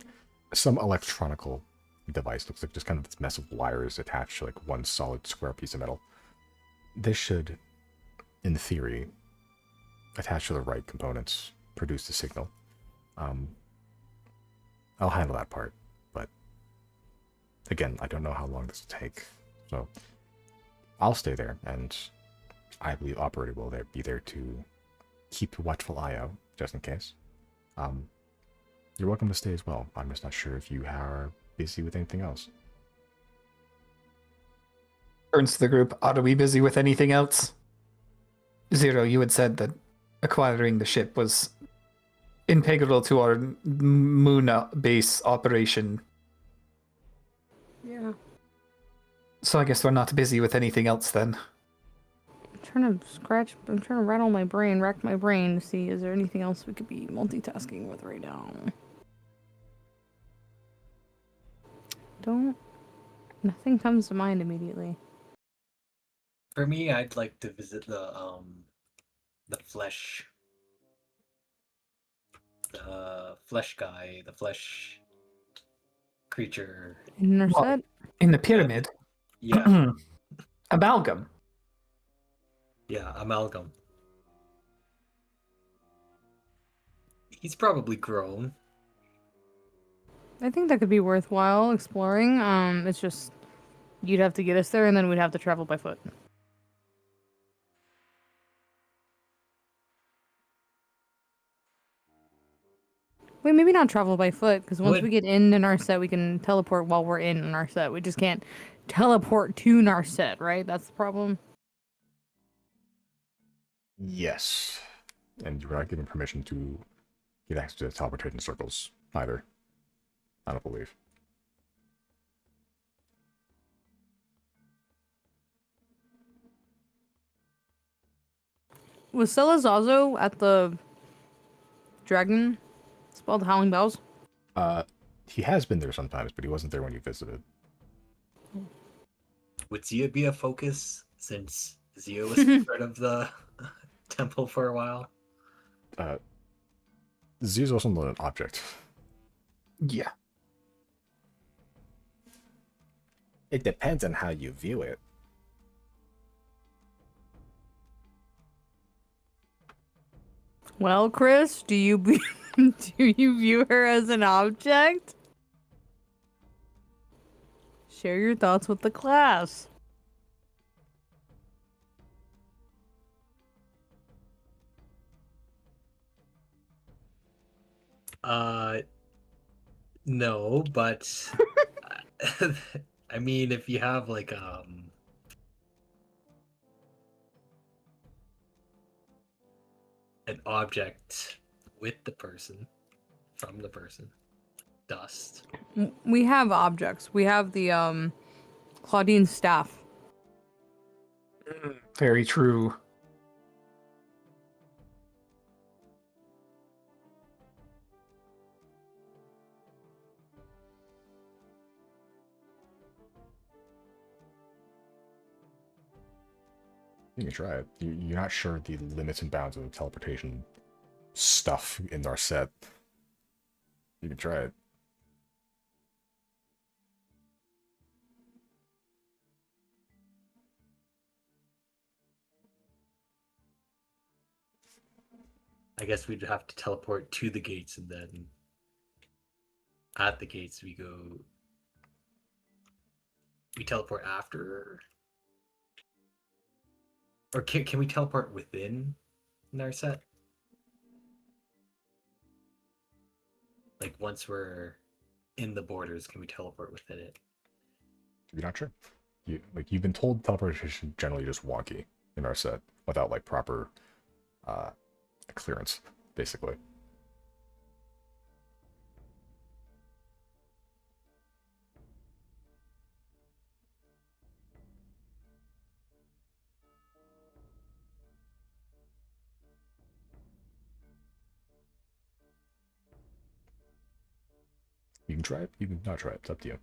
some electronical device. Looks like just kind of this mess of wires attached to like one solid square piece of metal. This should, in theory, attach to the right components, produce the signal. I'll handle that part, but again, I don't know how long this will take, so I'll stay there, and I believe Operator will be there to keep a watchful eye out, just in case. You're welcome to stay as well. I'm just not sure if you are busy with anything else. Turns to the group, are we busy with anything else? Zero, you had said that acquiring the ship was integral to our moon base operation. Yeah. So I guess we're not busy with anything else then. I'm trying to rack my brain to see is there anything else we could be multitasking with right now. Nothing comes to mind immediately. For me, I'd like to visit the flesh guy, the flesh creature. In our What? set? In the pyramid? Yeah, Amalgam. yeah, amalgam. He's probably grown. I think that could be worthwhile exploring. It's just you'd have to get us there and then we'd have to travel by foot. Wait, maybe not travel by foot, because once we get in Narset, we can teleport while we're in Narset. We just can't teleport to Narset, right? That's the problem. Yes. And you were not given permission to get access to the teleportation circles either. I don't believe. Was Celazazo at the dragon spelled Howling Bells? He has been there sometimes, but he wasn't there when you visited. Would Zia be a focus since Zia was part of the temple for a while? Z is also not an object. Yeah. It depends on how you view it. Well, Chris, do you view her as an object? Share your thoughts with the class. No, but I mean, if you have like an object with the person, from the person, dust. We have objects. We have the Claudine's staff. Very true. You can try it. You're not sure the limits and bounds of the teleportation stuff in our set. You can try it. I guess we'd have to teleport to the gates, and then at the gates we go. We teleport after, or can we teleport within Narset? Like once we're in the borders, can we teleport within it? You're not sure. You've been told teleportation generally just wonky in our set without like proper clearance, basically. You can try it. You can not try it. It's up to you.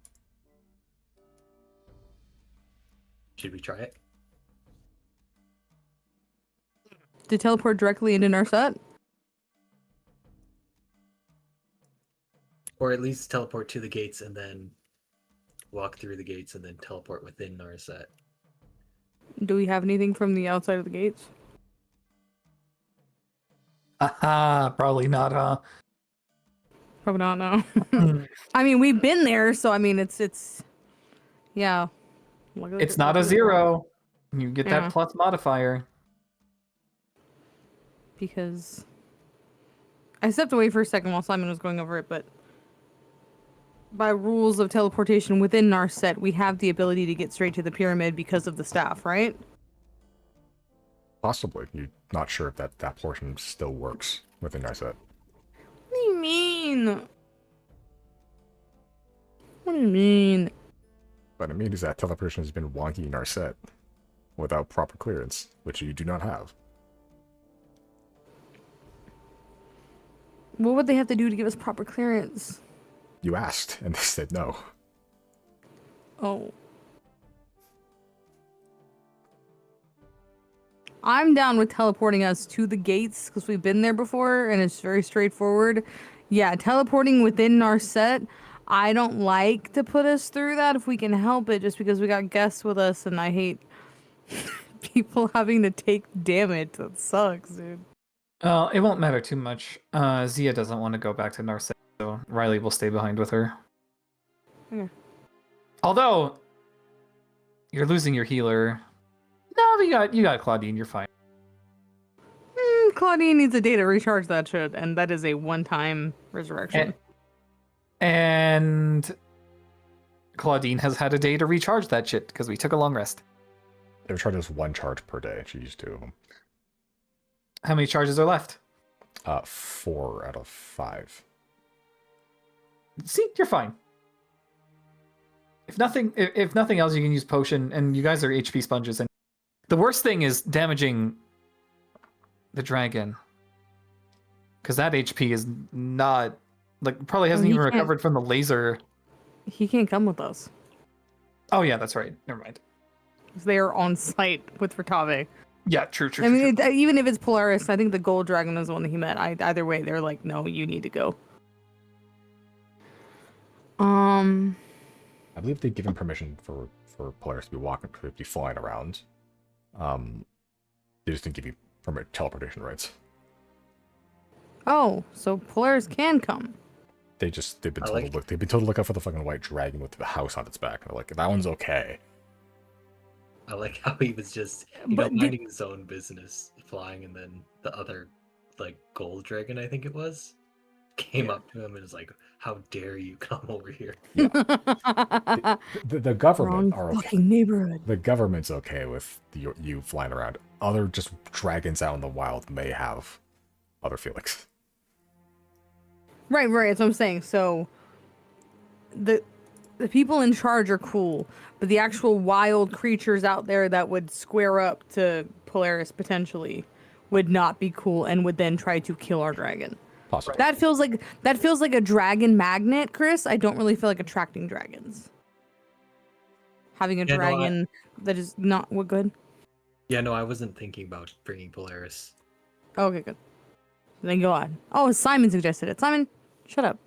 Should we try it? To teleport directly into Narset? Or at least teleport to the gates and then walk through the gates and then teleport within Narset. Do we have anything from the outside of the gates? Aha, probably not, huh? Probably not, no. Hmm. I mean, we've been there, so I mean, it's, yeah. It's not a 0. You get Yeah. that plus modifier. Because I stepped away for a second while Simon was going over it, but by rules of teleportation within Narset, we have the ability to get straight to the pyramid because of the staff, right? Possibly. You're not sure if that portion still works within our set. What do you mean? What do you mean? But it means that teleportation has been wonky in our set without proper clearance, which you do not have. What would they have to do to give us proper clearance? You asked, and they said no. Oh. I'm down with teleporting us to the gates because we've been there before and it's very straightforward. Yeah, teleporting within our set. I don't like to put us through that if we can help it, just because we got guests with us and I hate people having to take damage. That sucks, dude. It won't matter too much. Zia doesn't want to go back to Narset, so Riley will stay behind with her. Okay. Although, you're losing your healer. No, but you got Claudine, you're fine. Claudine needs a day to recharge that shit, and that is a one-time resurrection. And Claudine has had a day to recharge that shit, because we took a long rest. It charges 1 charge per day. She used 2 of them. How many charges are left? 4 out of 5. See, you're fine. If nothing else, you can use potion, and you guys are HP sponges. And the worst thing is damaging the dragon, because that HP is not probably hasn't he even can't- recovered from the laser. He can't come with us. Oh yeah, that's right. Never mind. 'Cause they are on site with Rotave. Yeah, true. I mean, even if it's Polaris, I think the gold dragon is the one that he met. Either way, they're like, no, you need to go. I believe they've given permission for players to be flying around. They just didn't give you teleportation rights. Oh, so Polaris can come. They've been told to look out for the fucking white dragon with the house on its back. And they're like, that one's okay. I like how he was just, minding his own business, flying, and then the other, gold dragon, I think it was, came up to him and was like, "How dare you come over here?" The government Wrong are okay. fucking neighborhood. The government's okay with you flying around. Other just dragons out in the wild may have other feelings. Right, that's what I'm saying. So, the people in charge are cool, but the actual wild creatures out there that would square up to Polaris potentially would not be cool and would then try to kill our dragon. Possibly. That feels like a dragon magnet, Chris. I don't really feel like attracting dragons. Having a dragon that is not what good. Yeah, no, I wasn't thinking about bringing Polaris. Okay, good. Then go on. Oh, Simon suggested it. Simon, shut up.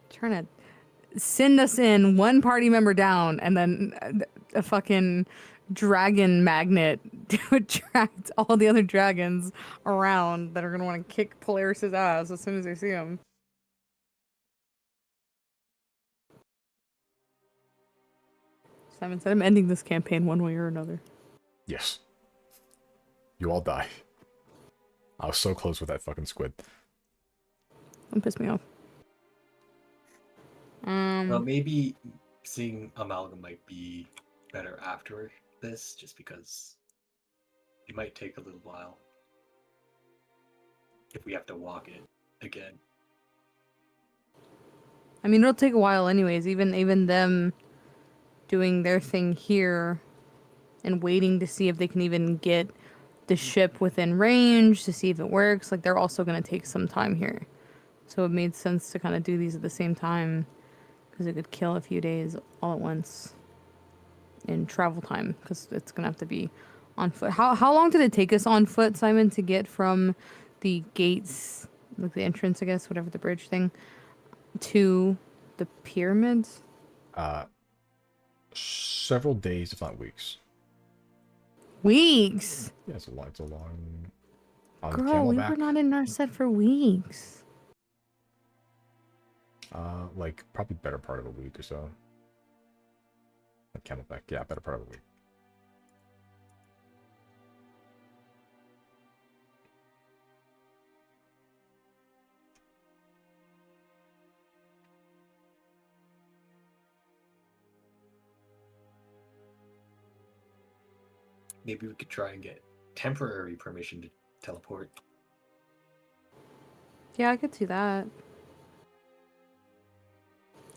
Trying to send us in one party member down and then a fucking dragon magnet to attract all the other dragons around that are gonna want to kick Polaris's ass as soon as they see him. Simon said, "I'm ending this campaign one way or another." Yes. You all die. I was so close with that fucking squid. Don't piss me off. Well, maybe seeing Amalgam might be better after this, just because it might take a little while if we have to walk it again. I mean, it'll take a while, anyways. Even them doing their thing here and waiting to see if they can even get the ship within range to see if it works. Like, they're also going to take some time here. So it made sense to kind of do these at the same time because it could kill a few days all at once in travel time because it's going to have to be on foot. How long did it take us on foot, Simon, to get from the gates, like the entrance, I guess, whatever the bridge thing, to the pyramids? Several days, if not weeks. Weeks. Yeah, it's a long. On Girl, we Camelback, were not in our set for weeks. like probably better part of a week or so. On Camelback, yeah, better part of a week. Maybe we could try and get temporary permission to teleport. Yeah, I could see that.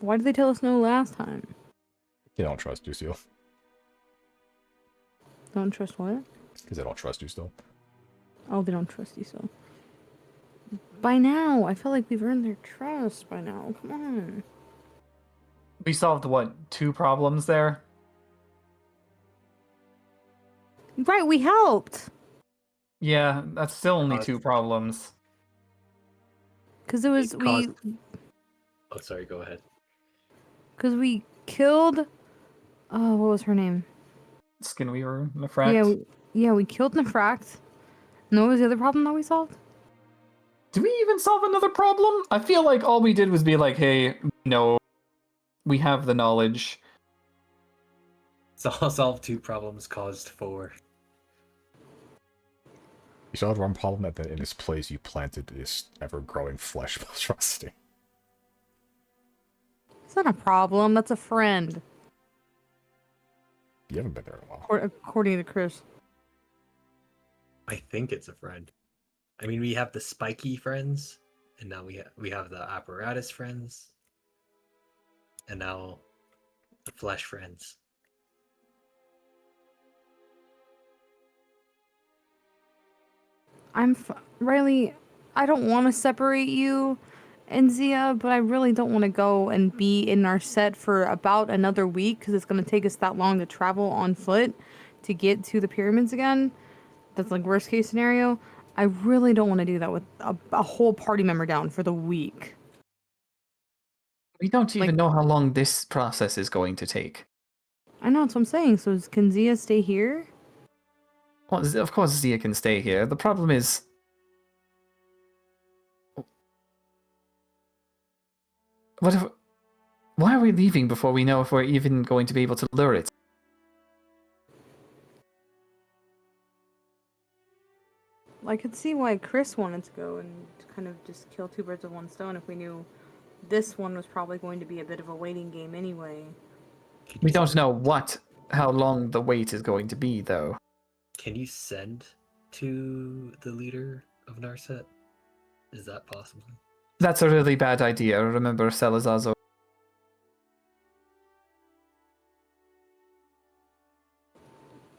Why did they tell us no last time? They don't trust you still. Don't trust what? Because they don't trust you still. Oh, they don't trust you, so. By now, I feel like we've earned their trust by now. Come on. We solved what, 2 problems there? Right, we helped. Yeah, that's still only Uh, 2 problems. Cause it was caused- Oh, sorry. Go ahead. cause we killed. Oh, what was her name? Skinweaver, Nefract. Yeah, we killed Nefract. And what was the other problem that we solved? Did we even solve another problem? I feel like all we did was be like, hey, no, we have the knowledge. So I'll solve 2 problems, caused 4. You saw the one problem that in this place you planted this ever-growing flesh monstrosity. It's not a problem. That's a friend, You haven't been there in a while. according to Chris. I think it's a friend. I mean, we have the spiky friends, and now we have the apparatus friends, and now the flesh friends. Riley, I don't want to separate you and Zia, but I really don't want to go and be in our set for about another week because it's going to take us that long to travel on foot to get to the pyramids again. That's like worst case scenario. I really don't want to do that with a whole party member down for the week. We don't even Like- know how long this process is going to take. I know, that's what I'm saying. So can Zia stay here? Well, of course Zia can stay here. The problem is... What if... Why are we leaving before we know if we're even going to be able to lure it? I could see why Chris wanted to go and kind of just kill 2 birds with 1 stone if we knew this one was probably going to be a bit of a waiting game anyway. We don't know how long the wait is going to be, though. Can you send to the leader of Narset? Is that possible? That's a really bad idea. Remember Salazar's...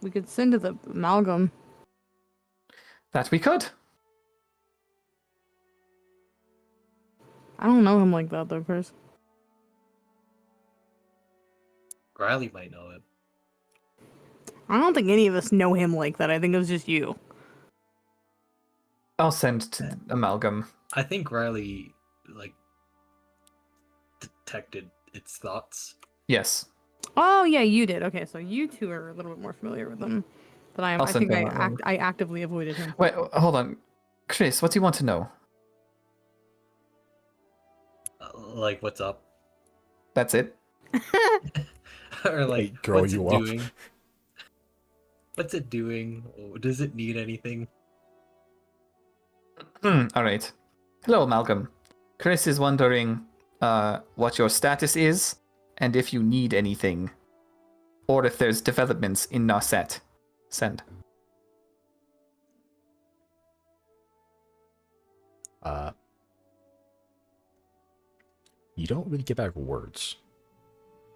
We could send to the amalgam. That we could. I don't know him like that though, Chris. Riley might know it. I don't think any of us know him like that. I think it was just you. I'll send to Amalgam. I think Riley detected its thoughts. Yes. Oh yeah, you did. Okay, so you two are a little bit more familiar with him, but I am. I'll I send think him that one. I actively avoided him. Wait, hold on. Chris, what do you want to know? Like, what's up? That's it? Or like, Hey, grow what's it you up. doing? What's it doing? Does it need anything? All right. Hello, Malcolm. Chris is wondering what your status is and if you need anything, or if there's developments in Narset. Send. You don't really get back words,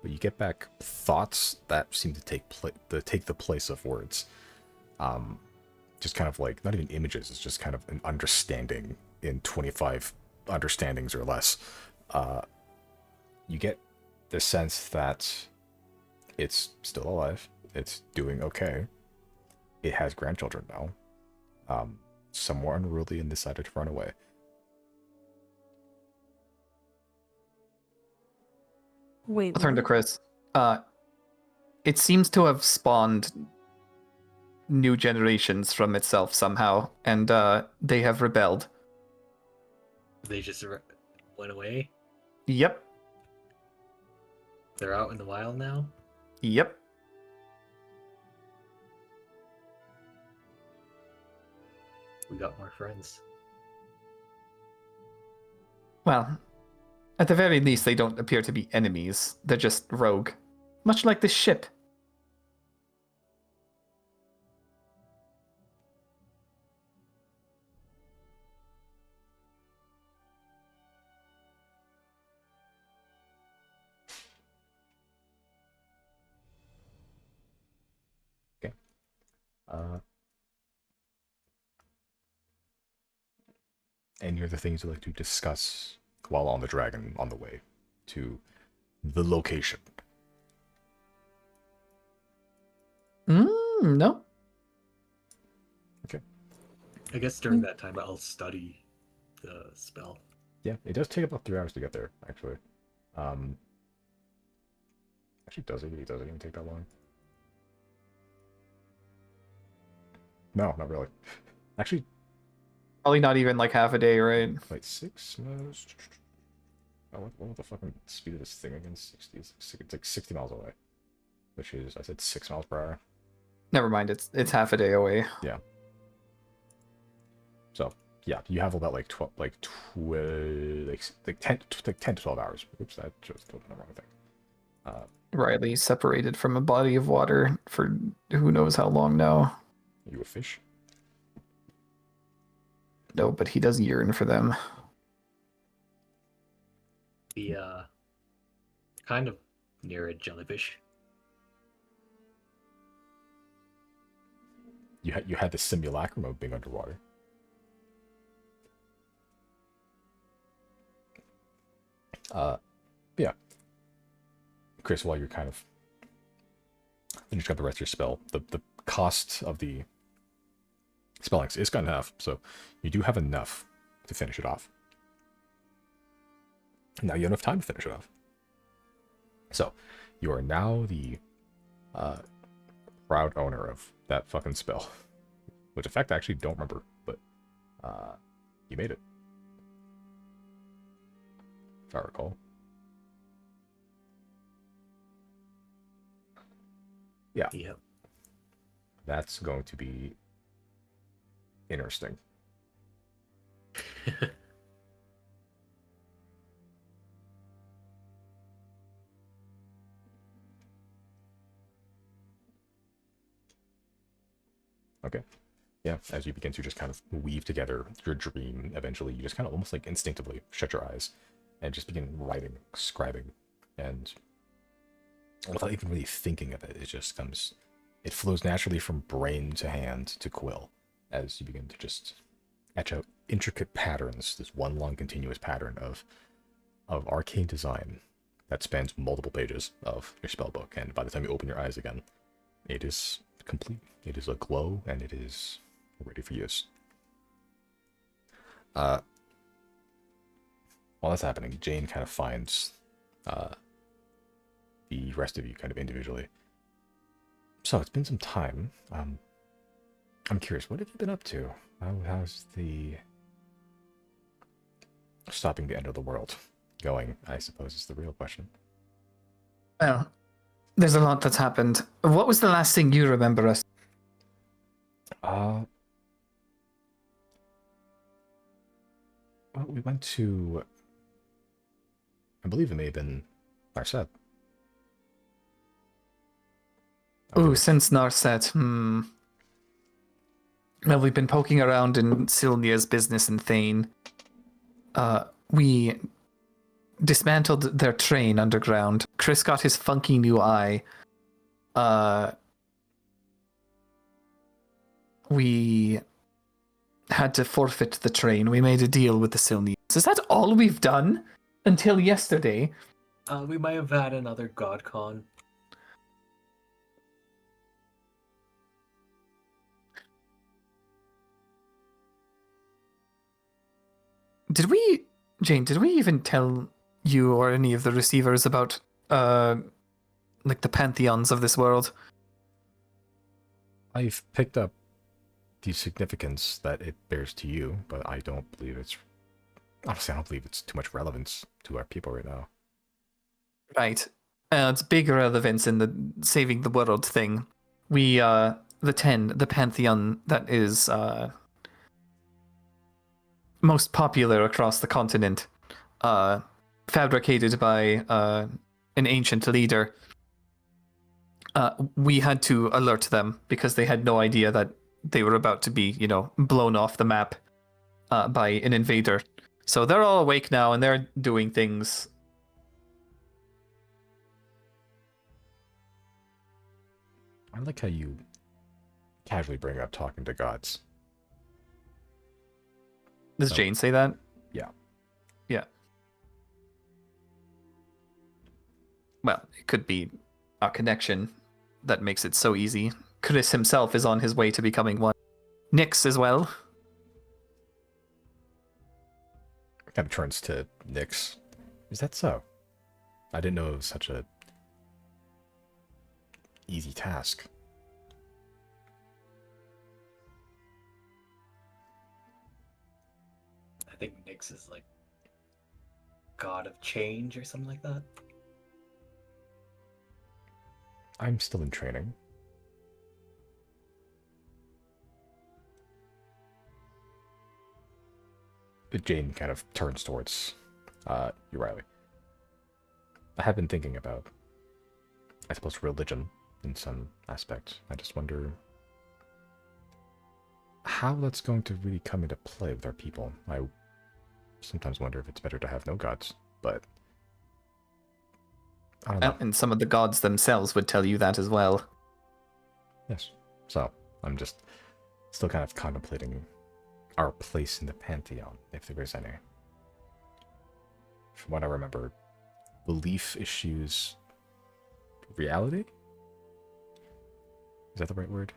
but you get back thoughts that seem to take the place of words. Just kind of like not even images. It's just kind of an understanding in 25 understandings or less. You get the sense that it's still alive. It's doing okay. It has grandchildren now. Somewhere unruly and decided to run away. Wait. I'll turn to what? Chris. It seems to have spawned new generations from itself somehow, and they have rebelled. They just went away. Yep. They're out in the wild now. Yep. We got more friends. Well, at the very least, they don't appear to be enemies. They're just rogue. Much like this ship. Uh, Any other things you'd like to discuss while on the dragon on the way to the location? No. I guess during that time I'll study the spell. Yeah, it does take about 3 hours to get there, actually. Actually, does it? It doesn't even take that long. No, not really. Actually, Probably not even like half a day, right? wait, 6 miles. Oh, what was the fucking speed of this thing again? 60. It's like 60 miles away, which is, I said 6 miles per hour. Never mind. It's half a day away. Yeah. So yeah, you have about like 12, like 10 to 12 hours. Oops, that just told the wrong thing. Riley separated from a body of water for who knows how long now. You a fish? No, but he does yearn for them. The kind of near a jellyfish. You had the simulacrum of being underwater. Yeah. Chris, while you're kind of finishing up the rest of your spell, the cost of the spelling is got enough, so you do have enough to finish it off. Now you have enough time to finish it off. So you are now the proud owner of that fucking spell, which in fact I actually don't remember, but you made it, if I recall. Yeah, Yep. that's going to be interesting. Okay. Yeah, as you begin to just kind of weave together your dream, eventually you just kind of almost like instinctively shut your eyes and just begin writing, scribing, and without even really thinking of it, it just comes, it flows naturally from brain to hand to quill as you begin to just etch out intricate patterns, this one long continuous pattern of arcane design that spans multiple pages of your spellbook, and by the time you open your eyes again, it is complete. It is aglow, and it is ready for use. While that's happening, Jane kind of finds the rest of you kind of individually. So it's been some time. I'm curious, what have you been up to? How's the stopping the end of the world going, I suppose, is the real question. Well, there's a lot that's happened. What was the last thing you remember us? Well, we went to, I believe it may have been Narset. Oh, since Narset, Well, we've been poking around in Sylnia's business in Thane. We dismantled their train underground. Chris got his funky new eye. We had to forfeit the train. We made a deal with the Sylnians. Is that all we've done until yesterday? We might have had another GodCon. Jane, did we even tell you or any of the receivers about, like the pantheons of this world? I've picked up the significance that it bears to you, but I don't believe it's, honestly, I don't believe it's too much relevance to our people right now. Right. It's big relevance in the saving the world thing. We, the pantheon that is, most popular across the continent, fabricated by an ancient leader. We had to alert them because they had no idea that they were about to be, blown off the map by an invader. So they're all awake now and they're doing things. I like how you casually bring up talking to gods. Does Jane say that? Yeah. Yeah. Well, it could be a connection that makes it so easy. Chris himself is on his way to becoming one. Nyx as well. Kind of turns to Nyx. Is that so? I didn't know it was such a easy task. I think Nyx is like god of change or something like that. I'm still in training. But Jane kind of turns towards you, Riley. I have been thinking about, I suppose, religion in some aspect. I just wonder how that's going to really come into play with our people. I sometimes wonder if it's better to have no gods, but I don't know. Well, and some of the gods themselves would tell you that as well. Yes. So I'm just still kind of contemplating our place in the pantheon, if there is any. From what I remember, belief issues reality? Is that the right word?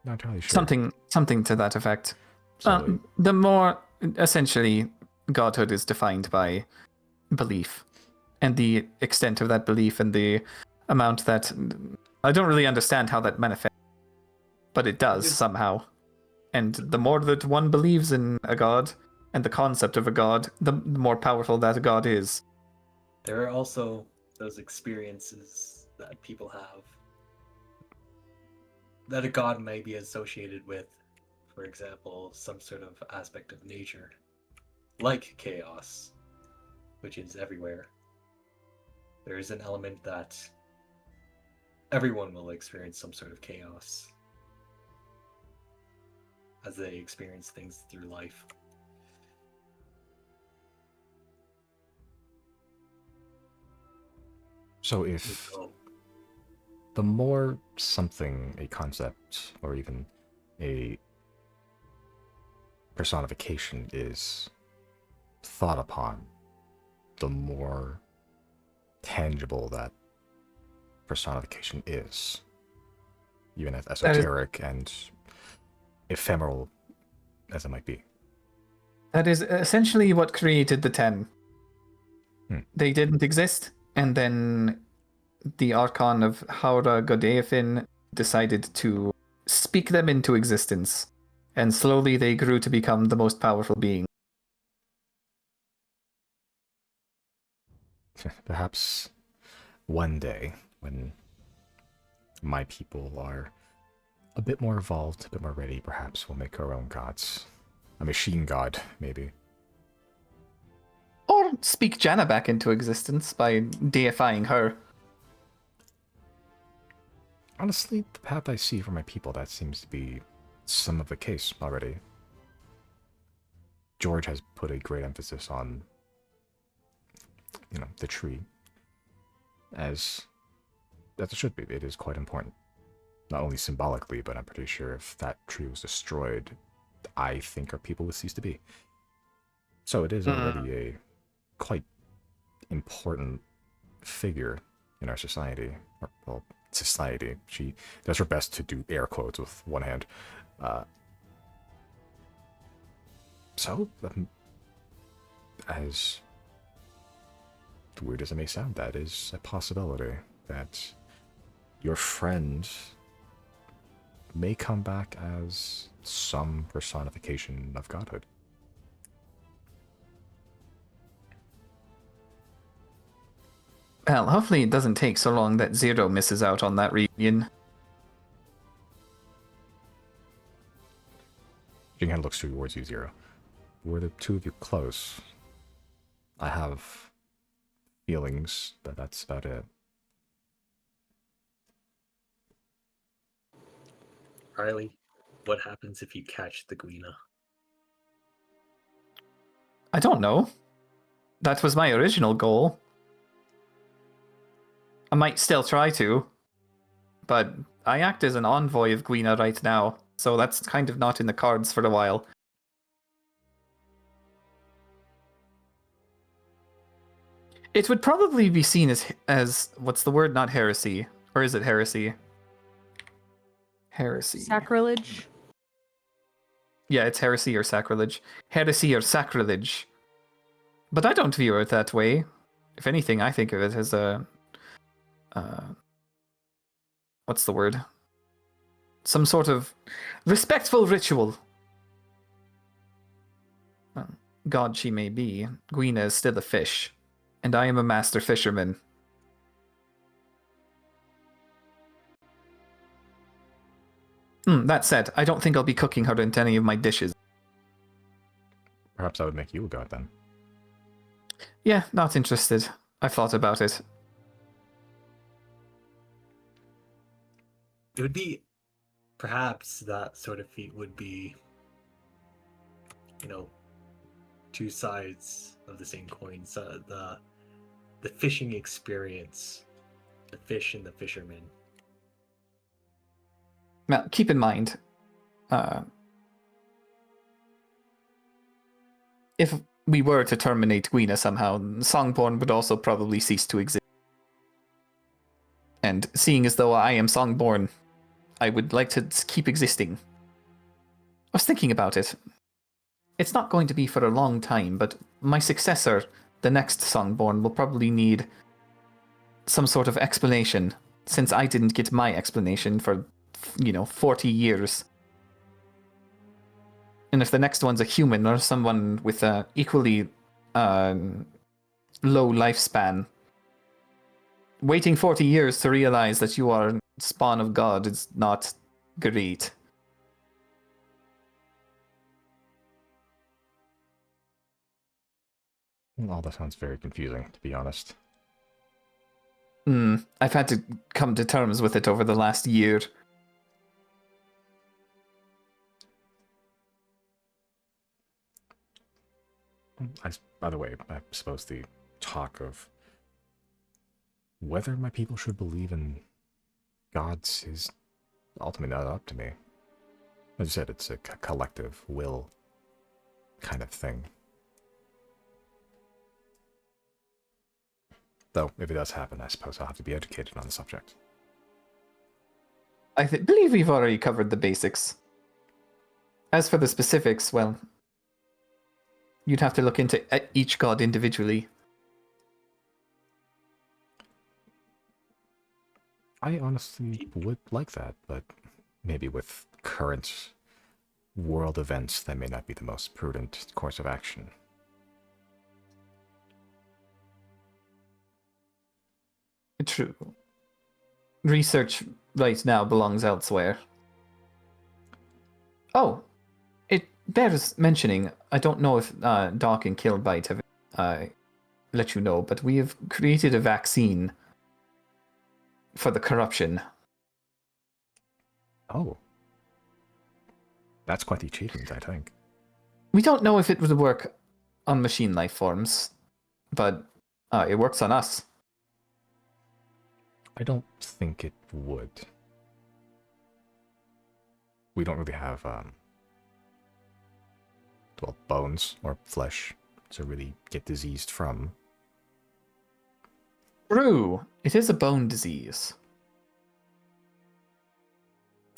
Not entirely sure. Something to that effect. So, The more, essentially, godhood is defined by belief, and the extent of that belief and the amount that... I don't really understand how that manifests, but it does somehow. And the more that one believes in a god, and the concept of a god, the more powerful that god is. There are also those experiences that people have that a god may be associated with, for example, some sort of aspect of nature, like chaos, which is everywhere. There is an element that everyone will experience some sort of chaos as they experience things through life. so if the more something, a concept, or even a personification is thought upon, the more tangible that personification is, even as esoteric and ephemeral as it might be. That is essentially what created the 10. They didn't exist, and then the Archon of Haura Godeafin decided to speak them into existence, and slowly they grew to become the most powerful being. Perhaps one day, when my people are a bit more evolved, a bit more ready, perhaps we'll make our own gods. A machine god, maybe. Or speak Janna back into existence by deifying her. Honestly, the path I see for my people, that seems to be some of the case already. George has put a great emphasis on, the tree, as it should be. It is quite important. Not only symbolically, but I'm pretty sure if that tree was destroyed, I think our people would cease to be. So it is already a quite important figure in our society. Or, well, society. She does her best to do air quotes with one hand. As weird as it may sound, that is a possibility that your friend may come back as some personification of godhood. Well, hopefully it doesn't take so long that Zero misses out on that reunion. Jinghan looks towards you, Zero. Were the two of you close? I have feelings, but that's about it. Riley, what happens if you catch the Guina? I don't know. That was my original goal. I might still try to, but I act as an envoy of Guina right now, so that's kind of not in the cards for a while. It would probably be seen as what's the word? Not heresy. Or is it heresy? Heresy. Sacrilege. Yeah, it's heresy or sacrilege. Heresy or sacrilege. But I don't view it that way. If anything, I think of it as a... what's the word? Some sort of respectful ritual. God she may be, Guina is still a fish, and I am a master fisherman. That said, I don't think I'll be cooking her into any of my dishes. Perhaps I would make you a god then. Yeah, not interested. I've thought about it. It would be, perhaps that sort of feat would be, two sides of the same coin. So the fishing experience, the fish and the fisherman. Now, keep in mind, if we were to terminate Guina somehow, Songborn would also probably cease to exist. And seeing as though I am Songborn, I would like to keep existing. I was thinking about it. It's not going to be for a long time, but my successor, the next Songborn, will probably need some sort of explanation, since I didn't get my explanation for 40 years. And if the next one's a human or someone with a equally low lifespan, waiting 40 years to realize that you are spawn of God is not great. All that sounds very confusing, to be honest. I've had to come to terms with it over the last year. By the way, I suppose the talk of whether my people should believe in gods is ultimately not up to me. As you said, it's a collective will kind of thing. Though, if it does happen, I suppose I'll have to be educated on the subject. I believe we've already covered the basics. As for the specifics, well, you'd have to look into each god individually. I honestly would like that, but maybe with current world events, that may not be the most prudent course of action. True. Research right now belongs elsewhere. Oh, it bears mentioning. I don't know if Doc and Killbite have let you know, but we have created a vaccine for the corruption. Oh. That's quite the achievement, I think. We don't know if it would work on machine life forms, but it works on us. I don't think it would. We don't really have, well, bones or flesh to really get diseased from. True. It is a bone disease.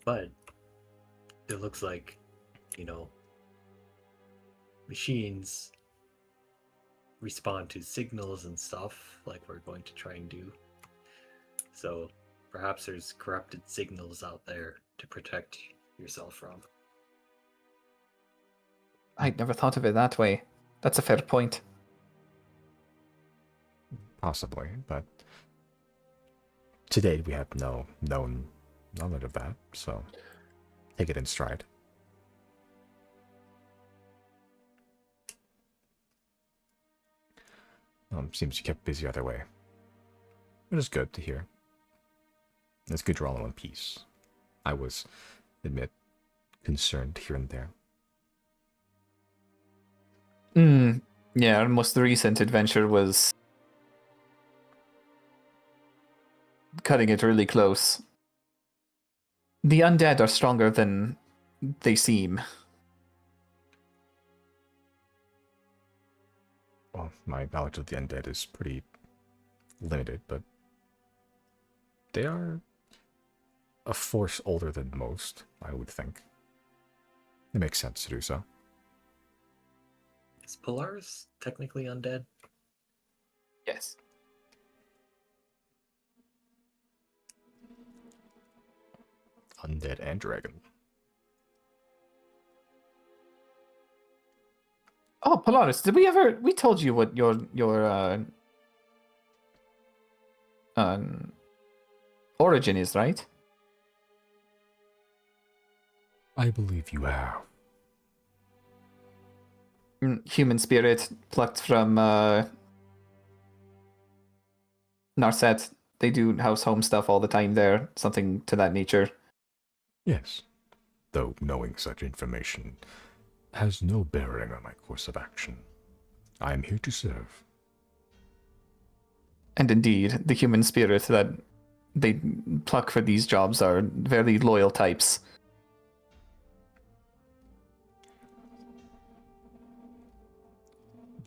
But it looks like, machines respond to signals and stuff like we're going to try and do. So perhaps there's corrupted signals out there to protect yourself from. I'd never thought of it that way. That's a fair point. Possibly, but to date we have no known knowledge of that, so take it in stride. Seems you kept busy either way. It is good to hear. It's good you're all in one piece. I was, admit, concerned here and there. Yeah, our most recent adventure was cutting it really close. The undead are stronger than they seem. Well, my knowledge of the undead is pretty limited, but they are a force older than most, I would think. It makes sense to do so. Is Polaris technically undead? Yes. Undead and dragon. Oh, Polaris, did we told you what your origin is, right? I believe you have. Human spirit plucked from Narset. They do house home stuff all the time there, something to that nature. Yes, though knowing such information has no bearing on my course of action. I am here to serve. And indeed, the human spirit that they pluck for these jobs are very loyal types.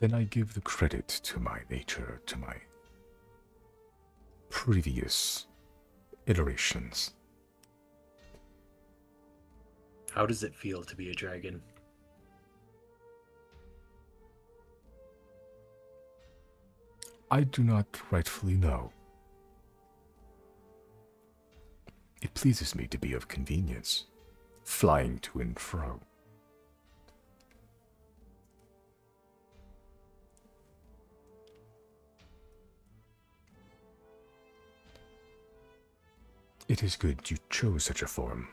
Then I give the credit to my nature, to my previous iterations. How does it feel to be a dragon? I do not rightfully know. It pleases me to be of convenience, flying to and fro. It is good you chose such a form.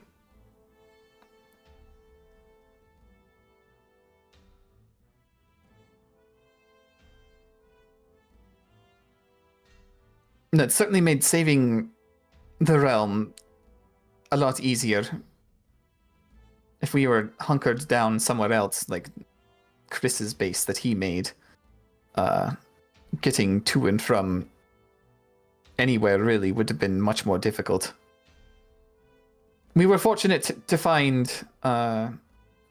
That certainly made saving the realm a lot easier. If we were hunkered down somewhere else, like Chris's base that he made, getting to and from anywhere really would have been much more difficult. We were fortunate to find a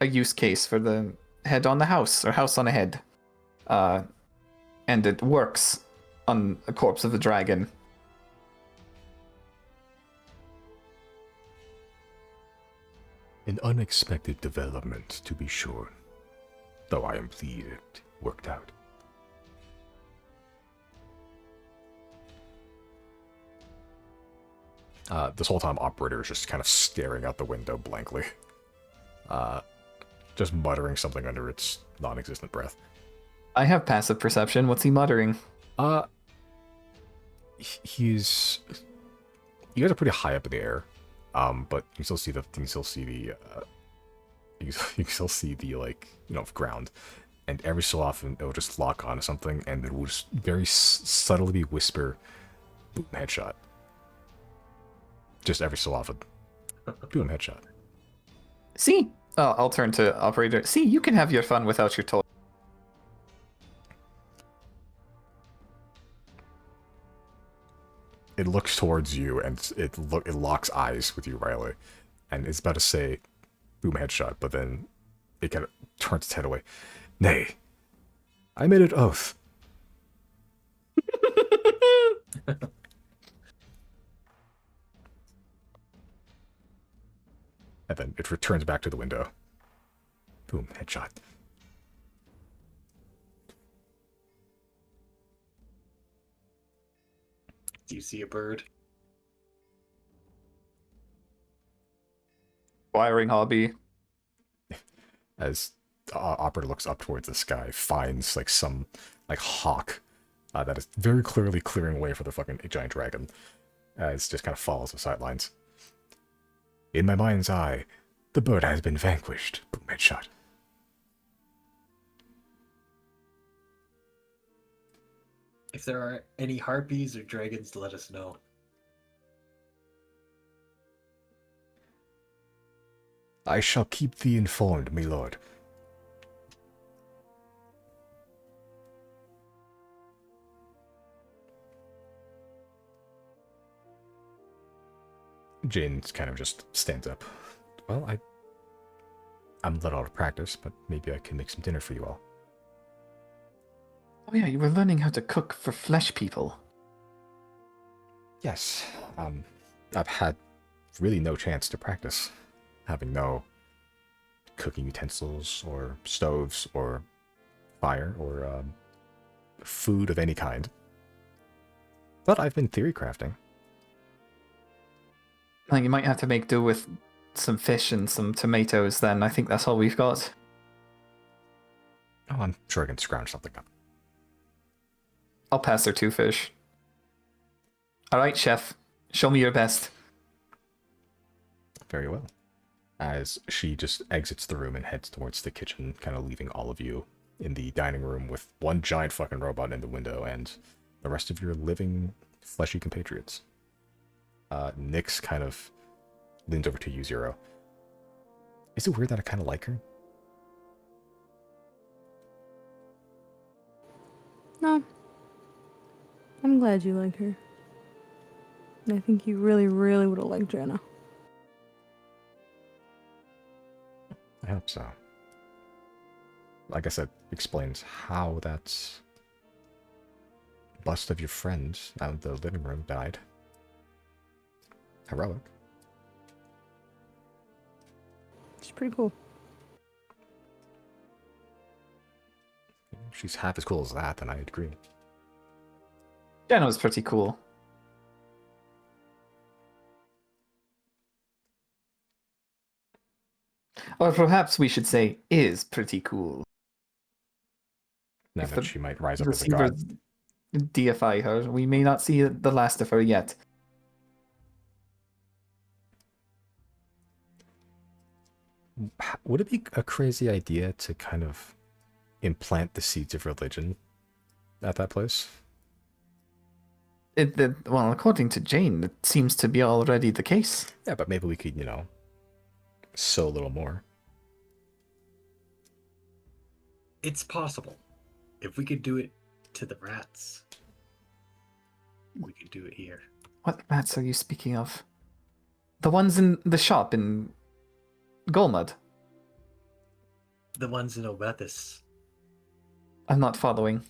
use case for the head on the house, or house on a head. And it works on a corpse of a dragon. An unexpected development, to be sure, though I am pleased it worked out. This whole time, operator is just kind of staring out the window blankly, just muttering something under its non-existent breath. I have passive perception. What's he muttering? He's. You guys are pretty high up in the air, but you can still see the. You can still see the. You can still see the ground, and every so often it will just lock onto something, and it will just very subtly whisper, "Boom, headshot." Just every so often, boom, headshot. See, I'll turn to operator. See, you can have your fun without your toy. It looks towards you, and it locks eyes with you, Riley, and it's about to say, "Boom, headshot," but then it kind of turns its head away. Nay, I made an oath. And then it returns back to the window. Boom, headshot. Do you see a bird? Wiring hobby. As operator looks up towards the sky, finds like some hawk that is very clearly clearing way for the fucking giant dragon, as just kind of follows the sidelines. In my mind's eye, the bird has been vanquished. Boom, headshot. If there are any harpies or dragons, let us know. I shall keep thee informed, my lord. Jane's kind of just stands up. Well, I'm a little out of practice, but maybe I can make some dinner for you all. Oh yeah, you were learning how to cook for flesh people. Yes, I've had really no chance to practice, having no cooking utensils or stoves or fire or food of any kind. But I've been theory crafting. Like, you might have to make do with some fish and some tomatoes then. I think that's all we've got. Oh, I'm sure I can scrounge something up. I'll pass her 2 fish. Alright, chef. Show me your best. Very well. As she just exits the room and heads towards the kitchen, kind of leaving all of you in the dining room with one giant fucking robot in the window and the rest of your living, fleshy compatriots. Nyx kind of leans over to you, Zero. Is it weird that I kind of like her? No. I'm glad you like her. I think you really, really would have liked Jenna. I hope so. I guess that explains how that bust of your friend out of the living room died. Heroic. It's pretty cool. If she's half as cool as that, then I agree. Jenna was pretty cool. Or perhaps we should say, is pretty cool. Now If that the she might rise up as a Receiver god. deify her. We may not see the last of her yet. Would it be a crazy idea to kind of implant the seeds of religion at that place? Well, according to Jane, it seems to be already the case. Yeah, but maybe we could, sow a little more. It's possible. If we could do it to the rats, we could do it here. What rats are you speaking of? The ones in the shop in Golmud? The ones in Obethus, I'm not following.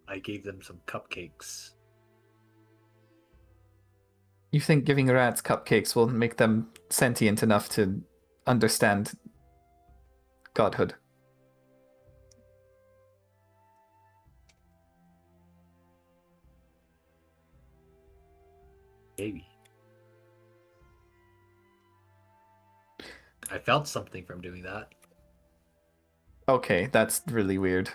I gave them some cupcakes. You think giving rats cupcakes will make them sentient enough to understand godhood? Maybe. I felt something from doing that. Okay, that's really weird.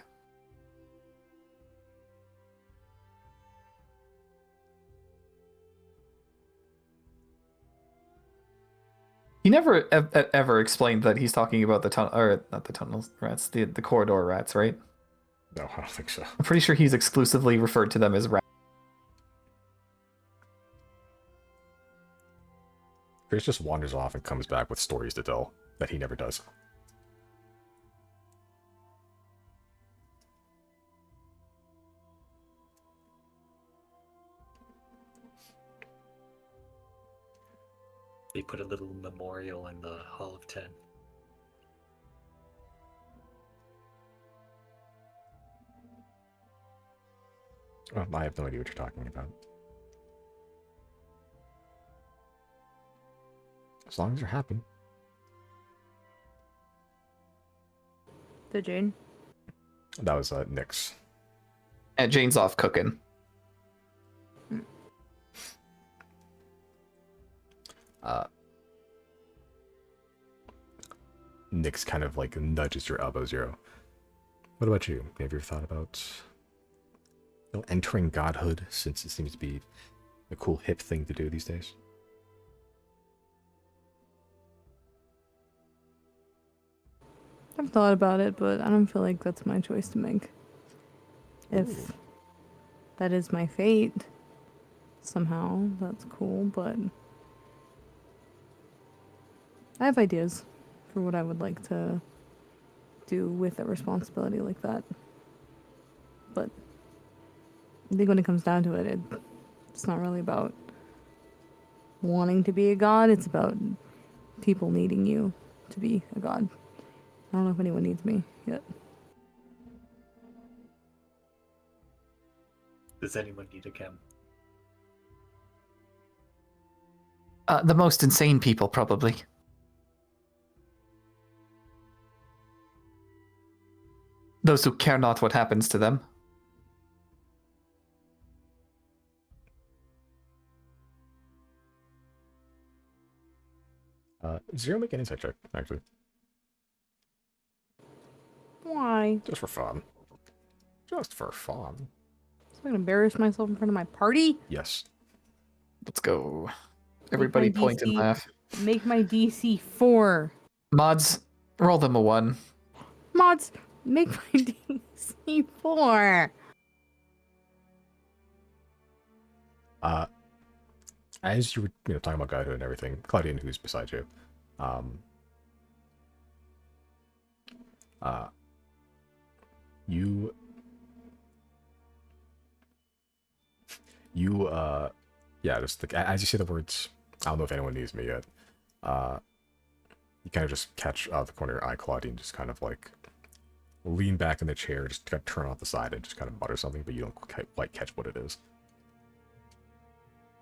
He never ever explained that he's talking about the tunnel, or not the tunnel rats, the corridor rats, right? No, I don't think so. I'm pretty sure he's exclusively referred to them as rats. Chris just wanders off and comes back with stories to tell that he never does. They put a little memorial in the Hall of Ten. Oh, I have no idea what you're talking about. As long as you're happy. The Jane. That was Nick's. And Jane's off cooking. Nick's kind of like nudges your elbow, Zero. What about you? Have you ever thought about entering godhood, since it seems to be a cool hip thing to do these days? I've thought about it, but I don't feel like that's my choice to make. If that is my fate, somehow, that's cool, but I have ideas for what I would like to do with a responsibility like that. But I think when it comes down to it, it's not really about wanting to be a god, it's about people needing you to be a god. I don't know if anyone needs me yet. Does anyone need a chem? The most insane people, probably. Those who care not what happens to them. Zero, make an insight check, actually. Why? Just for fun. Just for fun. So I can embarrass myself in front of my party? Yes. Let's go. Everybody point and DC. laugh. Make my DC 4. Mods, roll them a 1. Mods, make my DC 4. As you were talking about Godhood and everything, Claudian, who's beside you, yeah, just like, as you say the words, I don't know if anyone needs me yet, you kind of just catch out of the corner of your eye Claudian just kind of like lean back in the chair, just kind of turn off the side and just kind of mutter something, but you don't quite catch what it is.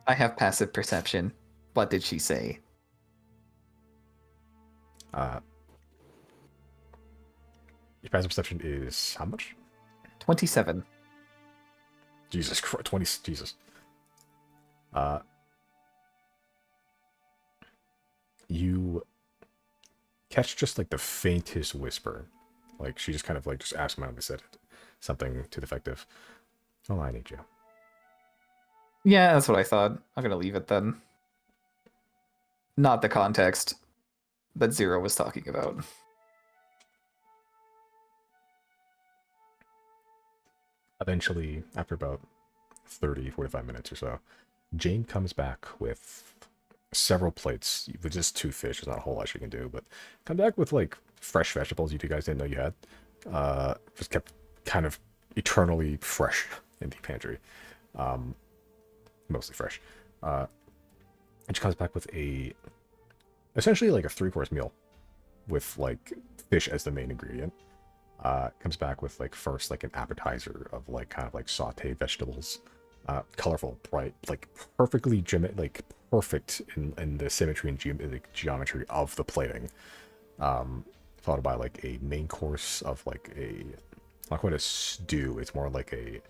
I have passive perception. What did she say? Your passive perception is how much? 27. Jesus Christ, 20, Jesus. You catch just like the faintest whisper. Like she just kind of like just absentmindedly said something to the effect of, "Oh, I need you." Yeah, that's what I thought. I'm gonna leave it then. Not the context that Zero was talking about. Eventually, after about 30, 45 minutes or so, Jane comes back with several plates with just 2 fish. There's not a whole lot she can do, but come back with like fresh vegetables you two guys didn't know you had. Just kept kind of eternally fresh in the pantry. Mostly fresh. And she comes back with essentially like a 3-course meal with like fish as the main ingredient. Comes back with like first like an appetizer of like kind of like sauteed vegetables, colorful, bright, like perfectly perfect in the symmetry and geometry of the plating. Followed by like a main course of like not quite a stew. It's more like a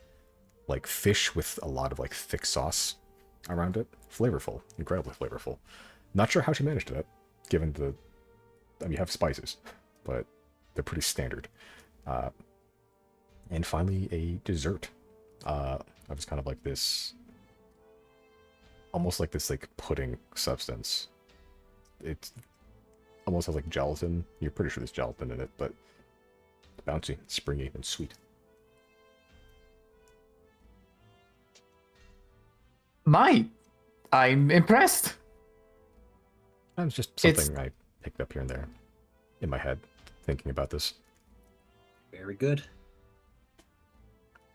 fish with a lot of like thick sauce around it. Flavorful, incredibly flavorful. Not sure how she managed that, given the I mean, you have spices, but they're pretty standard. And finally, a dessert. Of just kind of like this, almost like this like pudding substance. It almost has like gelatin. You're pretty sure there's gelatin in it, but bouncy, springy, and sweet. I'm impressed. It's just something I picked up here and there in my head, thinking about this. Very good.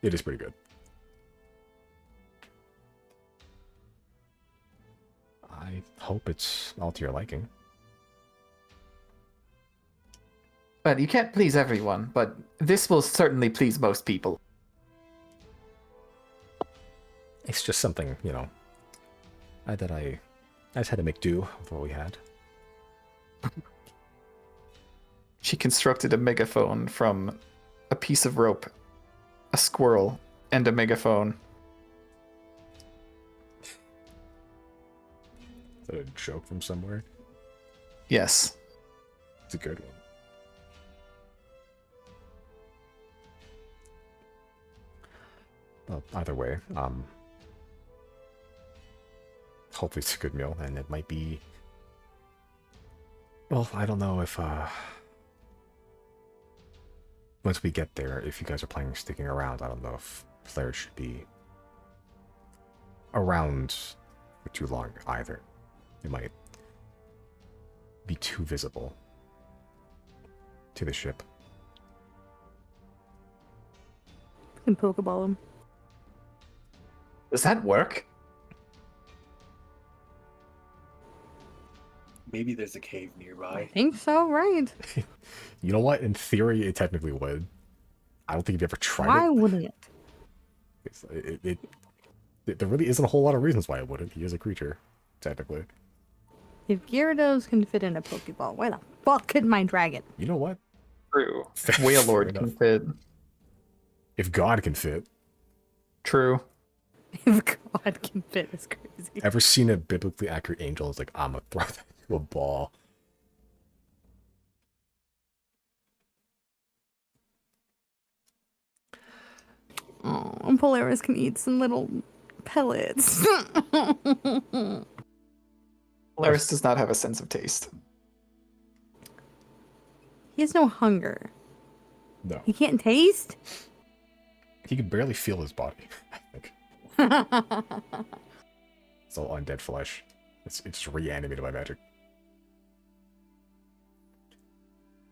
It is pretty good. I hope it's all to your liking. Well, you can't please everyone, but this will certainly please most people. It's just something, you know, that I just had to make do with what we had. She constructed a megaphone from a piece of rope, a squirrel, and a megaphone. Is that a joke from somewhere? Yes. It's a good one. Well, either way, hopefully it's a good meal, and it might be... Well, I don't know if, once we get there, if you guys are planning on sticking around, I don't know if players should be around for too long either. It might be too visible to the ship. You can Pokeball him. Does that work? Maybe there's a cave I nearby. think so, right? You know what? In theory, it technically would. I don't think you've ever tried Why it. wouldn't it? There really isn't a whole lot of reasons why it wouldn't. He is a creature, technically. If Gyarados can fit in a Pokeball, why the fuck couldn't my dragon? You know what? True. Fair Wailord enough. can fit. If God can fit. True. If God can fit, it's crazy. Ever seen a biblically accurate angel? It's like, I'm gonna throw that into a ball. Oh, and Polaris can eat some little pellets. Polaris does not have a sense of taste. He has no hunger. No. He can't taste? He can barely feel his body, I think. It's all undead flesh. It's reanimated by magic.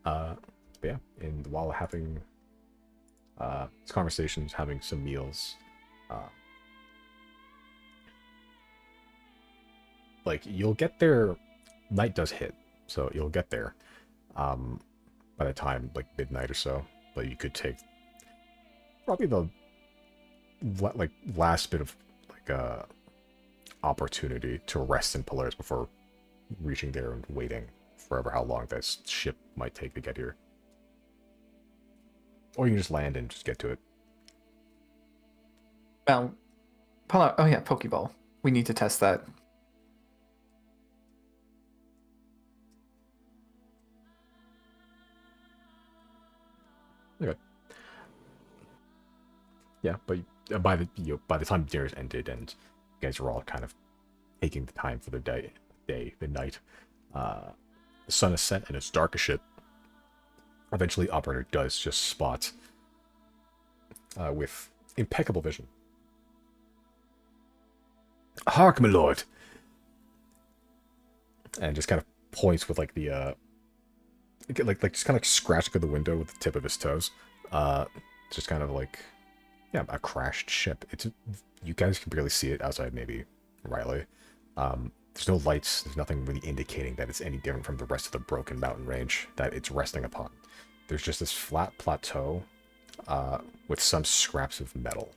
But yeah, and while having these conversations, having some meals, like you'll get there. Night does hit, so you'll get there by the time like midnight or so. But you could take probably the last bit of opportunity to rest in Polaris before reaching there and waiting forever how long this ship might take to get here. Or you can just land and just get to it. Well, oh yeah, Pokeball. We need to test that. Okay. Yeah, but by the time dinner's ended and you guys are all kind of taking the time for the the night, the sun is set and it's dark as shit. Eventually, Operator does just spot with impeccable vision. Hark, my lord! And just kind of points with like the just kind of scratching at the window with the tip of his toes. Just kind of like, yeah, a crashed ship. You guys can barely see it outside, maybe Riley. There's no lights. There's nothing really indicating that it's any different from the rest of the broken mountain range that it's resting upon. There's just this flat plateau with some scraps of metal.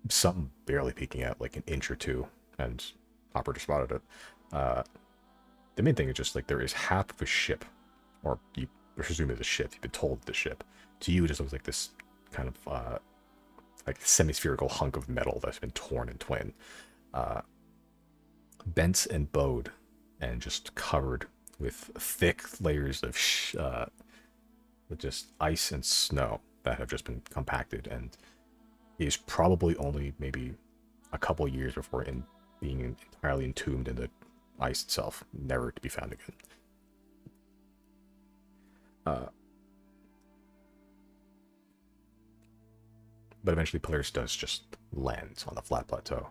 Something barely peeking out like an inch or two, and Operator spotted it. The main thing is just like there is half of a ship, or you presume it's a ship. You've been told the ship. To you, it just looks like this kind of like semi-spherical hunk of metal that's been torn in twain, bent and bowed, and just covered with thick layers of with just ice and snow that have just been compacted, and is probably only maybe a couple years before being entirely entombed in the ice itself, never to be found again. But eventually Polaris does just land on the flat plateau.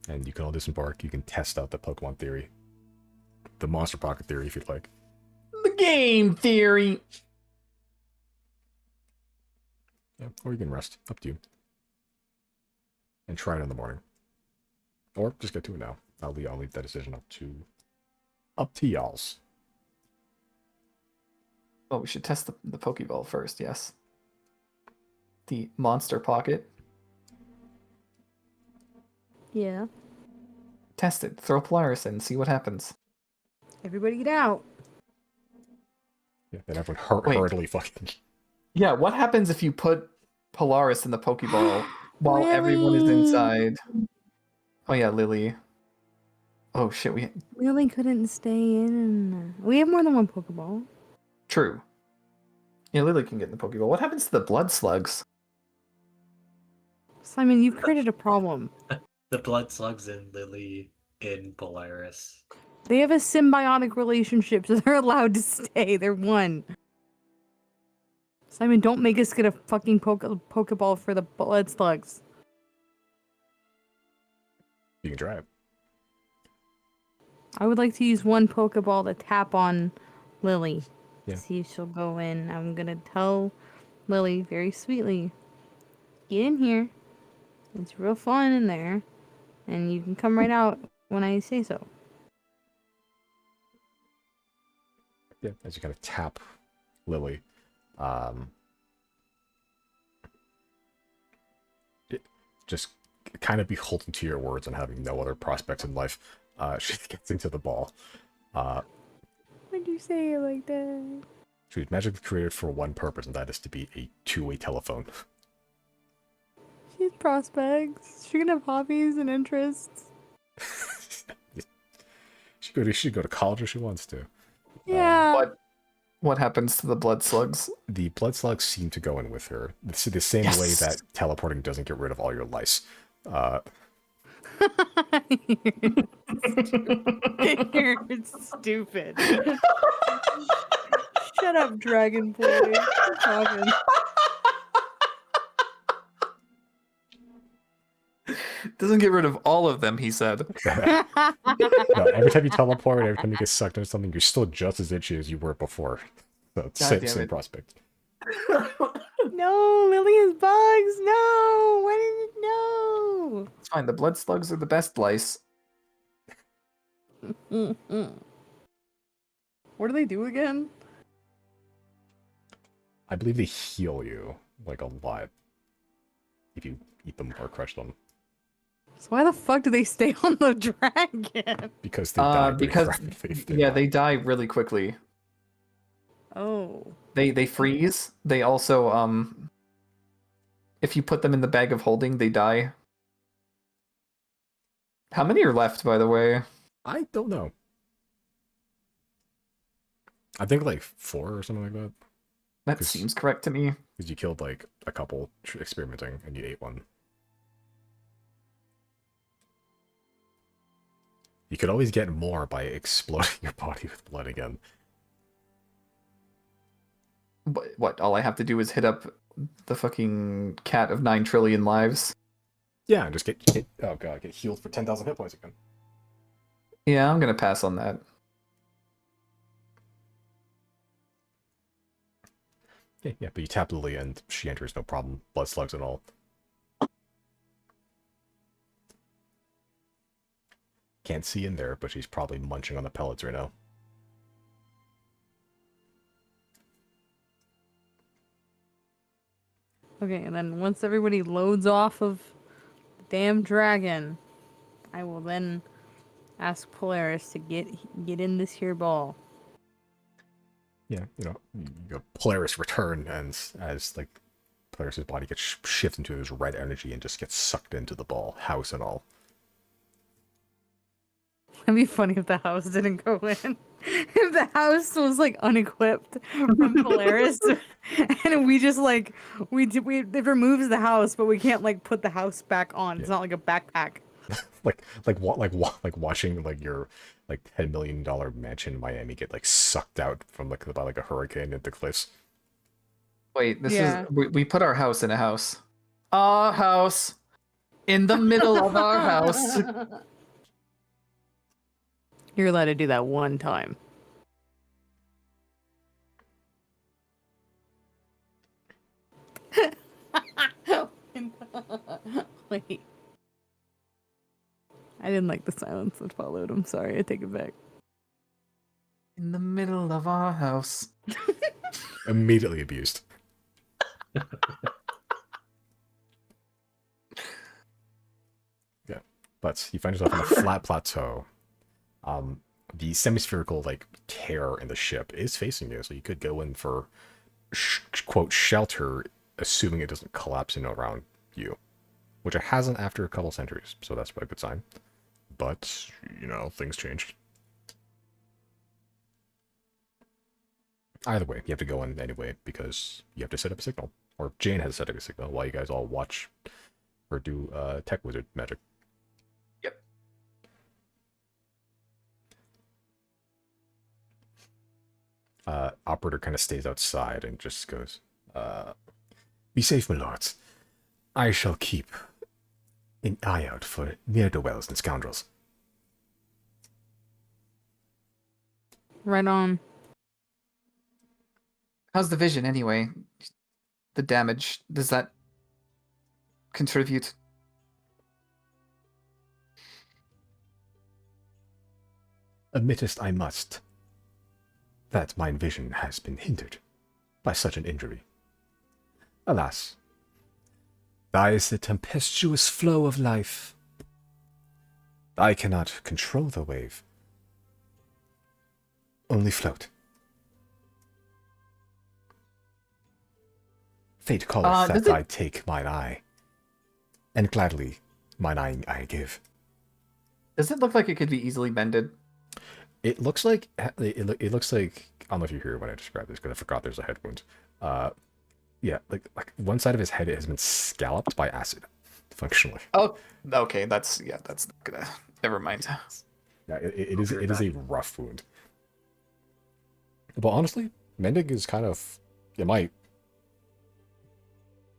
And you can all disembark. You can test out the Pokemon theory. The Monster Pocket theory, if you'd like. The game theory. Yeah, or you can rest. Up to you. And try it in the morning. Or just get to it now. I'll leave that decision up to y'alls. Oh, we should test the Pokeball first, yes. The Monster Pocket. Yeah. Test it. Throw Polaris in, see what happens. Everybody get out. Yeah, then everyone Wait. hurriedly fucking... Yeah, what happens if you put Polaris in the Pokeball while Lily! everyone is inside? Oh yeah, Lily. Oh shit, we... Lily couldn't stay in. We have more than one Pokeball. True. Yeah, Lily can get in the Pokeball. What happens to the blood slugs? Simon, you've created a problem. The blood slugs in Lily in Polaris. They have a symbiotic relationship, so they're allowed to stay. They're one. Simon, don't make us get a fucking Pokeball for the blood slugs. You can try it. I would like to use one Pokeball to tap on Lily. Yeah. See if she'll go in. I'm gonna tell Lily very sweetly, get in here. It's real fun in there. And you can come right out when I say so. Yeah, as you kind of tap Lily. Just kind of beholden to your words and having no other prospects in life. She gets into the ball. Why'd you say it like that? She was magically created for one purpose, and that is to be a two-way telephone. She has prospects. She can have hobbies and interests. She should go to college if she wants to. Yeah. What happens to the blood slugs? The blood slugs seem to go in with her. The same Yes! way that teleporting doesn't get rid of all your lice. You're stupid. Shut up, Dragon Boy. Keep talking. Doesn't get rid of all of them, he said. No, every time you teleport, every time you get sucked into something, you're still just as itchy as you were before. So it's God damn same it. prospect. No, Lily has bugs. No. Why did you know? It's fine, the blood slugs are the best lice. What do they do again? I believe they heal you, like, a lot. If you eat them or crush them. So why the fuck do they stay on the dragon? Because they die pretty Because rapidly if yeah, not. they die really quickly. Oh. They freeze. They also if you put them in the bag of holding, they die. How many are left, by the way? I don't know. I think like 4 or something like that. That 'Cause- seems correct to me. Because you killed like a couple experimenting and you ate one. You could always get more by exploding your body with blood again. But what? All I have to do is hit up the fucking cat of 9 trillion lives. Yeah, and just get oh god, get healed for 10,000 hit points again. Yeah, I'm gonna pass on that. Yeah, but you tap Lily and she enters no problem. Blood slugs and all. Can't see in there, but she's probably munching on the pellets right now. Okay, and then once everybody loads off of the damn dragon, I will then ask Polaris to get in this here ball. Yeah, you go Polaris return, and as like Polaris's body gets shifted into this red energy and just gets sucked into the ball, house and all. That'd be funny if the house didn't go in. If the house was like unequipped from Polaris, and we just like it removes the house, but we can't like put the house back on. It's Yeah. not like a backpack. like watching like your like $10 million mansion in Miami get like sucked out from like by like a hurricane into cliffs. Wait, this Yeah. is we put our house in a house. Our house. In the middle of our house. You're allowed to do that one time. Wait. I didn't like the silence that followed. I'm sorry. I take it back. In the middle of our house. Immediately abused. Yeah, but you find yourself on a flat plateau. The semi-spherical like tear in the ship is facing you, so you could go in for quote shelter, assuming it doesn't collapse in around you, which it hasn't after a couple centuries, so that's probably a good sign. But you know, things changed. Either way, you have to go in anyway because you have to set up a signal, or Jane has to set up a signal while you guys all watch or do tech wizard magic. Yep. Operator kind of stays outside and just goes, "Be safe, my lords. I shall keep an eye out for ne'er-do-wells and scoundrels." Right on. How's the vision anyway? The damage, does that contribute? Admittest I must that mine vision has been hindered by such an injury. Alas, that is the tempestuous flow of life. I cannot control the wave, only float. Fate calleth does that it- I take mine eye, and gladly mine eye I give. Does it look like it could be easily bended? It looks like it looks like, I don't know if you hear when I describe this because I forgot there's a head wound. Yeah, like one side of his head has been scalloped by acid, functionally. Oh, okay, that's not gonna. Never mind. Yeah, it is a rough wound. But honestly, mending is kind of, it might.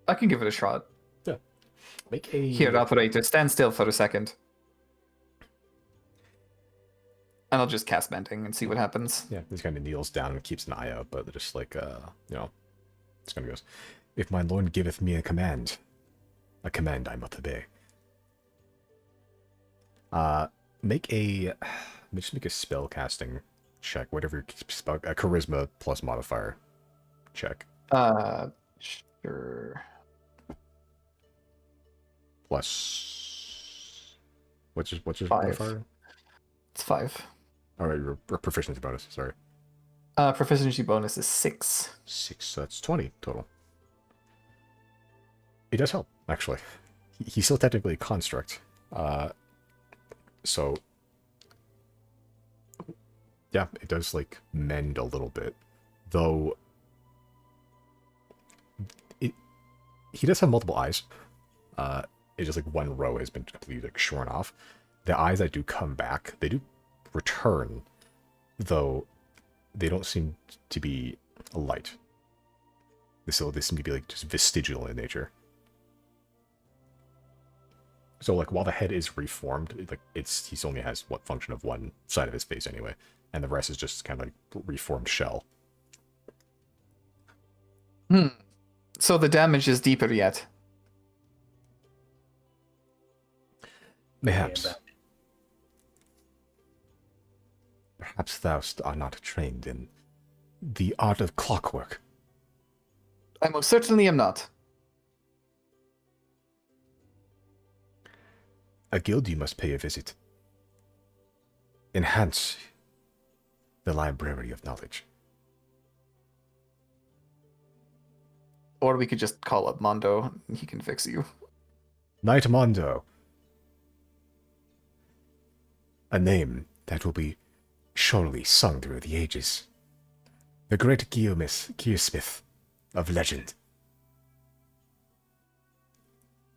I can give it a shot. Yeah. Make a Here, operator, stand still for a second. And I'll just cast Mending and see what happens. Yeah, he kind of kneels down and keeps an eye out, but just like, you know, just kind of goes, "If my lord giveth me a command I must obey." Make a spell casting check, whatever your spell, a charisma plus modifier check. Sure. Plus, what's your 5. modifier? It's 5. All right, your proficiency bonus. Sorry, Proficiency bonus is 6. 6. So that's 20 total. It does help, actually. He's still technically a construct. So yeah, it does like mend a little bit, though. He does have multiple eyes. It's just like one row has been completely like shorn off. The eyes that do come back, they do return, though they don't seem to be light. They seem to be like just vestigial in nature. So like while the head is reformed, like he only has what function of one side of his face anyway, and the rest is just kind of like reformed shell. So the damage is deeper yet. Perhaps. Yeah, Perhaps thou art not trained in the art of clockwork. I most certainly am not. A guild you must pay a visit. Enhance the library of knowledge. Or we could just call up Mondo and he can fix you. Knight Mondo. A name that will be surely sung through the ages. The great gearsmith of legend.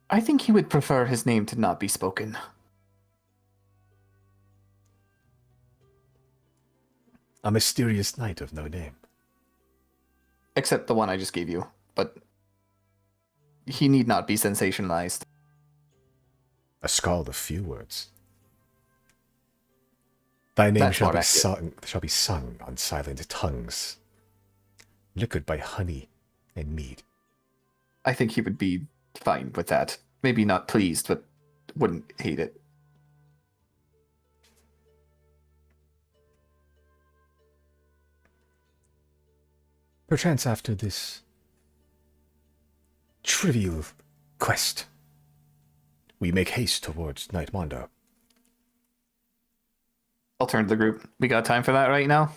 I think he would prefer his name to not be spoken. A mysterious knight of no name. Except the one I just gave you, but he need not be sensationalized. A skald of few words. Thy name That's shall more be accurate. sung on silent tongues, liquored by honey and mead. I think he would be fine with that. Maybe not pleased, but wouldn't hate it. Perchance after this trivial quest, we make haste towards Night Mondo. I'll turn to the group. We got time for that right now?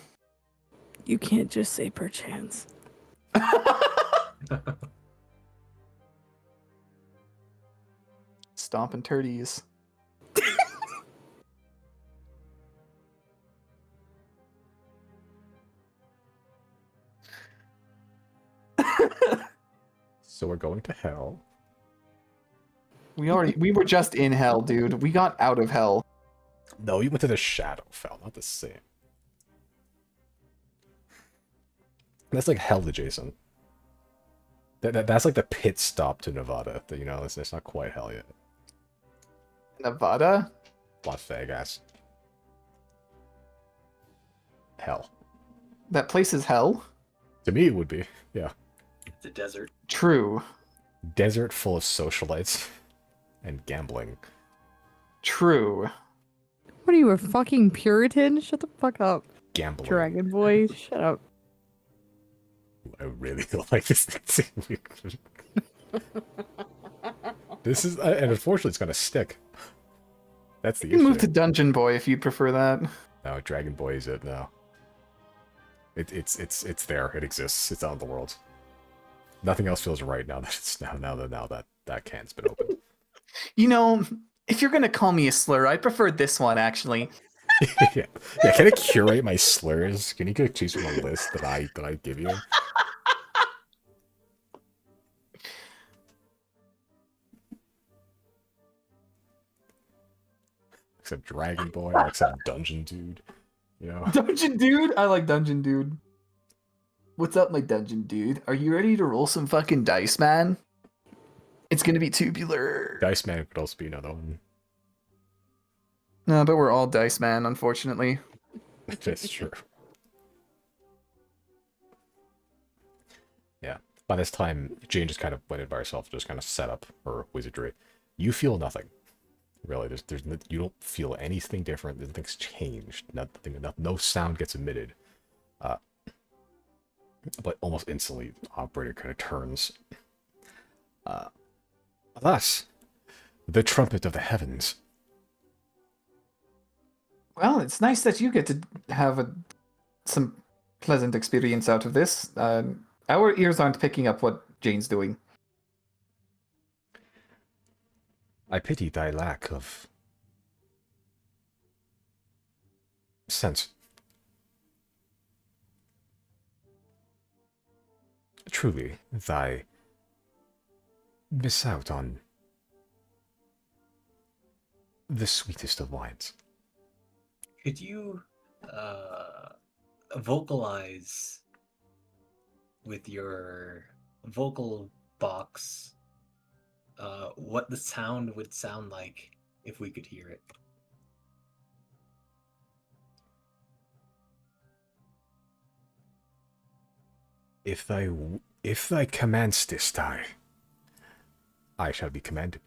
You can't just say perchance. Stomping turdies. So we're going to hell. We were just in hell, dude. We got out of hell. No, you went to the Shadowfell, not the same. That's like hell adjacent. That's like the pit stop to Nevada. You know, it's not quite hell yet. Nevada? Las Vegas. Hell. That place is hell? To me, it would be. Yeah. It's a desert. True. Desert full of socialites and gambling. True. What are you, a fucking Puritan? Shut the fuck up. Gambling. Dragon boy, shut up. I really don't like this thing. This is, and unfortunately, it's gonna stick. That's the You can issue. move to Dungeon Boy if you prefer that. No, Dragon Boy is it now. It's there. It exists. It's out in the world. Nothing else feels right now that it's now that can's been opened. You know, if you're gonna call me a slur, I prefer this one actually. Yeah. Can I curate my slurs? Can you go choose from a list that I give you? Except Dragon Boy, or except Dungeon Dude. You know? Dungeon Dude? I like Dungeon Dude. What's up, my Dungeon Dude? Are you ready to roll some fucking dice, man? It's gonna be tubular. Dice Man could also be another one. No, but we're all Dice Man, unfortunately. That's true. Yeah. By this time, Jane just kind of went in by herself, just kind of set up her wizardry. You feel nothing. Really, you don't feel anything different. Nothing's changed. No sound gets emitted. But almost instantly, the operator kind of turns. Thus, the trumpet of the heavens. Well, it's nice that you get to have some pleasant experience out of this. Our ears aren't picking up what Jane's doing. I pity thy lack of sense. Truly, thy miss out on the sweetest of wines. Could you vocalize with your vocal box what the sound would sound like if we could hear it? If thy commandest I shall be commanded.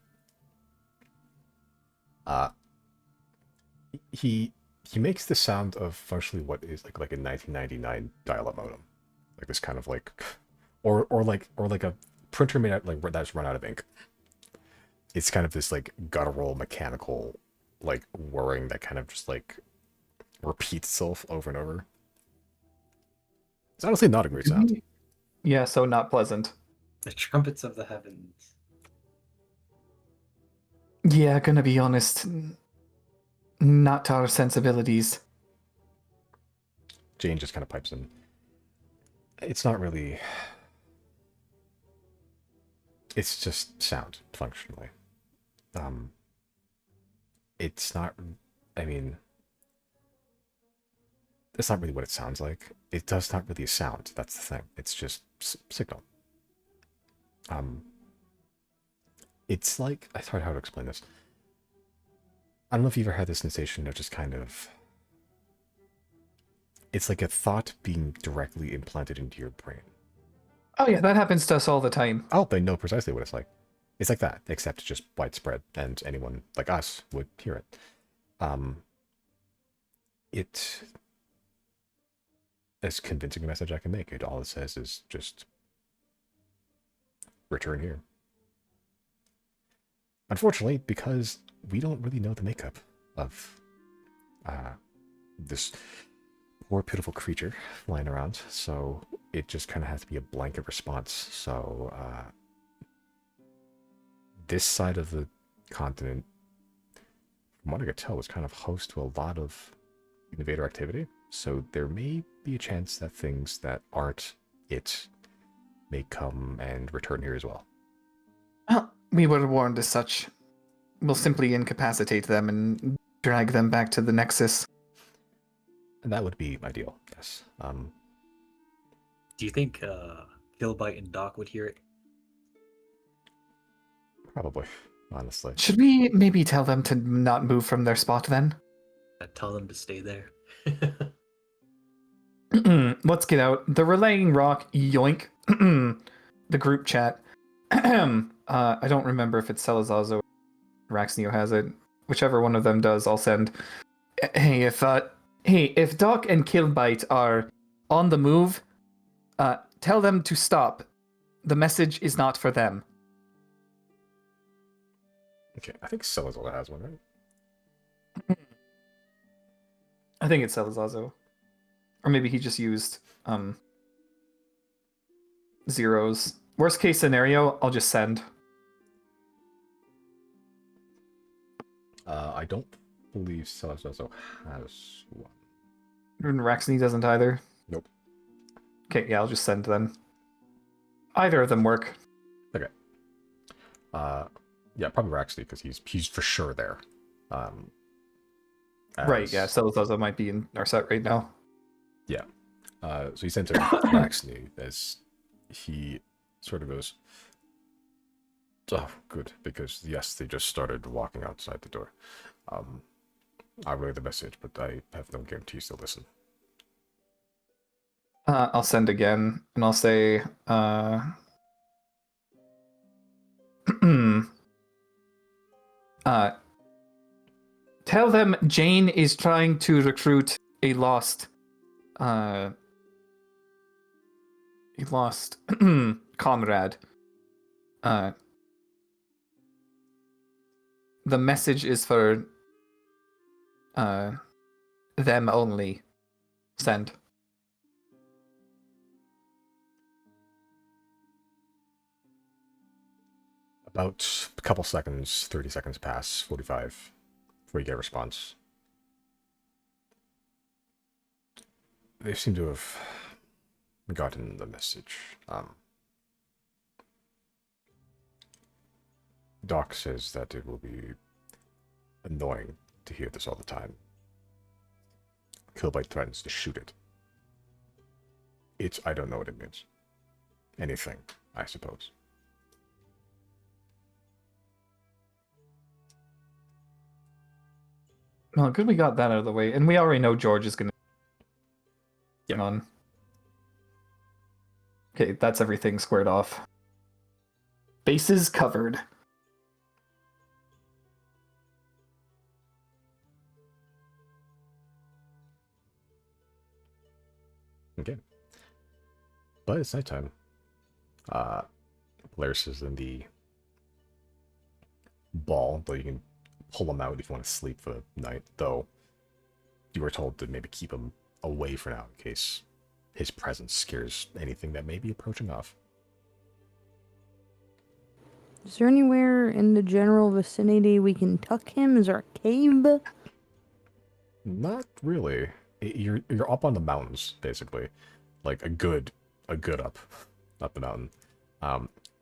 He makes the sound of functionally what is like a 1999 dial-up modem, like this kind of like, or like a printer made out like that's run out of ink. It's kind of this like guttural mechanical like whirring that kind of just like repeats itself over and over. It's honestly not a great sound. Yeah, so not pleasant. The trumpets of the heavens. Yeah, gonna be honest. Not to our sensibilities. Jane just kind of pipes in. It's not really. It's just sound, functionally. It's not. I mean, it's not really what it sounds like. It does not really sound. That's the thing. It's just signal. It's like, I thought how to explain this. I don't know if you've ever had this sensation of just kind of. It's like a thought being directly implanted into your brain. Oh yeah, that happens to us all the time. Oh, they know precisely what it's like. It's like that, except it's just widespread, and anyone like us would hear it. It as convincing a message I can make. It all it says is just return here. Unfortunately, because we don't really know the makeup of this poor pitiful creature flying around, so it just kind of has to be a blanket response. So this side of the continent, from what I could tell, was kind of host to a lot of invader activity. So there may be a chance that things that aren't it may come and return here as well. We were warned as such. We'll simply incapacitate them and drag them back to the Nexus. And that would be ideal, yes. Do you think Killbite and Doc would hear it? Probably, honestly. Should we maybe tell them to not move from their spot then? Tell them to stay there. Let's get out. The relaying rock, yoink. The group chat. I don't remember if it's Celazazo or Raxneo has it. Whichever one of them does, I'll send. Hey, if Doc and Killbite are on the move, tell them to stop. The message is not for them. Okay, I think Salazar has one, right? I think it's Celazazo. Or maybe he just used zeros. Worst case scenario, I'll just send. I don't believe Salazar has one. And Raxney doesn't either. Nope. Okay, yeah, I'll just send then. Either of them work. Okay. Yeah, probably Raxley, because he's for sure there. Right, yeah, Celazazo might be in our set right now. Yeah. So he sent to Raxley as he sort of goes, oh, good, because yes, they just started walking outside the door. I relay the message, but I have no guarantees they'll listen. I'll send again, and I'll say, tell them Jane is trying to recruit a lost comrade. The message is for them only. Send. About a couple seconds, 30 seconds pass, 45, before you get a response. They seem to have gotten the message. Doc says that it will be annoying to hear this all the time. Killbite threatens to shoot it. I don't know what it means. Anything, I suppose. Well, good we got that out of the way, and we already know George is gonna get on. Okay, that's everything squared off. Bases covered. Okay. But it's nighttime. Polaris is in the ball, though you can pull him out if you want to sleep for the night, though you were told to maybe keep him away for now in case his presence scares anything that may be approaching off. Is there anywhere in the general vicinity we can tuck him? Is there a cave? Not really. You're up on the mountains, basically. Like a good up the mountain.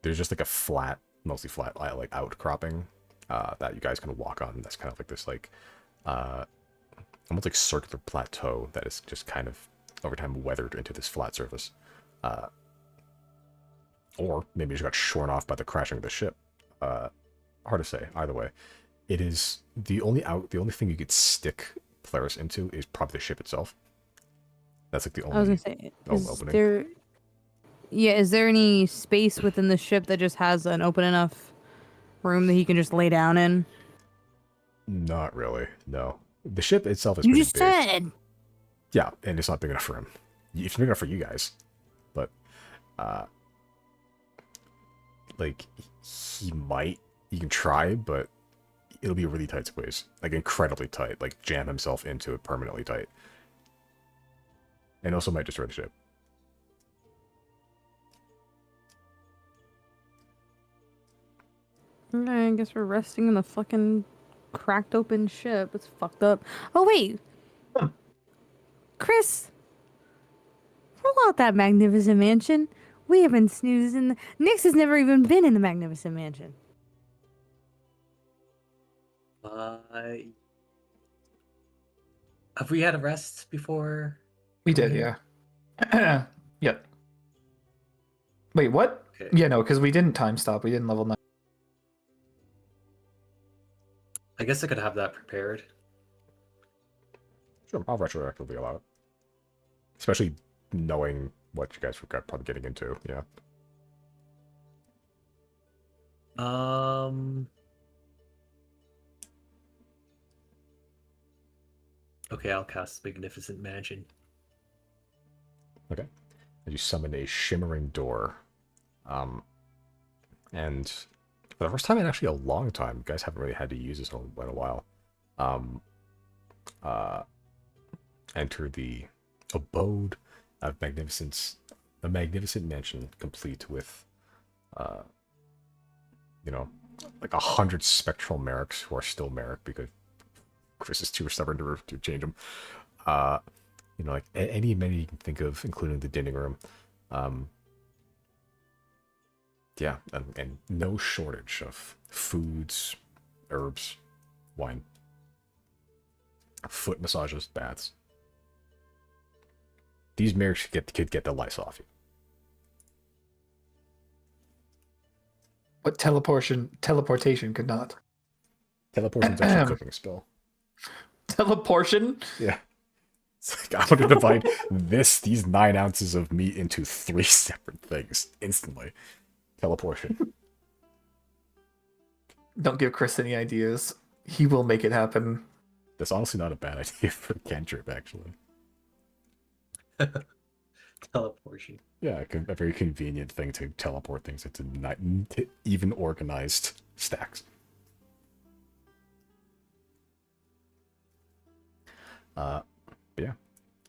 There's just like a flat, mostly flat, like outcropping that you guys kind of walk on. That's kind of like this like almost like circular plateau that is just kind of over time weathered into this flat surface. Or maybe just got shorn off by the crashing of the ship. Hard to say. Either way, it is the only thing you could stick Polaris into is probably the ship itself. That's like the only I was gonna say, is opening. there? Yeah, is there any space within the ship that just has an open enough room that he can just lay down in? Not really. No, the ship itself is You pretty just big. said. Yeah, and it's not big enough for him. It's big enough for you guys, but like he can try, but it'll be a really tight squeeze, like incredibly tight, like jam himself into it permanently tight, and also might destroy the ship. I guess we're resting in the fucking cracked open ship. It's fucked up. Oh wait, Chris, roll out that magnificent mansion. We have been snoozing. Nyx has never even been in the magnificent mansion. Have we had a rest before? We going did, in? yeah. Yep. Wait, what? Okay. Yeah, no, because we didn't time stop. We didn't level 9. I guess I could have that prepared. Sure, I'll retroactively allow it, especially knowing what you guys were probably getting into. Yeah. Okay, I'll cast Magnificent Mansion. Okay. And you summon a shimmering door. And for the first time in actually a long time, you guys haven't really had to use this in a while. Enter the abode of magnificence, a magnificent mansion complete with, like 100 spectral merrics who are still merric because Chris is too stubborn to change them. Like any amenity you can think of, including the dining room. Yeah, and no shortage of foods, herbs, wine, foot massages, baths. These merrics could get the lice off you. But teleportation could not. Teleportation's actually a cooking spell. Teleportation? Yeah. It's like, I'm going to divide these 9 ounces of meat into 3 separate things instantly. Teleportation. Don't give Chris any ideas. He will make it happen. That's honestly not a bad idea for a cantrip, actually. Teleportation. Yeah, a very convenient thing to teleport things into even organized stacks. But yeah,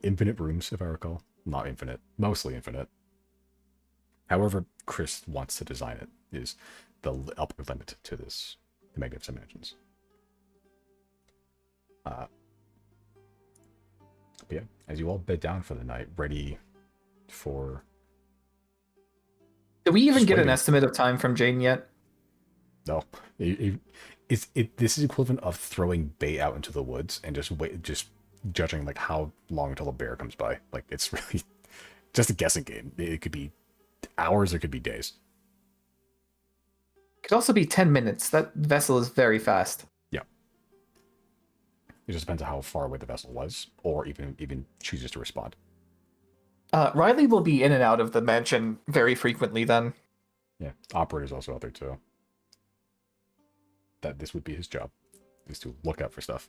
infinite rooms, if I recall. Not infinite, mostly infinite. However Chris wants to design it is the upper limit to this, the Magnificent Mansions. But yeah, as you all bed down for the night, ready for... Did we even Just get an waiting. estimate of time from Jaden yet? No, this is equivalent of throwing bait out into the woods and just judging like how long until a bear comes by. Like it's really just a guessing game. It could be hours, it could be days. Could also be 10 minutes. That vessel is very fast. Yeah, it just depends on how far away the vessel was, or even chooses to respond. Riley will be in and out of the mansion very frequently then. Yeah, operator's also out there too. That this would be his job, is to look out for stuff.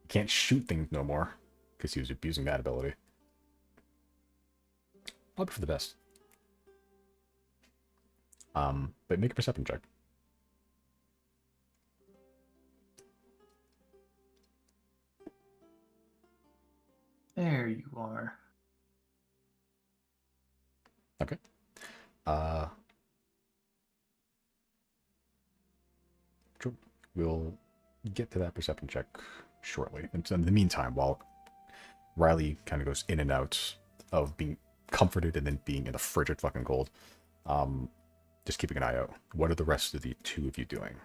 He can't shoot things no more because he was abusing that ability. Probably for the best. But make a perception check. There you are. Okay. Sure. We'll get to that perception check shortly. And so in the meantime, while Riley kind of goes in and out of being comforted and then being in the frigid fucking cold, just keeping an eye out. What are the rest of the two of you doing?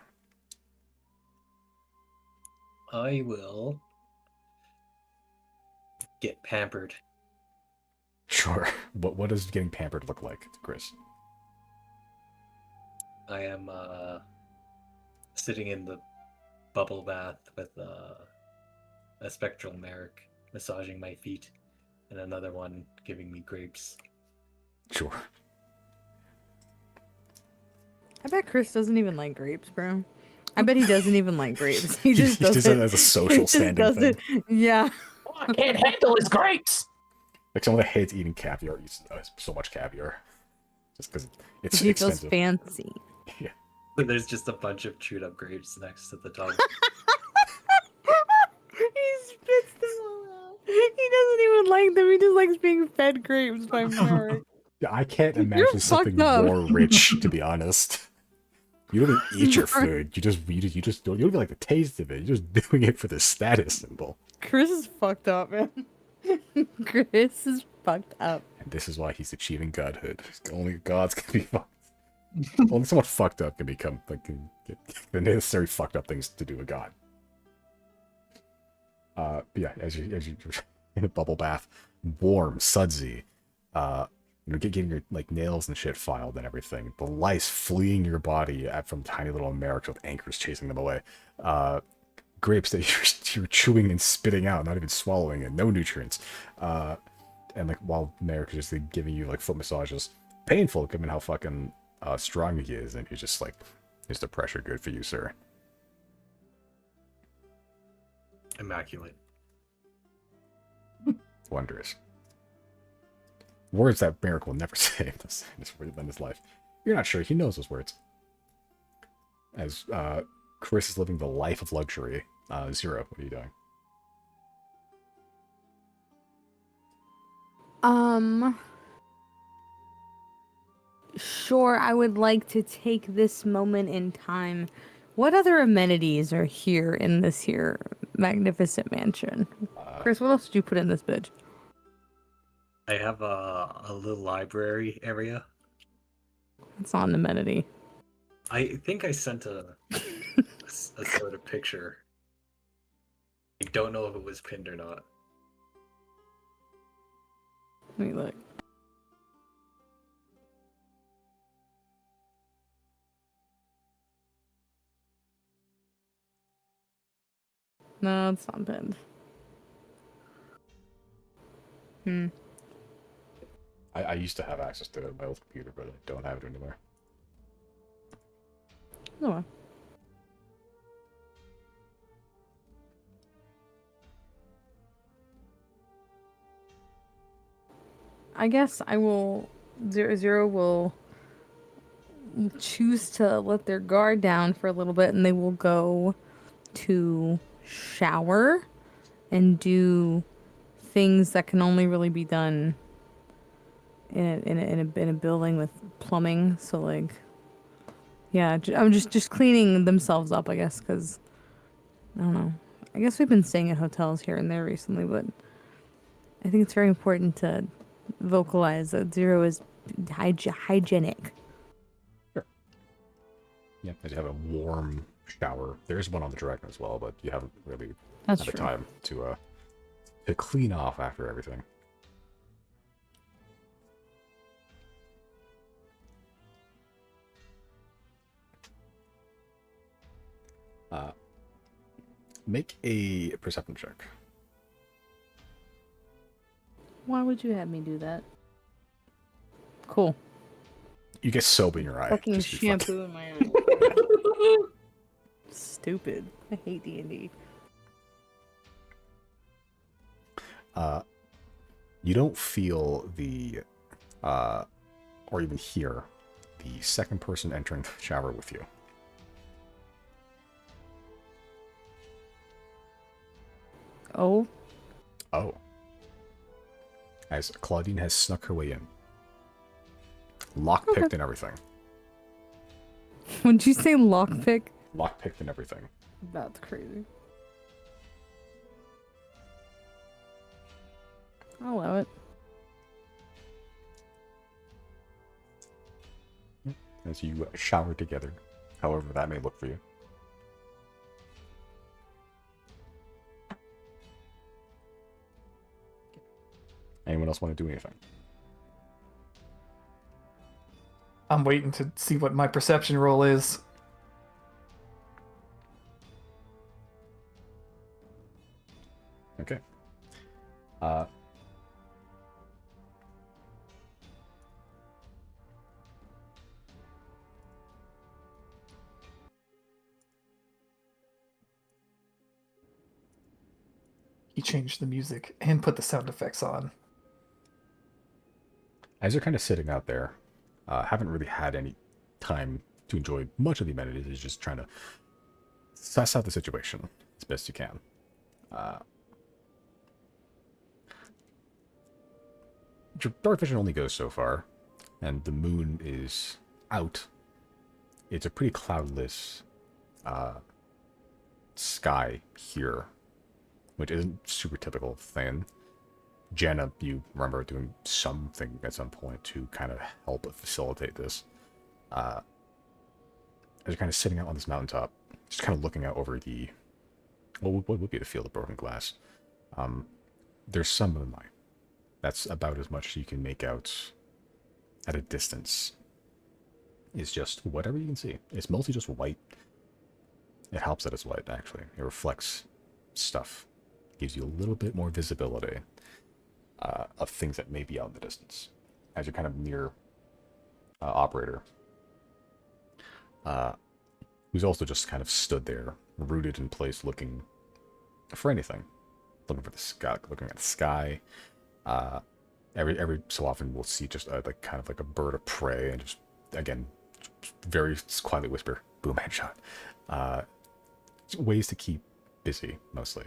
I will get pampered. Sure. What does getting pampered look like, Chris? I am sitting in the bubble bath with a spectral Merrick massaging my feet, and another one giving me grapes. Sure. I bet Chris doesn't even like grapes, bro. I bet he doesn't even like grapes. He just He does doesn't. it as a he social just standing does thing. it. Yeah. I can't handle his grapes. Like someone that hates eating caviar eats so much caviar. Just because it's He feels expensive. fancy. Yeah. But there's just a bunch of chewed up grapes next to the tub. He spits them all out. He doesn't even like them. He just likes being fed grapes by Merrick. Yeah, I can't You're imagine something fucked up. more rich, to be honest. You don't even eat your food. You don't even like the taste of it. You're just doing it for the status symbol. Chris is fucked up, man. Chris is fucked up. And this is why he's achieving godhood. Only gods can be fucked. Only someone fucked up can become can get the necessary fucked up things to do a god. But yeah, as you're in a bubble bath, warm, sudsy, getting your like nails and shit filed and everything. The lice fleeing your body from tiny little Americs with anchors chasing them away. Grapes that you're chewing and spitting out, not even swallowing it, no nutrients. And like while Merrick is just like, giving you like foot massages, painful given how fucking strong he is, and he's just like, is the pressure good for you, sir? Immaculate. Wondrous. Words that Merrick will never say in his life. You're not sure he knows those words. As Chris is living the life of luxury. Zero, what are you doing? Sure, I would like to take this moment in time. What other amenities are here in this here magnificent mansion? Chris, what else did you put in this bitch? I have a little library area. It's not an amenity. I think I sent a sort of picture. I don't know if it was pinned or not. Let me look. No, it's not pinned. I used to have access to it on my old computer, but I don't have it anymore. Oh. I guess I will. Zero will choose to let their guard down for a little bit, and they will go to shower and do things that can only really be done in a building with plumbing. So like, yeah, I'm just cleaning themselves up, I guess, because I don't know. I guess we've been staying at hotels here and there recently, but I think it's very important to vocalize that Zero is hygienic. Yeah, because you have a warm shower. There's one on the Dragon as well, but you haven't really That's had the true. time to clean off after everything. Make a perception check. Why would you have me do that? Cool. You get soap in your eye. Fucking just be fucking- shampoo in my eye. Stupid. I hate D&D. You don't feel the, or even hear the second person entering the shower with you. Oh, Oh. As Claudine has snuck her way in. Lockpicked and everything. would you say lockpick? Lockpicked and everything. That's crazy. I'll allow it. As you shower together, however that may look for you. Anyone else want to do anything? I'm waiting to see what my perception roll is. Okay. He changed the music and put the sound effects on. As you're kind of sitting out there, haven't really had any time to enjoy much of the amenities. Is just trying to suss out the situation as best you can. Your dark vision only goes so far, and the moon is out. It's a pretty cloudless sky here, which isn't super typical thing. Jenna, you remember doing something at some point to kind of help facilitate this. As you're kind of sitting out on this mountaintop, just kind of looking out over the, what would be the field of broken glass. There's some moonlight. That's about as much as you can make out at a distance. It's just whatever you can see. It's mostly just white. It helps that it's white, actually. It reflects stuff. Gives you a little bit more visibility of things that may be out in the distance. As you're kind of near operator, who's also just kind of stood there, rooted in place, looking for anything. Looking for the sky, looking at the sky. Every so often we'll see just like kind of like a bird of prey, and just again very quietly whisper, "Boom, headshot." Ways to keep busy mostly.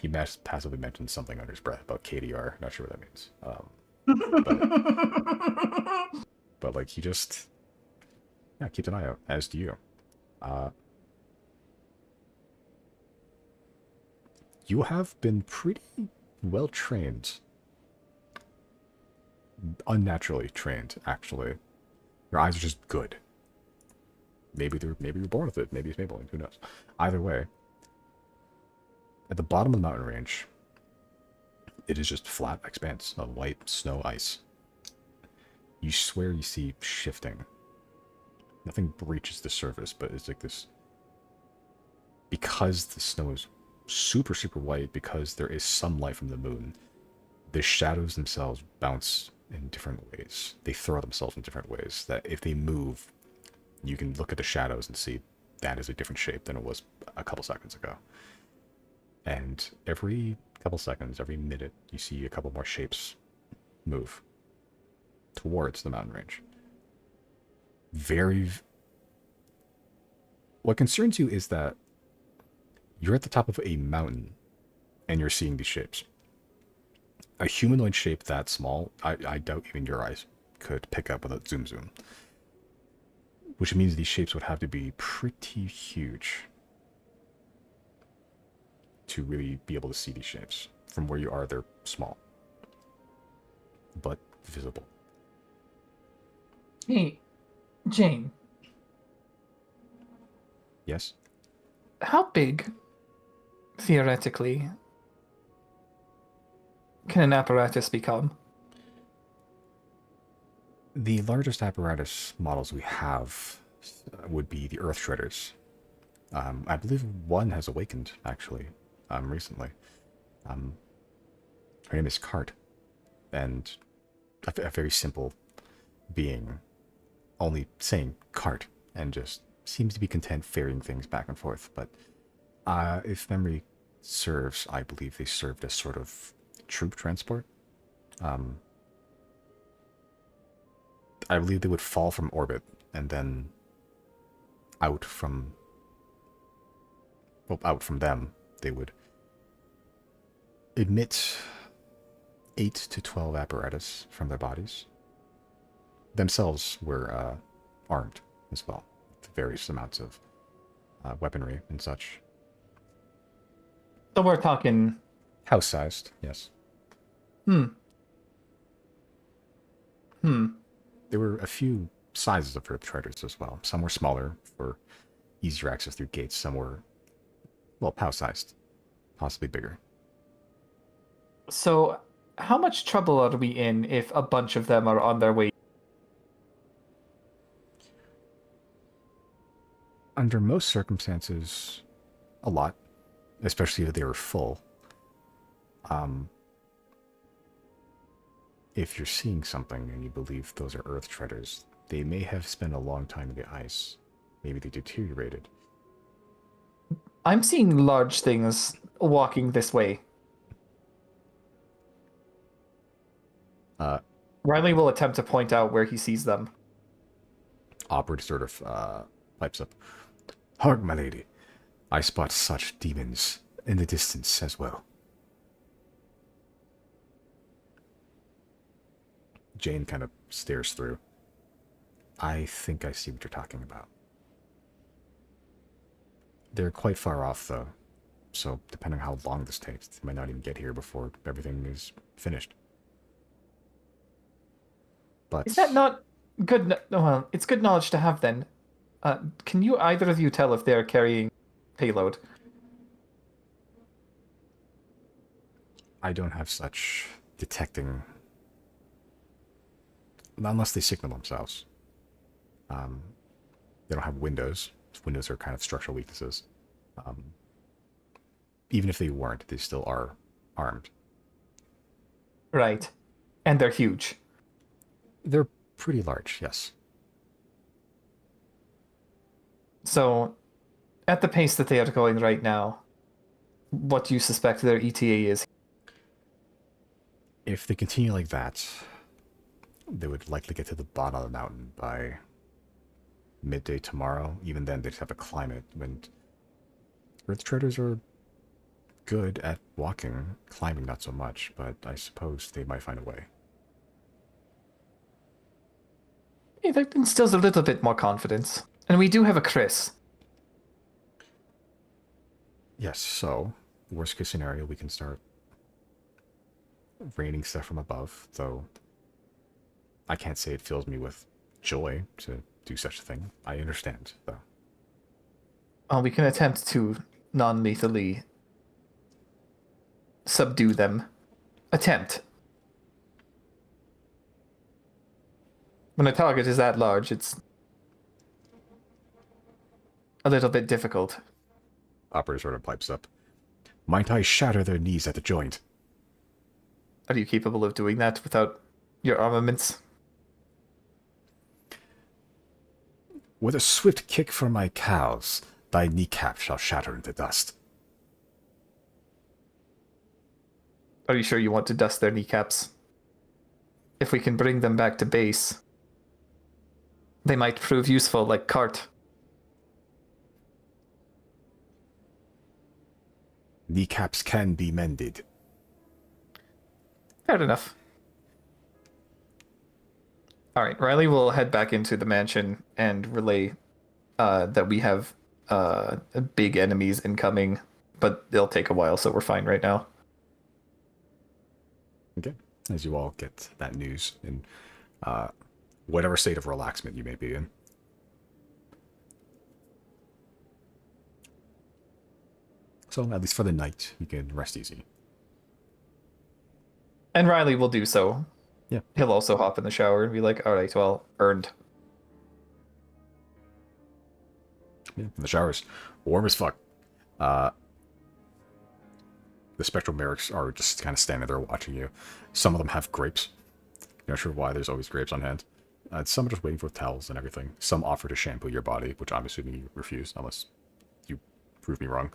He passively mentioned something under his breath about KDR. Not sure what that means. But like he just keeps an eye out. As do you. You have been pretty well trained. Unnaturally trained, actually. Your eyes are just good. Maybe you're born with it. Maybe it's Maybelline. Who knows? Either way, at the bottom of the mountain range, it is just flat expanse of white snow ice. You swear you see shifting. Nothing breaches the surface, but it's like this. Because the snow is super, super white, because there is sunlight from the moon, the shadows themselves bounce in different ways. They throw themselves in different ways, that if they move, you can look at the shadows and see that is a different shape than it was a couple seconds ago. And every couple seconds, every minute, you see a couple more shapes move towards the mountain range. What concerns you is that you're at the top of a mountain and you're seeing these shapes. A humanoid shape that small, I doubt even your eyes could pick up with a zoom. Which means these shapes would have to be pretty huge to really be able to see these shapes. From where you are, they're small, but visible. Hey, Jane. Yes? How big, theoretically, can an apparatus become? The largest apparatus models we have would be the Earth Shredders. I believe one has awakened, actually, recently. Her name is Cart, and a very simple being, only saying Cart, and just seems to be content ferrying things back and forth. But if memory serves, I believe they served as sort of troop transport. I believe they would fall from orbit and then out from them, they would emit 8 to 12 apparatus from their bodies. Themselves were armed as well, with various amounts of weaponry and such. So we're talking House-sized, yes. Hmm. Hmm. There were a few sizes of earth traders as well. Some were smaller for easier access through gates. Some were, well, POW-sized, possibly bigger. So, how much trouble are we in if a bunch of them are on their way? Under most circumstances, a lot, especially if they were full. Um, if you're seeing something and you believe those are earth treaders, they may have spent a long time in the ice. Maybe they deteriorated. I'm seeing large things walking this way. Uh, Riley will attempt to point out where he sees them. Operator sort of pipes up. Hark, my lady. I spot such demons in the distance as well. Jane kind of stares through. I think I see what you're talking about. They're quite far off, though. So, depending on how long this takes, they might not even get here before everything is finished. But Is that not good? Well, it's good knowledge to have then. Can you either of you tell if they're carrying payload? I don't have such detecting, unless they signal themselves. They don't have windows. Windows are kind of structural weaknesses. Even if they weren't, they still are armed. Right. And they're huge. They're pretty large, yes. So, at the pace that they are going right now, what do you suspect their ETA is? If they continue like that, they would likely get to the bottom of the mountain by midday tomorrow. Even then, they'd have to climb it. And earth traders are good at walking, climbing not so much, but I suppose they might find a way. Hey, that instills a little bit more confidence. And we do have a Chris. Yes, so, worst case scenario, we can start raining stuff from above, though I can't say it fills me with joy to do such a thing. I understand, though. Well, we can attempt to non-lethally subdue them. Attempt. When a target is that large, it's a little bit difficult. Operator sort of pipes up. Might I shatter their knees at the joint? Are you capable of doing that without your armaments? With a swift kick from my cows, thy kneecap shall shatter into dust. Are you sure you want to dust their kneecaps? If we can bring them back to base, they might prove useful like cart. Kneecaps can be mended. Fair enough. All right, Riley will head back into the mansion and relay that we have big enemies incoming, but they'll take a while, so we're fine right now. Okay. As you all get that news in whatever state of relaxment you may be in. So, at least for the night, you can rest easy. And Riley will do so. Yeah. He'll also hop in the shower and be like, all right, well, earned. Yeah, and the shower's warm as fuck. The spectral mercs are just kind of standing there watching you. Some of them have grapes. Not sure why there's always grapes on hand. Some are just waiting for towels and everything. Some offer to shampoo your body, which I'm assuming you refuse, unless you prove me wrong.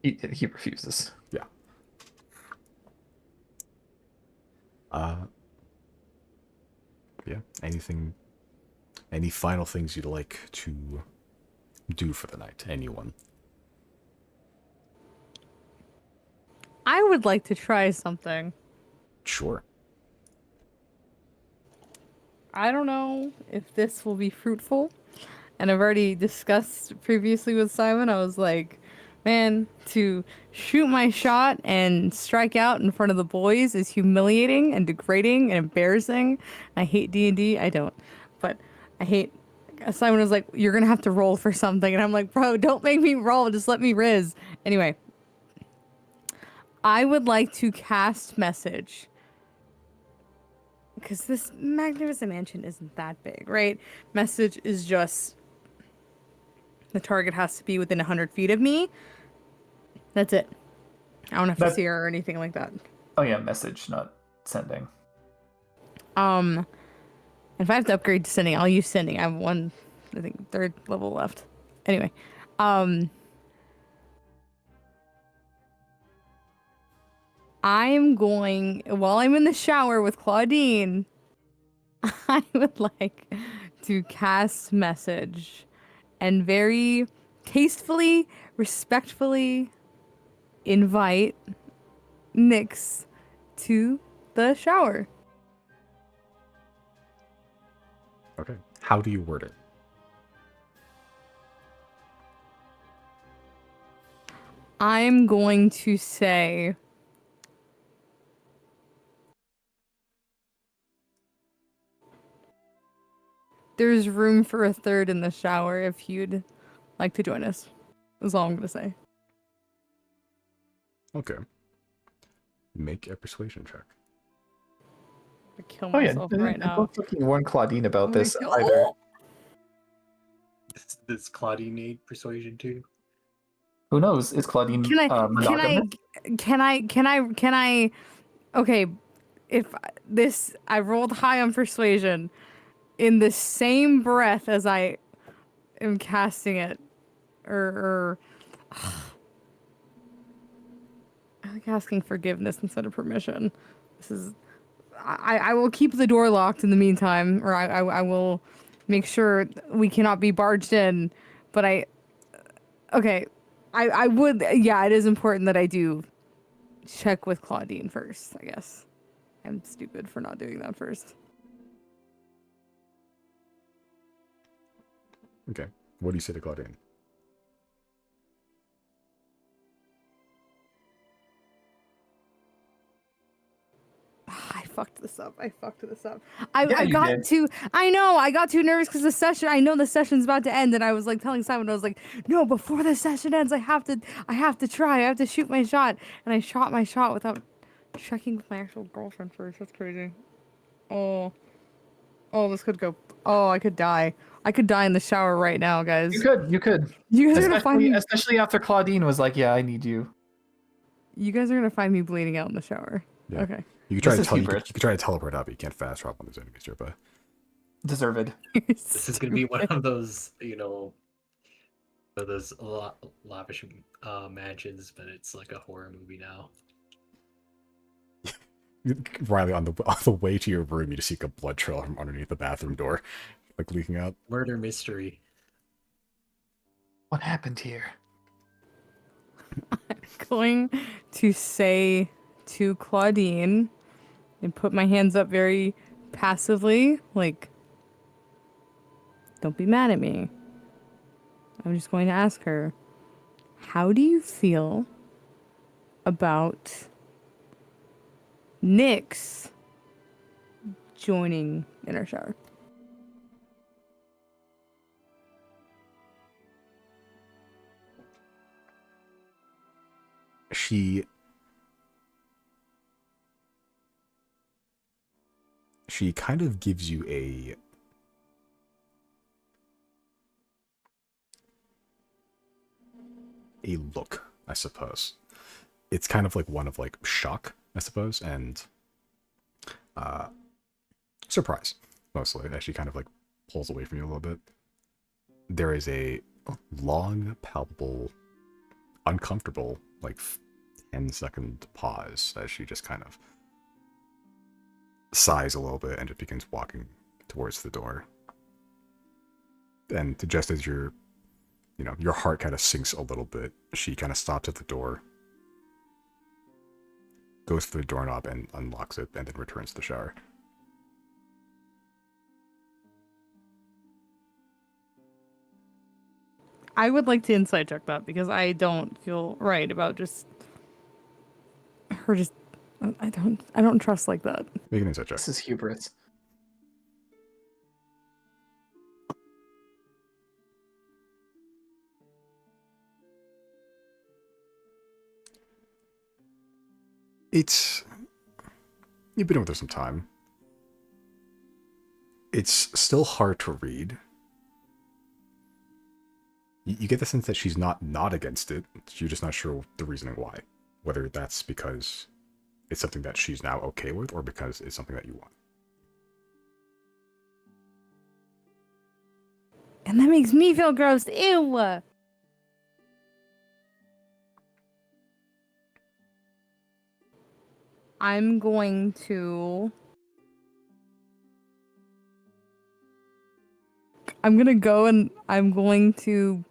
He refuses. Yeah. Yeah. Any final things you'd like to do for the night? Anyone? I would like to try something. Sure. I don't know if this will be fruitful. And I've already discussed previously with Simon, I was like, Man, to shoot my shot and strike out in front of the boys is humiliating and degrading and embarrassing. I hate D&D. I don't. But I hate... Simon was like, you're going to have to roll for something. And I'm like, bro, don't make me roll. Just let me riz. Anyway. I would like to cast message. Because this magnificent mansion isn't that big, right? Message is just... The target has to be within 100 feet of me. That's it. I don't have to That- see her or anything like that. Oh yeah, message, not sending. If I have to upgrade to sending, I'll use sending. I have one, I think, 3rd level left. Anyway, I'm going, while I'm in the shower with Claudine, I would like to cast message and very tastefully, respectfully invite Nyx to the shower. Okay. How do you word it? I'm going to say... There's room for a 3rd in the shower if you'd like to join us. That's all I'm going to say. Okay. Make a persuasion check. I kill Oh yeah, myself right now. don't fucking warn Claudine about this Oh, either. Does Claudine need persuasion too? Who knows? Is Claudine monogamous? Can I okay, if I rolled high on persuasion in the same breath as I am casting it, or I like asking forgiveness instead of permission. This is I will keep the door locked in the meantime, or I will make sure we cannot be barged in. But I would, yeah, it is important that I do check with Claudine first, I guess. I'm stupid for not doing that first. Okay. What do you say to Claudine? I fucked this up. I Yeah, you got did. too. I know. I got too nervous because the session. I know the session's about to end, and I was like telling Simon. I was like, "No, before the session ends, I have to try. I have to shoot my shot." And I shot my shot without checking with my actual girlfriend first. That's crazy. Oh, this could go. Oh, I could die. I could die in the shower right now, guys. You could. You guys are gonna find me. Especially after Claudine was like, "Yeah, I need you." You guys are gonna find me bleeding out in the shower. Yeah. Okay. You can try This to is you hubris. can try to teleport out, but you can't fast travel when there's enemies nearby. Deserved. This is gonna be one of those, those lavish mansions, but it's like a horror movie now. Riley, on the way to your room, you just see a blood trail from underneath the bathroom door, like leaking out. Murder mystery. What happened here? Going to say to Claudine and put my hands up very passively, like, don't be mad at me. I'm just going to ask her, how do you feel about Nyx joining in our shower? She kind of gives you a look, I suppose. It's kind of like one of like shock, I suppose, and surprise, mostly, as she kind of like pulls away from you a little bit. There is a long, palpable, uncomfortable, like 10-second pause as she just kind of sighs a little bit and just begins walking towards the door. And just as your heart kind of sinks a little bit, she kind of stops at the door, goes to the doorknob and unlocks it, and then returns to the shower. I would like to insight check that because I don't feel right about just her just I don't trust like that. Make an insight check. This is hubris. It's you've been with her some time. It's still hard to read. You get the sense that she's not against it. You're just not sure the reasoning why. Whether that's because it's something that she's now okay with, or because it's something that you want. And that makes me feel gross. Ew. I'm going to go and I'm going to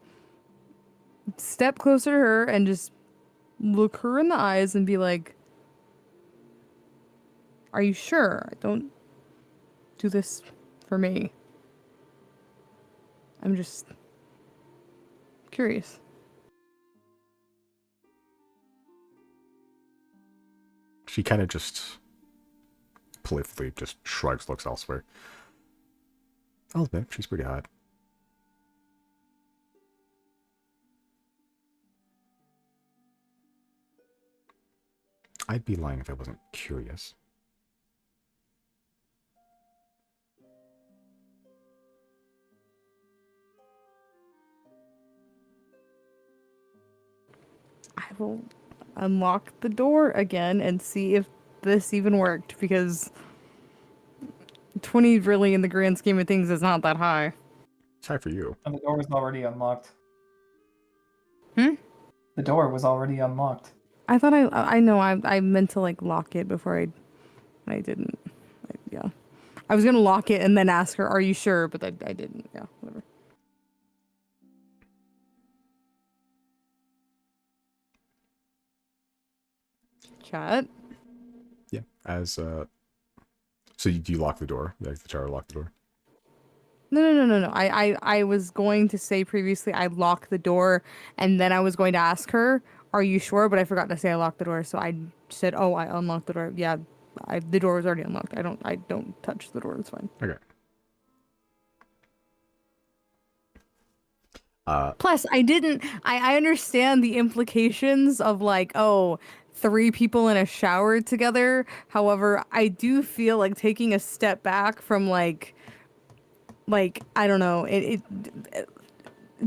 step closer to her and just look her in the eyes and be like, "Are you sure? Don't do this for me. I'm just curious." She kind of just playfully just shrugs, looks elsewhere. I'll admit, she's pretty hot. I'd be lying if I wasn't curious. I will unlock the door again and see if this even worked because 20 really in the grand scheme of things is not that high. It's high for you. And the door was already unlocked. Hmm? The door was already unlocked. I thought I know I meant to like lock it before I didn't. Yeah. I was going to lock it and then ask her, "Are you sure?" But I didn't. Yeah, whatever. Chat. Yeah. As so do you lock the door? Like the tower lock the door? No. I was going to say previously I locked the door and then I was going to ask her, "Are you sure?" But I forgot to say I locked the door, so I said, "Oh, I unlocked the door." Yeah, the door was already unlocked. I don't touch the door. It's fine. Okay. Plus, I understand the implications of like, oh, 3 people in a shower together. However, I do feel like taking a step back from like I don't know,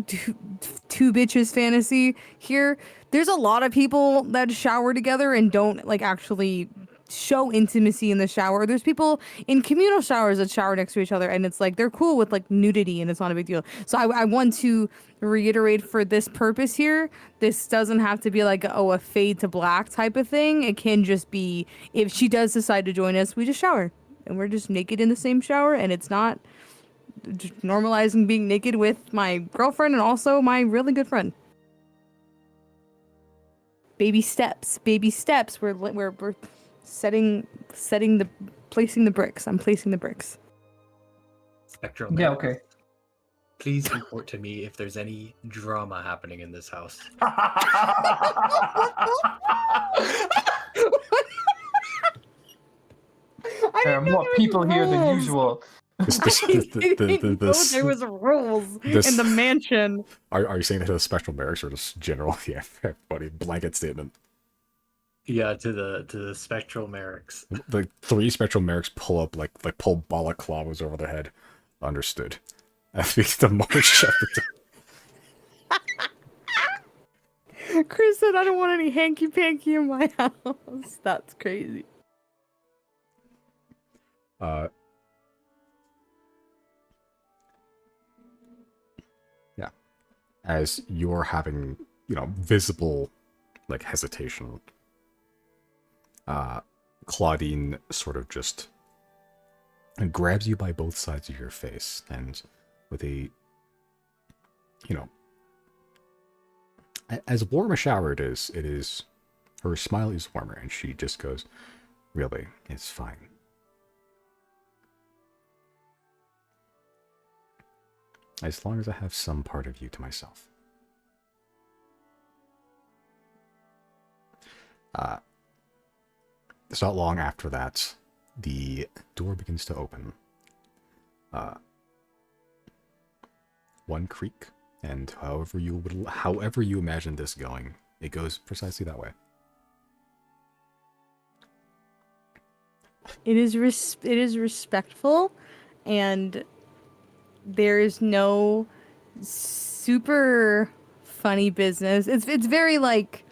two bitches fantasy here. There's a lot of people that shower together and don't like actually show intimacy in the shower. There's people in communal showers that shower next to each other and it's like they're cool with like nudity and it's not a big deal. So I want to reiterate for this purpose here, this doesn't have to be like a fade to black type of thing. It can just be if she does decide to join us, we just shower and we're just naked in the same shower and it's not just normalizing being naked with my girlfriend and also my really good friend. Baby steps. We're placing the bricks. I'm placing the bricks. Spectral Yeah, Merrick, okay. please report to me if there's any drama happening in this house. There are more people here than usual. I didn't know there was rules in the mansion. Are you saying that to the spectral barracks or just general? Yeah, everybody blanket statement. Yeah, to the spectral Merricks. The 3 spectral mercs pull up like pull balaclavas over their head. Understood. I think the march at the Chris said, "I don't want any hanky panky in my house." That's crazy. Yeah. As you're having, visible like hesitation, Claudine sort of just grabs you by both sides of your face and with a, as warm a shower it is, her smile is warmer and she just goes, "Really, it's fine. As long as I have some part of you to myself." It's not long after that, the door begins to open. One creak, and however you imagine this going, it goes precisely that way. It is respectful, and there is no super funny business. It's very like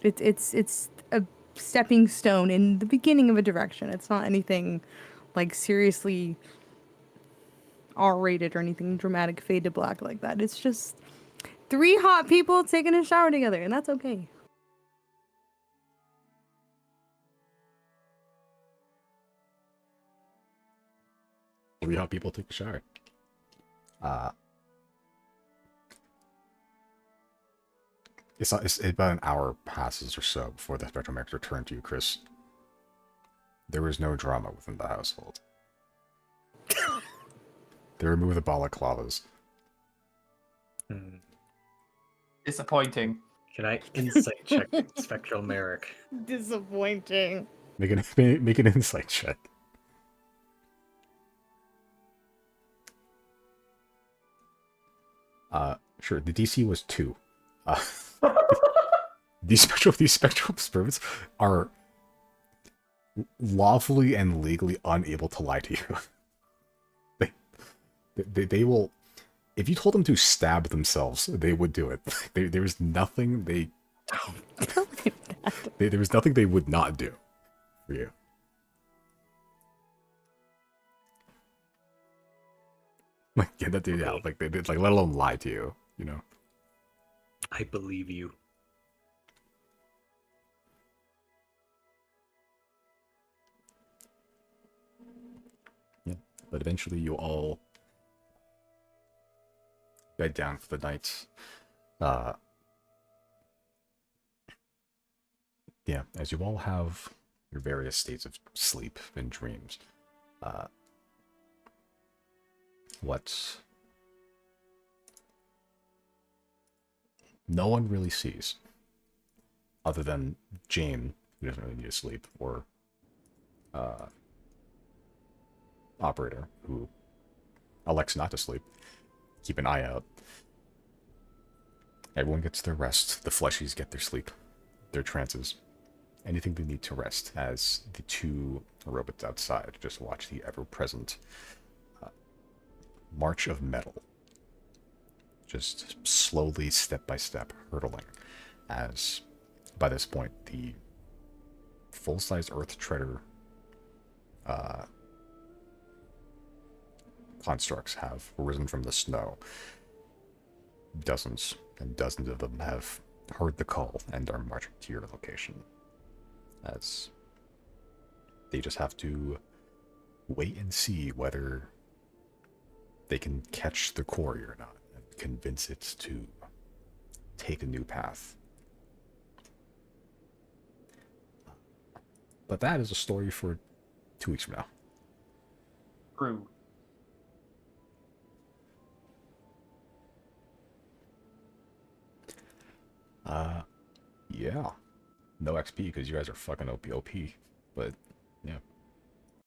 it's a stepping stone in the beginning of a direction. It's not anything like seriously R-rated or anything dramatic fade to black like that. It's just three hot people taking a shower together, and that's okay. Three hot people take a shower. It's about an hour passes or so before the spectrometrics return to you, Chris. There was no drama within the household. They removed the balaclavas. Disappointing. Can I insight check Spectral Merrick? Disappointing. Make an insight check. Sure. The DC was 2. These spectral experiments are lawfully and legally unable to lie to you. They will, if you told them to stab themselves, they would do it. There was nothing there was nothing they would not do for you. Like, yeah, that dude, yeah, like they did, like, let alone lie to you, you know. I believe you. Yeah, but eventually you all bed down for the night. Yeah, as you all have your various states of sleep and dreams. What no one really sees, other than Jane, who doesn't really need to sleep, or Operator, who elects not to sleep. Keep an eye out. Everyone gets their rest. The fleshies get their sleep, their trances, anything they need to rest, as the two robots outside just watch the ever-present march of metal, just slowly, step by step, hurtling, as by this point the full-size Earth Treader constructs have risen from the snow. Dozens and dozens of them have heard the call and are marching to your location, as they just have to wait and see whether they can catch the quarry or not and convince it to take a new path. But that is a story for 2 weeks from now. True. Yeah. No XP because you guys are fucking OP. But, yeah.